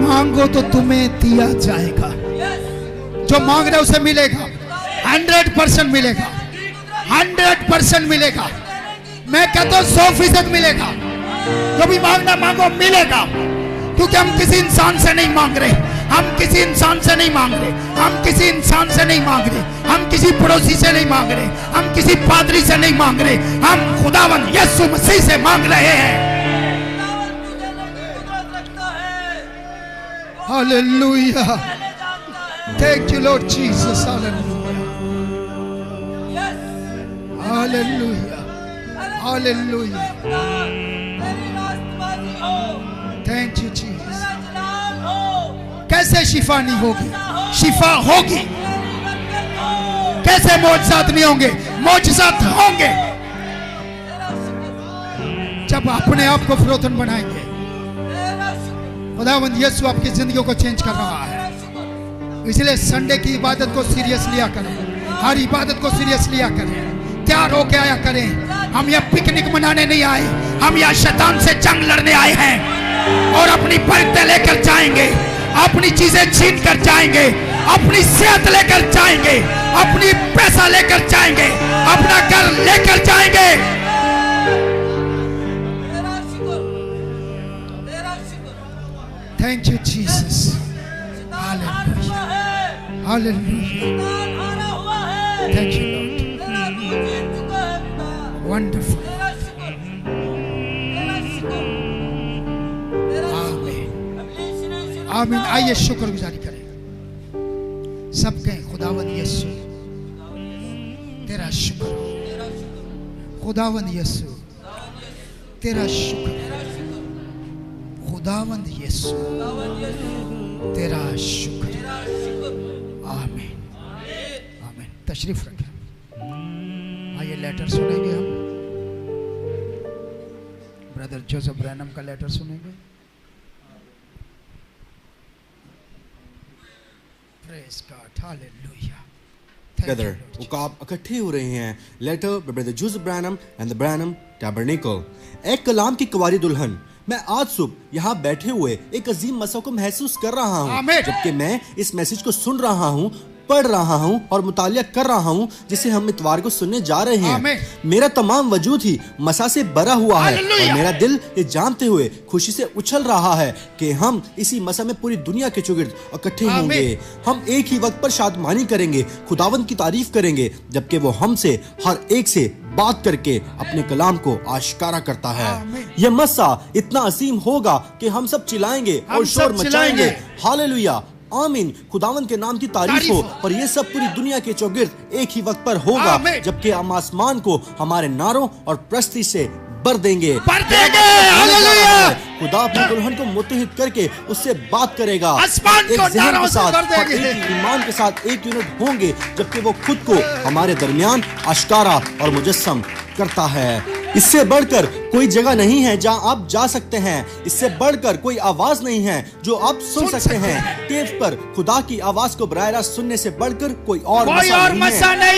मांगो तो तुम्हें दिया जाएगा, जो मांग रहे उसे मिलेगा, 100% मिलेगा, 100% मिलेगा। मैं कहता हूं 100% मिलेगा। जो भी मांगना मांगो मिलेगा, क्योंकि हम किसी इंसान से नहीं मांग रहे, हम किसी इंसान से नहीं मांग रहे, हम किसी इंसान से नहीं मांग रहे, हम किसी पड़ोसी से नहीं मांग रहे, हम किसी पादरी से नहीं मांग रहे, हम खुदावंद यीशु मसीह से मांग रहे हैं। Hallelujah, thank you Lord Jesus, hallelujah, hallelujah, hallelujah, thank you Jesus. कैसे शिफा नहीं होगी? शिफा होगी। कैसे मौजज़ात नहीं होंगे? मौजज़ात होंगे जब अपने आप को फरोतन बनाएंगे। खुदावंद यीशु आपकी जिंदगियों को चेंज कर रहा है। इसलिए संडे की इबादत को सीरियस लिया करें, हर इबादत को सीरियस लिया करें, तैयार होके आया करें। हम यहाँ पिकनिक मनाने नहीं आए, हम यहाँ शैतान से जंग लड़ने आए हैं और अपनी बरकतें लेकर जाएंगे, अपनी चीजें छीन कर जाएंगे, अपनी सेहत लेकर जाएंगे, अपनी पैसा लेकर जाएंगे, अपना घर लेकर जाएंगे। Thank you Jesus, hallelujah, hallelujah, thank you Lord, wonderful, आमीन, आमीन। आइए शुक्रगुजारी करें, सब कहें खुदावंद यीशु तेरा शुक्र हो, खुदावंद यीशु तेरा शुक्र, खुदावंद यीशु तेरा शुक्र, आमीन, आमीन। तशरीफ रखें। आइए लेटर सुनेंगे हम, ब्रदर जोसेफ ब्रैनम का लेटर सुनेंगे। Praise God, hallelujah. Together, उकाब इकट्ठे हो रहे हैं। Letter by brother Joseph Branham and the Branham tabernacle. एक कलाम की कुंवारी दुल्हन। मैं आज सुबह यहाँ बैठे हुए एक अजीम मसला को महसूस कर रहा हूँ, जबकि मैं इस मैसेज को सुन रहा हूँ, पढ़ रहा हूँ और मुतालिया कर रहा हूँ जिसे हम इतवार को सुनने जा रहे हैं। मेरा तमाम वजूद ही मसा से भरा हुआ है और मेरा दिल ये जानते हुए खुशी से उछल रहा है कि हम इसी मसा में पूरी दुनिया के चौगिर्द इकट्ठे होंगे। हम एक ही वक्त पर शादमानी करेंगे, खुदावंद की तारीफ करेंगे, जबकि वो हमसे हर एक से बात करके अपने कलाम को आश्कारा करता है। यह मसा इतना असीम होगा कि हम सब चिल्लाएंगे और शोर मचाएंगे। हालेलुया, आमीन। खुदावंद के नाम की तारीफ हो। और ये सब पूरी दुनिया के चौगिर्द एक ही वक्त पर होगा, जबकि हम आसमान को हमारे नारों और प्रस्ती से भर देंगे। खुदा अपनी दुल्हन को मुत्तहिद करके उससे बात करेगा, एक ज़हन के साथ और एक ईमान के साथ एक यूनिट होंगे, जबकि वो खुद को हमारे दरमियान आश्कारा और मुजस्सम करता है। इससे बढ़कर कोई जगह नहीं है जहां आप जा सकते हैं, इससे बढ़कर कोई आवाज नहीं है जो आप सुन सकते हैं। टेप पर खुदा की आवाज को बराह रास्त सुनने से बढ़कर कोई और मसा नहीं है। खुदा ने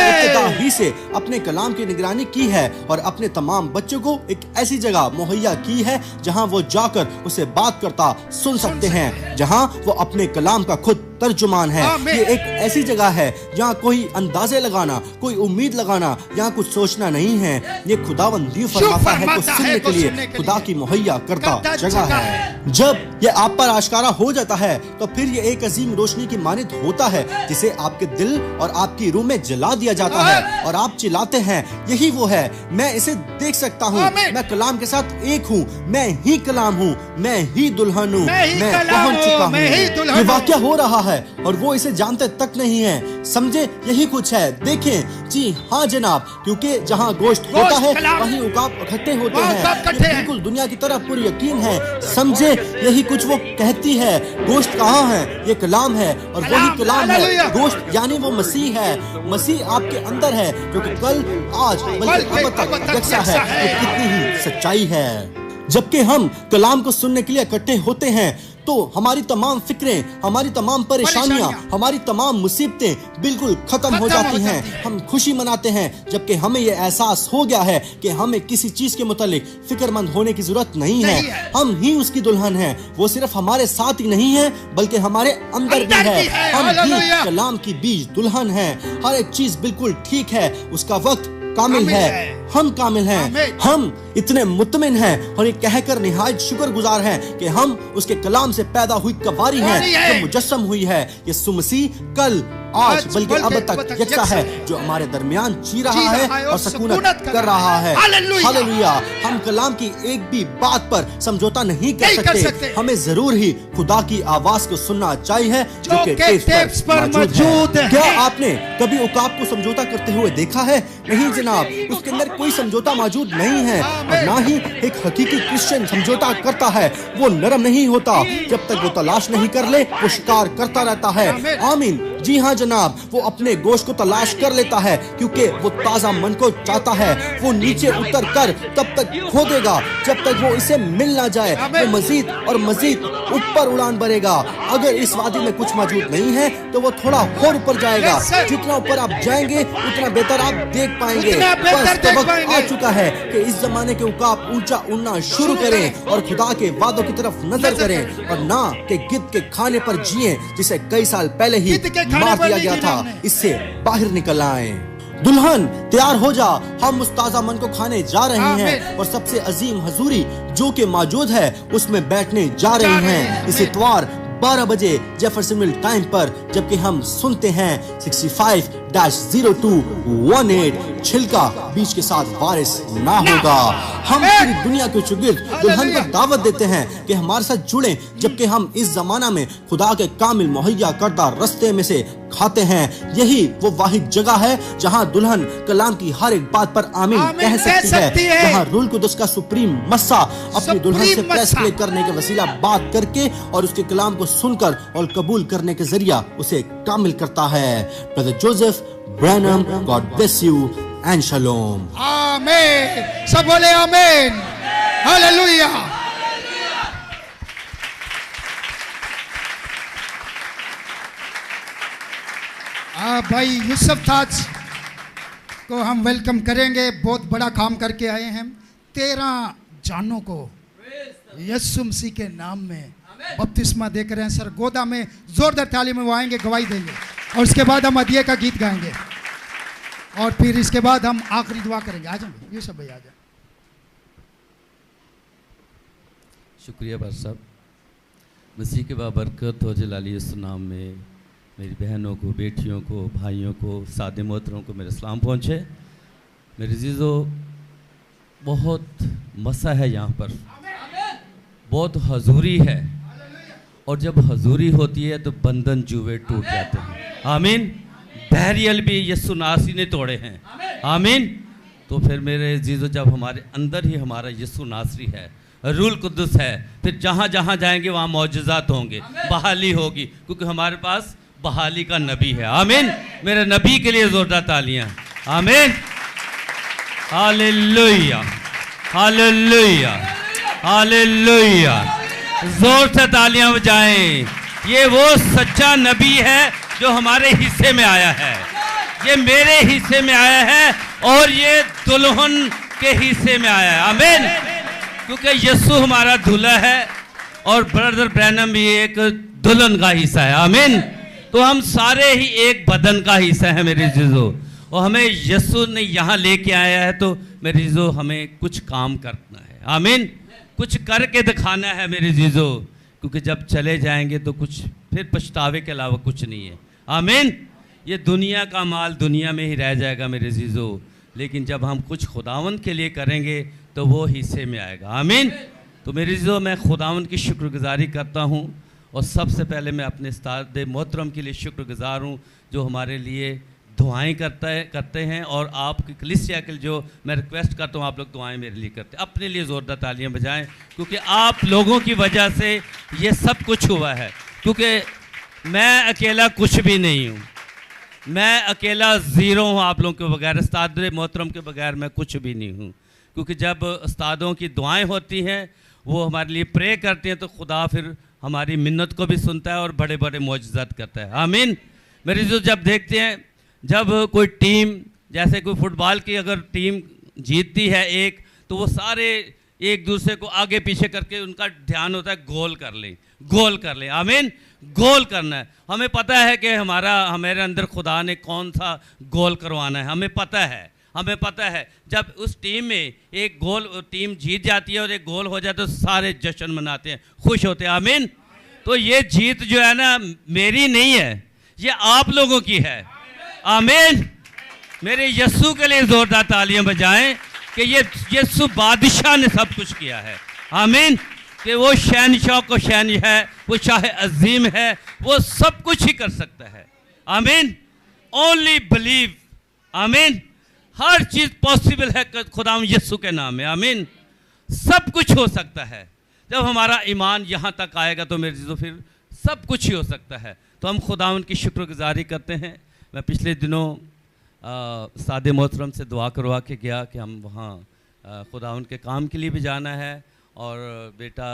इब्तिदा ही से अपने कलाम की निगरानी की है और अपने तमाम बच्चों को एक ऐसी जगह मुहैया की है जहां वो जाकर उसे बात करता सुन सकते हैं, जहां वो अपने कलाम का खुद तर्जुमान है। ये एक ऐसी जगह है जहाँ कोई अंदाजे लगाना, कोई उम्मीद लगाना, यहाँ कुछ सोचना नहीं है। ये खुदावंद यूं फरमाता है को सुनने के लिए खुदा की मुहैया करता जगह है। जब ये आप पर आश्कारा हो जाता है तो फिर ये एक अजीम रोशनी की मानित होता है जिसे आपके दिल और आपकी रूह में जला दिया जाता है और आप चिल्लाते हैं, यही वो है, मैं इसे देख सकता हूँ, मैं कलाम के साथ एक हूँ, मैं ही कलाम हूँ, मैं ही दुल्हन हूँ, मैं पहुंच चुका हूँ। ये वाकया हो रहा है और वो इसे जानते तक नहीं है। समझे, यही कुछ है। देखें, जी हाँ जनाब, क्योंकि जहाँ गोश्त होता है वहीं उकाब इकट्ठे होते हैं। बिल्कुल दुनिया की तरह पूरी यकीन है। समझे, यही कुछ वो कहती है। गोश्त कहाँ है? ये कलाम है और वही कलाम है। गोश्त यानी वो मसीह है। मसीह आपके अंदर है जो कि कल, आज, बल्कि अब तक यकसा है। तो कितनी ही सच्चाई है। जबकि हम कलाम को सुनने के लिए इकट्ठे होते हैं तो हमारी तमाम फिक्रें, हमारी तमाम परेशानियां, हमारी तमाम मुसीबतें बिल्कुल खत्म हो जाती हैं। हम खुशी मनाते हैं जबकि हमें यह एहसास हो गया है कि हमें किसी चीज के मुतालिक फिक्रमंद होने की जरूरत नहीं है। हम ही उसकी दुल्हन हैं। वो सिर्फ हमारे साथ ही नहीं है बल्कि हमारे अंदर भी है। हम ही कलाम की बीज दुल्हन हैं। हर एक चीज बिल्कुल ठीक है, उसका वक्त कामिल है। हम कामिल हैं। हम इतने मुतमिन हैं और ये कहकर निहायत शुक्रगुजार हैं कि हम उसके कलाम से पैदा हुई कवारी हैं जो मुजस्सम हुई है। यीशु मसीह कल आज बल्कि अब तक यकसा है, जो हमारे दरमियान जी रहा है और सकूनत कर रहा है। हालेलुया। हम कलाम की एक भी बात पर समझौता नहीं कर सकते। हमें जरूर ही खुदा की आवाज को सुनना चाहिए जो कि टेप्स पर मौजूद है। क्या आपने कभी उकाब को समझौता करते हुए देखा है? नहीं जनाब, उसके अंदर कोई समझौता मौजूद नहीं है और ना ही एक हकीकी क्रिश्चियन समझौता करता है। वो नरम नहीं होता, जब तक वो तलाश नहीं कर ले वो शिकार करता रहता है। आमीन। जी हाँ जनाब, वो अपने गोश्त को तलाश कर लेता है क्योंकि वो ताजा मन को चाहता है। वो नीचे उतर कर तब तक खोदेगा जब तक वो इसे मिल ना जाए। वो मजीद और मजीद ऊपर उड़ान भरेगा। अगर इस वादी में कुछ मौजूद नहीं है तो वो थोड़ा और ऊपर जाएगा। जितना ऊपर आप जाएंगे उतना बेहतर आप देख पाएंगे। बस तो वक्त आ चुका है कि इस जमाने के उकाब ऊंचा उड़ना शुरू करें और खुदा के वादों की तरफ नजर करें और ना कि गिद्ध के खाने पर जिए जिसे कई साल पहले ही मार दिया गया था। इससे बाहर निकल आए। दुल्हन तैयार हो जा, हम उस ताजा मन को खाने जा रहे हैं और सबसे अजीम हजूरी जो कि मौजूद है उसमें बैठने जा रहे हैं इस इतवार 12 बजे जेफरसन मिल टाइम पर, जबकि हम सुनते हैं 65-0218 छिलका बीच के साथ वारिस ना होगा। हम पूरी दुनिया के चुगिर्द दुल्हन को दावत देते हैं कि हमारे साथ जुड़ें, जबकि हम इस जमाना में खुदा के कामिल मुहैया करदा रास्ते में से खाते हैं। यही वो वाहिद जगह है जहां दुल्हन कलाम की हर एक बात पर आमीन कह सकती है, जहां रूल कुदस का सुप्रीम मस्सा अपनी दुल्हन से प्रेस प्ले करने के वसीला बात करके और उसके कलाम को सुनकर और कबूल करने के जरिया उसे कामिल करता है। Brother Joseph Branham, God bless you and shalom. आमीन। सब बोले आमीन। हालेलुया। भाई यूसुफ ताज को हम वेलकम करेंगे। बहुत बड़ा काम करके आए हैं। 13 जानों को यीशु मसीह के नाम में बपतिस्मा दे कर सर गोदा में जोरदार ताली में वो आएंगे, गवाही देंगे और उसके बाद हम अदिये का गीत गाएंगे और फिर इसके बाद हम आखिरी दुआ करेंगे। आ जाएंगे यूसुफ भाई, आ जाए। शुक्रिया भाई साहब। मसीह के बाबरकत हो जलाली यीशु नाम में मेरी बहनों को, बेटियों को, भाइयों को, सादे मोहतरों को मेरे सलाम पहुँचे। मेरे जीजो, बहुत मसा है यहाँ पर, बहुत हजूरी है और जब हजूरी होती है तो बंधन जुए टूट जाते हैं। आमीन। बैरियल भी यीशु नासी ने तोड़े हैं। आमीन। तो फिर मेरे जीजो, जब हमारे अंदर ही हमारा यीशु नासरी है, रूल कुद्दुस है, फिर जहाँ जहाँ जाएंगे वहाँ मौजज़ात होंगे, बहाली होगी, क्योंकि हमारे पास बहाली का नबी है। आमीन। मेरे नबी के लिए जोरदार तालियां। आमीन। Hallelujah, hallelujah, hallelujah. जोर से तालियां बजाएं। ये वो सच्चा नबी है जो हमारे हिस्से में आया है, ये मेरे हिस्से में आया है और ये दुल्हन के हिस्से में आया है। आमीन। क्योंकि यीशु हमारा दूल्हा है और ब्रदर ब्रैनम भी एक दुल्हन का हिस्सा है। आमीन। तो हम सारे ही एक बदन का हिस्सा है मेरे जीजो, और हमें यीशु ने यहाँ लेके आया है तो मेरे जीजो हमें कुछ काम करना है। आमीन। कुछ करके दिखाना है मेरे जीजो, क्योंकि जब चले जाएंगे तो कुछ फिर पछतावे के अलावा कुछ नहीं है। आमीन। ये दुनिया का माल दुनिया में ही रह जाएगा मेरे जीजो, लेकिन जब हम कुछ खुदावंद के लिए करेंगे तो वो हिस्से में आएगा। आमीन। तो मेरे जीजो, मैं खुदावंद की शुक्रगुजारी करता हूँ और सबसे पहले मैं अपने उस्ताद मोहतरम के लिए शुक्रगुजार हूँ जो हमारे लिए दुआएं करते हैं और आपकी कलीसिया के जो मैं रिक्वेस्ट करता हूँ आप लोग दुआएं मेरे लिए करते हैं। अपने लिए ज़ोरदार तालियां बजाएं, क्योंकि आप लोगों की वजह से ये सब कुछ हुआ है। क्योंकि मैं अकेला कुछ भी नहीं हूँ, मैं अकेला ज़ीरो हूँ आप लोगों के बगैर, उस्ताद मोहतरम के बगैर मैं कुछ भी नहीं हूँ। क्योंकि जब उस्तादों की दुआएँ होती हैं, वो हमारे लिए प्रे करते हैं, तो खुदा फिर हमारी मिन्नत को भी सुनता है और बड़े बड़े मौजज़ात करता है। आमीन। मेरे जो जब देखते हैं, जब कोई टीम, जैसे कोई फुटबॉल की अगर टीम जीतती है एक, तो वो सारे एक दूसरे को आगे पीछे करके उनका ध्यान होता है गोल कर लें, गोल कर लें। आमीन। गोल करना है। हमें पता है कि हमारे अंदर खुदा ने कौन सा गोल करवाना है, हमें पता है। हमें पता है जब उस टीम में एक गोल टीम जीत जाती है और एक गोल हो जाए तो सारे जश्न मनाते हैं, खुश होते हैं। आमीन। तो ये जीत जो है ना मेरी नहीं है, ये आप लोगों की है। आमीन। मेरे यस्सु के लिए जोरदार तालियां बजाएं कि ये यस्सु बादशाह ने सब कुछ किया है। आमीन। कि वो शहनशाह को शहनशाह है, वो शाह अजीम है, वो सब कुछ ही कर सकता है। आमीन। Only believe. आमीन। हर चीज पॉसिबल है खुदा यस्सु के नाम में। आमीन। सब कुछ हो सकता है जब हमारा ईमान यहाँ तक आएगा तो मेरे चीज़ों फिर सब कुछ ही हो सकता है। तो हम खुदावन की शुक्रगुजारी करते हैं। मैं पिछले दिनों सादे मोहतरम से दुआ करवा के गया कि हम वहाँ खुदावन के काम के लिए भी जाना है, और बेटा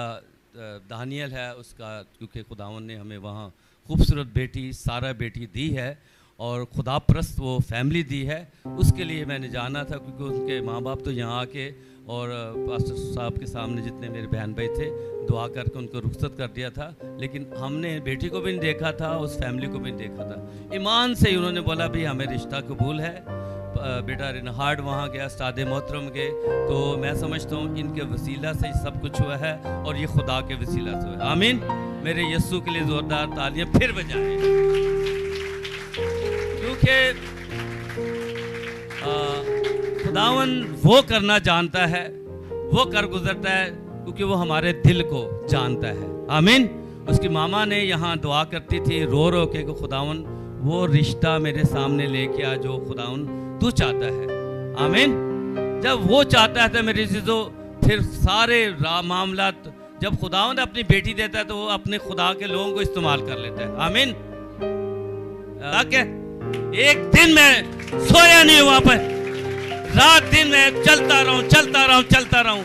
दानियल है उसका, क्योंकि खुदावन ने हमें वहाँ खूबसूरत बेटी सारा बेटी दी है और खुदा परस्त वो फैमिली दी है, उसके लिए मैंने जाना था। क्योंकि उनके माँ बाप तो यहाँ आके और पास्टर साहब के सामने जितने मेरे बहन भाई थे दुआ करके उनको रुखसत कर दिया था, लेकिन हमने बेटी को भी नहीं देखा था, उस फैमिली को भी नहीं देखा था। ईमान से ही उन्होंने बोला भाई हमें रिश्ता कबूल है। बेटा रिनहार्ड वहाँ गया, सादे मोहतरम गए, तो मैं समझता हूँ इनके वसीला से सब कुछ हुआ है और ये खुदा के वसीला से हुआ है। आमीन। मेरे यस्सु के लिए ज़ोरदार तालियाँ फिर बजाएं, क्योंकि खुदावन वो करना जानता है, वो कर गुजरता है, क्योंकि वो हमारे दिल को जानता है। आमीन। उसकी मामा ने यहाँ दुआ करती थी रो रो के कि खुदावन वो रिश्ता मेरे सामने लेके आ जो खुदावन तू चाहता है। आमीन। जब वो चाहता है तो मेरी चीज़ों फिर सारे मामला जब खुदावन अपनी बेटी देता है तो वो अपने खुदा के लोगों को इस्तेमाल कर लेता है। आमीन। एक दिन मैं सोया नहीं वहाँ पर, रात दिन मैं चलता रहूं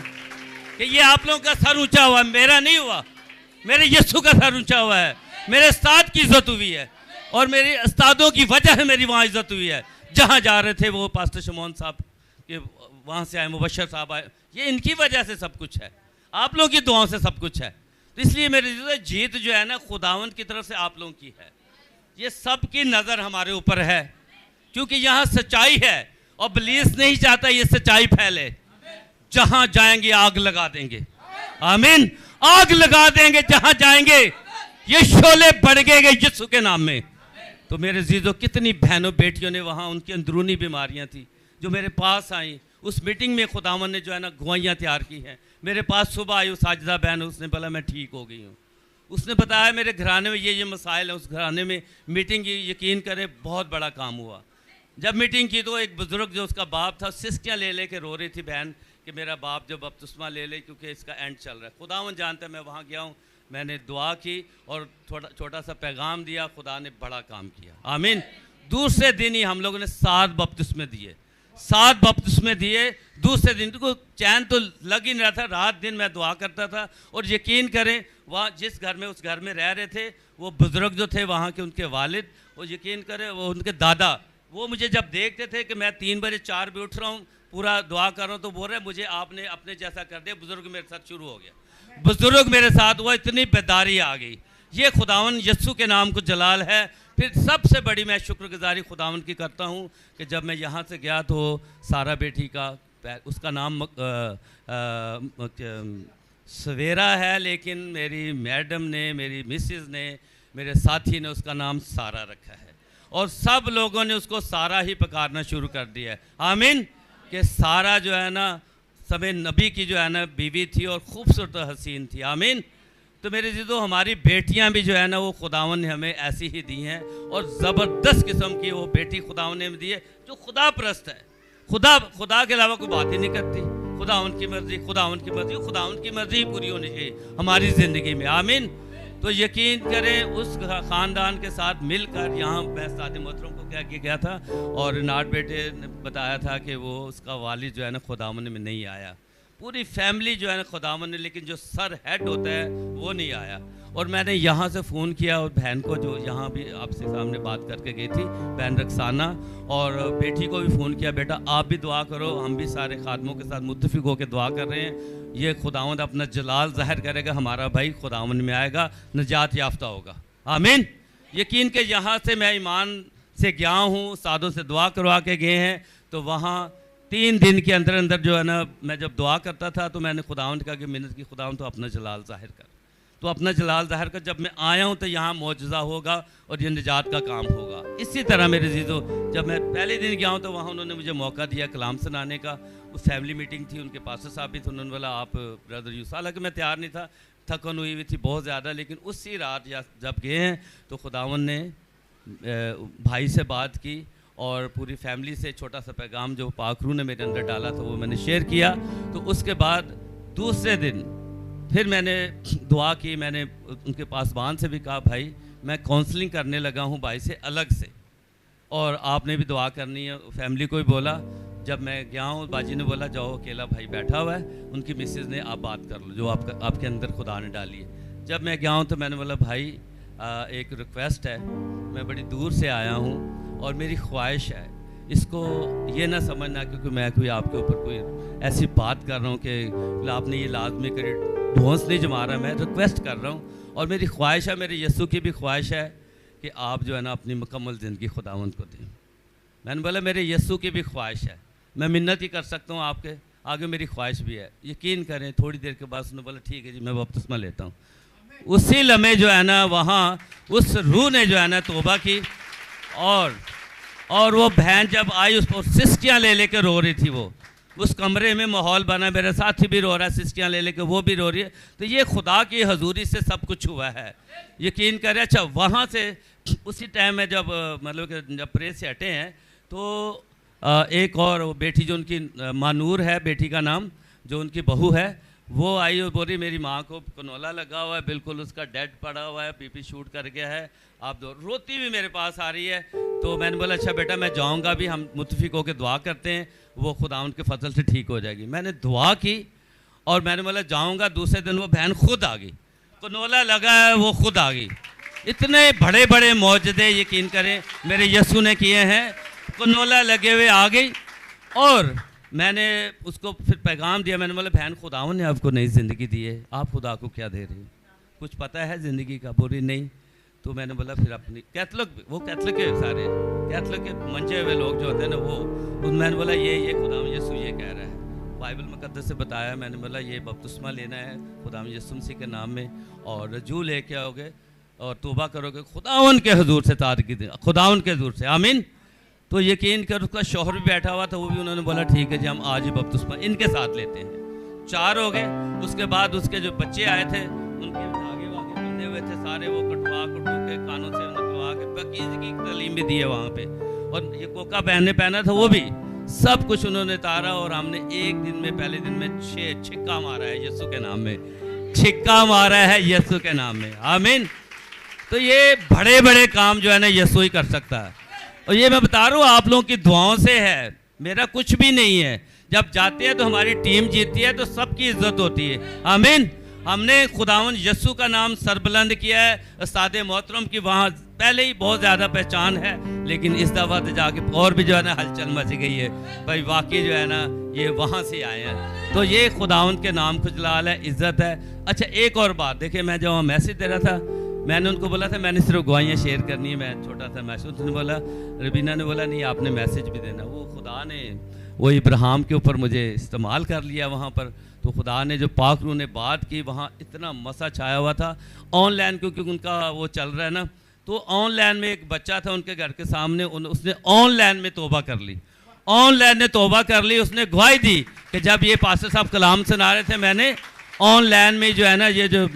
कि ये आप लोगों का सर ऊंचा हुआ, मेरा नहीं हुआ, मेरे यस्सु का सर ऊंचा हुआ है। मेरे उस्ताद की इज्जत हुई है और मेरे उस्तादों की वजह से मेरी वहाँ इज्जत हुई है। जहाँ जा रहे थे वो पास्टर शमौन साहब के वहाँ से आए, मुबशर साहब आए, ये इनकी वजह से सब कुछ है, आप लोगों की दुआओं से सब कुछ है। तो इसलिए मेरी जीत जो है ना खुदावंद की तरफ से आप लोगों की है। ये सब की नज़र हमारे ऊपर है, क्योंकि यहाँ सच्चाई है और इब्लीस नहीं चाहता ये सच्चाई फैले। जहां जाएंगे आग लगा देंगे। आमीन। आग लगा देंगे जहां जाएंगे, ये शोले बढ़ेंगे यीशु के नाम में। तो मेरे जीजो कितनी बहनों बेटियों ने वहां उनकी अंदरूनी बीमारियां थी जो मेरे पास आई। उस मीटिंग में खुदावन ने जो है ना गवाहियाँ तैयार की हैं। मेरे पास सुबह आई साजिदा बहन, उसने बोला मैं ठीक हो गई हूँ। उसने बताया मेरे घराने में ये मसाइल है। उस घराने में मीटिंग की, यकीन करें बहुत बड़ा काम हुआ। जब मीटिंग की तो एक बुजुर्ग जो उसका बाप था सिस्कियाँ ले के रो रही थी बहन कि मेरा बाप जो बपतिस्मा ले क्योंकि इसका एंड चल रहा है। खुदावन जानता है, मैं वहाँ गया हूँ, मैंने दुआ की और छोटा सा पैगाम दिया, खुदा ने बड़ा काम किया। आमीन। दूसरे दिन ही हम लोगों ने 7 बपतिस्मे दिए, 7 बपतिस्मे दिए। दूसरे दिन को चैन तो लग ही नहीं रहा था, रात दिन मैं दुआ करता था। और यकीन करें वहाँ जिस घर में उस घर में रह रहे थे वो बुजुर्ग जो थे वहाँ के, उनके वालिद, वो यकीन करें वो उनके दादा, वो मुझे जब देखते थे कि मैं 3 बजे 4 बजे उठ रहा हूँ पूरा दुआ कर रहा हूँ तो बोल रहे मुझे आपने अपने जैसा कर दिया। बुजुर्ग मेरे साथ शुरू हो गया, बुजुर्ग मेरे साथ हुआ, इतनी बेदारी आ गई। ये खुदावन यस्सु के नाम को जलाल है। फिर सबसे बड़ी मैं शुक्रगुजारी खुदावन की करता हूँ कि जब मैं यहाँ से गया तो सारा बेटी का उसका नाम सवेरा है, लेकिन मेरी मैडम ने, मेरी मिसेस ने, मेरे साथी ने उसका नाम सारा रखा है और सब लोगों ने उसको सारा ही पुकारना शुरू कर दिया है। आमीन। कि सारा जो है ना समय नबी की जो है ना बीवी थी और खूबसूरत हसीन थी। आमीन। तो मेरे जीजो हमारी बेटियां भी जो है ना वो खुदावन ने हमें ऐसी ही दी हैं और ज़बरदस्त किस्म की वो बेटी खुदावन ने दी है जो खुदा परस्त है। खुदा के अलावा कोई बात ही नहीं करती। खुदावन की मर्जी, खुदावन की मर्जी, खुदावन की मर्जी ही पूरी होनी चाहिए हमारी ज़िंदगी में। आमीन। तो यकीन करें उस ख़ानदान के साथ मिलकर यहाँ मैं सादे मोहतरम को कह के गया था और नाट बेटे ने बताया था कि वो उसका वालिद जो है ना खुदावन में नहीं आया। पूरी फैमिली जो है ना खुदावन ने, लेकिन जो सर हेड होता है वो नहीं आया। और मैंने यहाँ से फ़ोन किया और बहन को जो यहाँ भी आपसे सामने बात करके गई थी, बहन रक्साना, और बेटी को भी फ़ोन किया, बेटा आप भी दुआ करो, हम भी सारे खादमों के साथ मुत्तफिक होकर दुआ कर रहे हैं। ये खुदावंद अपना जलाल ज़ाहिर करेगा, हमारा भाई खुदावंद में आएगा, निजात याफ्ता होगा। आमीन। यकीन के यहाँ से मैं ईमान से गया हूँ, सादों से दुआ करवा के गए हैं, तो वहाँ 3 दिन के अंदर अंदर जो है ना, मैं जब दुआ करता था तो मैंने खुदावंद कहा कि मिन्नत की खुदावंद तो अपना जलाल ज़ाहिर कर, तो अपना जलाल ज़ाहिर कर, जब मैं आया हूँ तो यहाँ मौजज़ा होगा और ये निजात का काम होगा। इसी तरह मेरे अज़ीज़ों, जब मैं पहले दिन गया हूँ तो वहाँ उन्होंने मुझे मौका दिया कलाम सुनाने का। वो फैमिली मीटिंग थी, उनके पास्टर साहब भी थे, उन्होंने बोला आप ब्रदर यूसुफ, हालांकि मैं तैयार नहीं था, थकन हुई थी बहुत ज़्यादा, लेकिन उसी रात जब गए हैं तो खुदावंद ने भाई से बात की और पूरी फैमिली से छोटा सा पैगाम जो पाकरू ने मेरे अंदर डाला था वो मैंने शेयर किया। तो उसके बाद दूसरे दिन फिर मैंने दुआ की, मैंने उनके पासबान से भी कहा भाई मैं काउंसलिंग करने लगा हूँ भाई से अलग से, और आपने भी दुआ करनी है। फैमिली को भी बोला। जब मैं गया हूँ बाजी ने बोला जाओ, अकेला भाई बैठा हुआ है, उनकी मिसेज़ ने आप बात कर लो जो आपके अंदर खुदा ने डाली है। जब मैं गया हूँ तो मैंने बोला भाई एक रिक्वेस्ट है, मैं बड़ी दूर से आया हूँ और मेरी ख्वाहिश है, इसको ये ना समझना क्योंकि मैं कोई आपके ऊपर कोई ऐसी बात कर रहा हूँ कि आपने ये लाजमी करे, ढोंस नहीं जमा रहा, मैं रिक्वेस्ट कर रहा हूँ और मेरी ख्वाहिश है, मेरे यीशु की भी ख्वाहिश है कि आप जो है ना अपनी मुकम्मल ज़िंदगी खुदावंद को दें। मैंने बोला मेरे यीशु की भी ख्वाहिश है, मैं मिन्नत ही कर सकता हूँ आपके आगे, मेरी ख्वाहिश भी है। यकीन करें थोड़ी देर के बाद उसने बोला ठीक है जी मैं बपतिस्मा लेता हूँ। उसी लम्हे जो है ना वहाँ उस रूह ने जो है ना तौबा की, और वो बहन जब आई उस पर सिस्टियाँ ले लेकर रो रही थी। वो उस कमरे में माहौल बना, मेरा साथी भी रो रहा है, सिस्टियाँ ले लेकर वो भी रो रही है। तो ये खुदा की हजूरी से सब कुछ हुआ है, यकीन करें। अच्छा वहाँ से उसी टाइम में जब मतलब कि जब प्रेस से हटे हैं तो एक और बेटी जो उनकी मानूर है, बेटी का नाम, जो उनकी बहू है, वो आई और बोली मेरी माँ को कनोला लगा हुआ है, बिल्कुल उसका डेड पड़ा हुआ है, बीपी शूट कर गया है, आप दो रोती भी मेरे पास आ रही है। तो मैंने बोला अच्छा बेटा मैं जाऊँगा भी, हम मुत्तफिक होकर दुआ करते हैं, वो खुदा उनके फजल से ठीक हो जाएगी। मैंने दुआ की और मैंने बोला जाऊँगा। दूसरे दिन वो बहन खुद आ गई, कनोला लगा है वो खुद आ गई। इतने बड़े बड़े मौजदे यकीन करें मेरे यीशु ने किए हैं, कनोला लगे हुए आ गई। और मैंने उसको फिर पैगाम दिया, मैंने बोला बहन खुदावन ने आपको नई ज़िंदगी दी है, आप खुदा को क्या दे रही हो, कुछ पता है ज़िंदगी का? बोली नहीं। तो मैंने बोला फिर अपनी कैथलिक, वो कैथलिक है, सारे कैथलिक के मंचे हुए लोग जो होते हैं ना वो, मैंने बोला ये खुदावन यीशु ये कह रहा है, बाइबल मुकद्दस से बताया। मैंने बोला ये बपतिस्मा लेना है खुदावन यीशु मसीह के नाम में, और रजू लेके आओगे और तौबा करोगे खुदावन के हुजूर से, तारकी खुदावन के हुजूर से, आमीन। तो यकीन कर उसका शौहर भी बैठा हुआ था, वो भी उन्होंने बोला ठीक है जी हम आज ही बपतिस्मा इनके साथ लेते हैं। 4 हो गए। उसके बाद उसके जो बच्चे आए थे उनके धागे वागे बंधे हुए थे सारे, वो कटवा के कानों से नकलवा के पाकीज़गी की तालीम भी दी है वहाँ पे। और ये कोका पहना था वो भी, सब कुछ उन्होंने तारा। और हमने एक दिन में, पहले दिन में 6 छिक्का मारा है यीशु के नाम में, छिक्का मारा है यीशु के नाम में, आमीन। तो ये बड़े बड़े काम जो है ना यीशु ही कर सकता है। और ये मैं बता रहा हूँ आप लोगों की दुआओं से है, मेरा कुछ भी नहीं है। जब जाते हैं तो हमारी टीम जीतती है तो सबकी इज्जत होती है, आमीन। हमने खुदावंद यीशु का नाम सरबुलंद किया है, उस्ताद मोहतरम की वहाँ पहले ही बहुत ज़्यादा पहचान है, लेकिन इस दफ़ा तो जाके और भी जो है ना हलचल मच गई है भाई, वाकई जो है ना ये वहाँ से आए हैं। तो ये खुदावंद के नाम को जलाल है, इज़्ज़त है। अच्छा एक और बात देखिए, मैं जब मैसेज दे रहा था मैंने उनको बोला था मैंने सिर्फ गवाहियाँ शेयर करनी है, मैं छोटा सा मैसेज, उसने बोला, रबीना ने बोला नहीं आपने मैसेज भी देना। वो खुदा ने वो इब्राहिम के ऊपर मुझे इस्तेमाल कर लिया वहाँ पर। तो खुदा ने जो पाक रूह ने बात की, वहाँ इतना मसा छाया हुआ था ऑनलाइन, क्योंकि उनका वो चल रहा है ना। तो ऑनलाइन में एक बच्चा था उनके घर के सामने, उसने ऑनलाइन में तौबा कर ली, ऑनलाइन ने तौबा कर ली। उसने गवाही दी कि जब ये पास्टर साहब कलाम सुना रहे थे, मैंने ऑनलाइन में जो है ना ये जो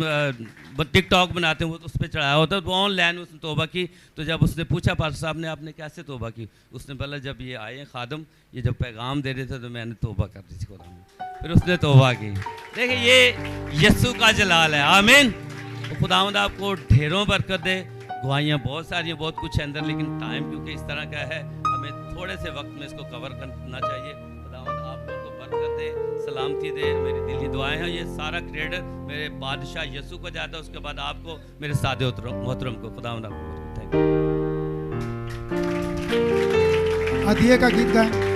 टिकटॉक बनाते हैं वो उस पर चढ़ाया होता है, तो ऑनलाइन उसने तौबा की। तो जब उसने पूछा पास्टर साहब ने आपने कैसे तौबा की, उसने बोला जब ये आए खादम ये जब पैगाम दे रहे थे तो मैंने तौबा कर दी थी खुदा में, फिर उसने तौबा की। देखिए ये यीशु का जलाल है, आमीन। तो खुदावंद आपको ढेरों बरकत दे। गवाहियाँ बहुत सारी हैं, बहुत कुछ है अंदर, लेकिन टाइम क्योंकि इस तरह का है हमें थोड़े से वक्त में इसको कवर करना चाहिए। खुदावंद आप लोगों को बरकत दे, सलामती दे। मेरी दिली दुआएं हैं, ये सारा क्रेडिट मेरे बादशाह यीशु को जाता है, उसके बाद आपको, मेरे सादे मोहतरम को। खुदावंद आपको थैंक यू। अदिये का गीत गाएं।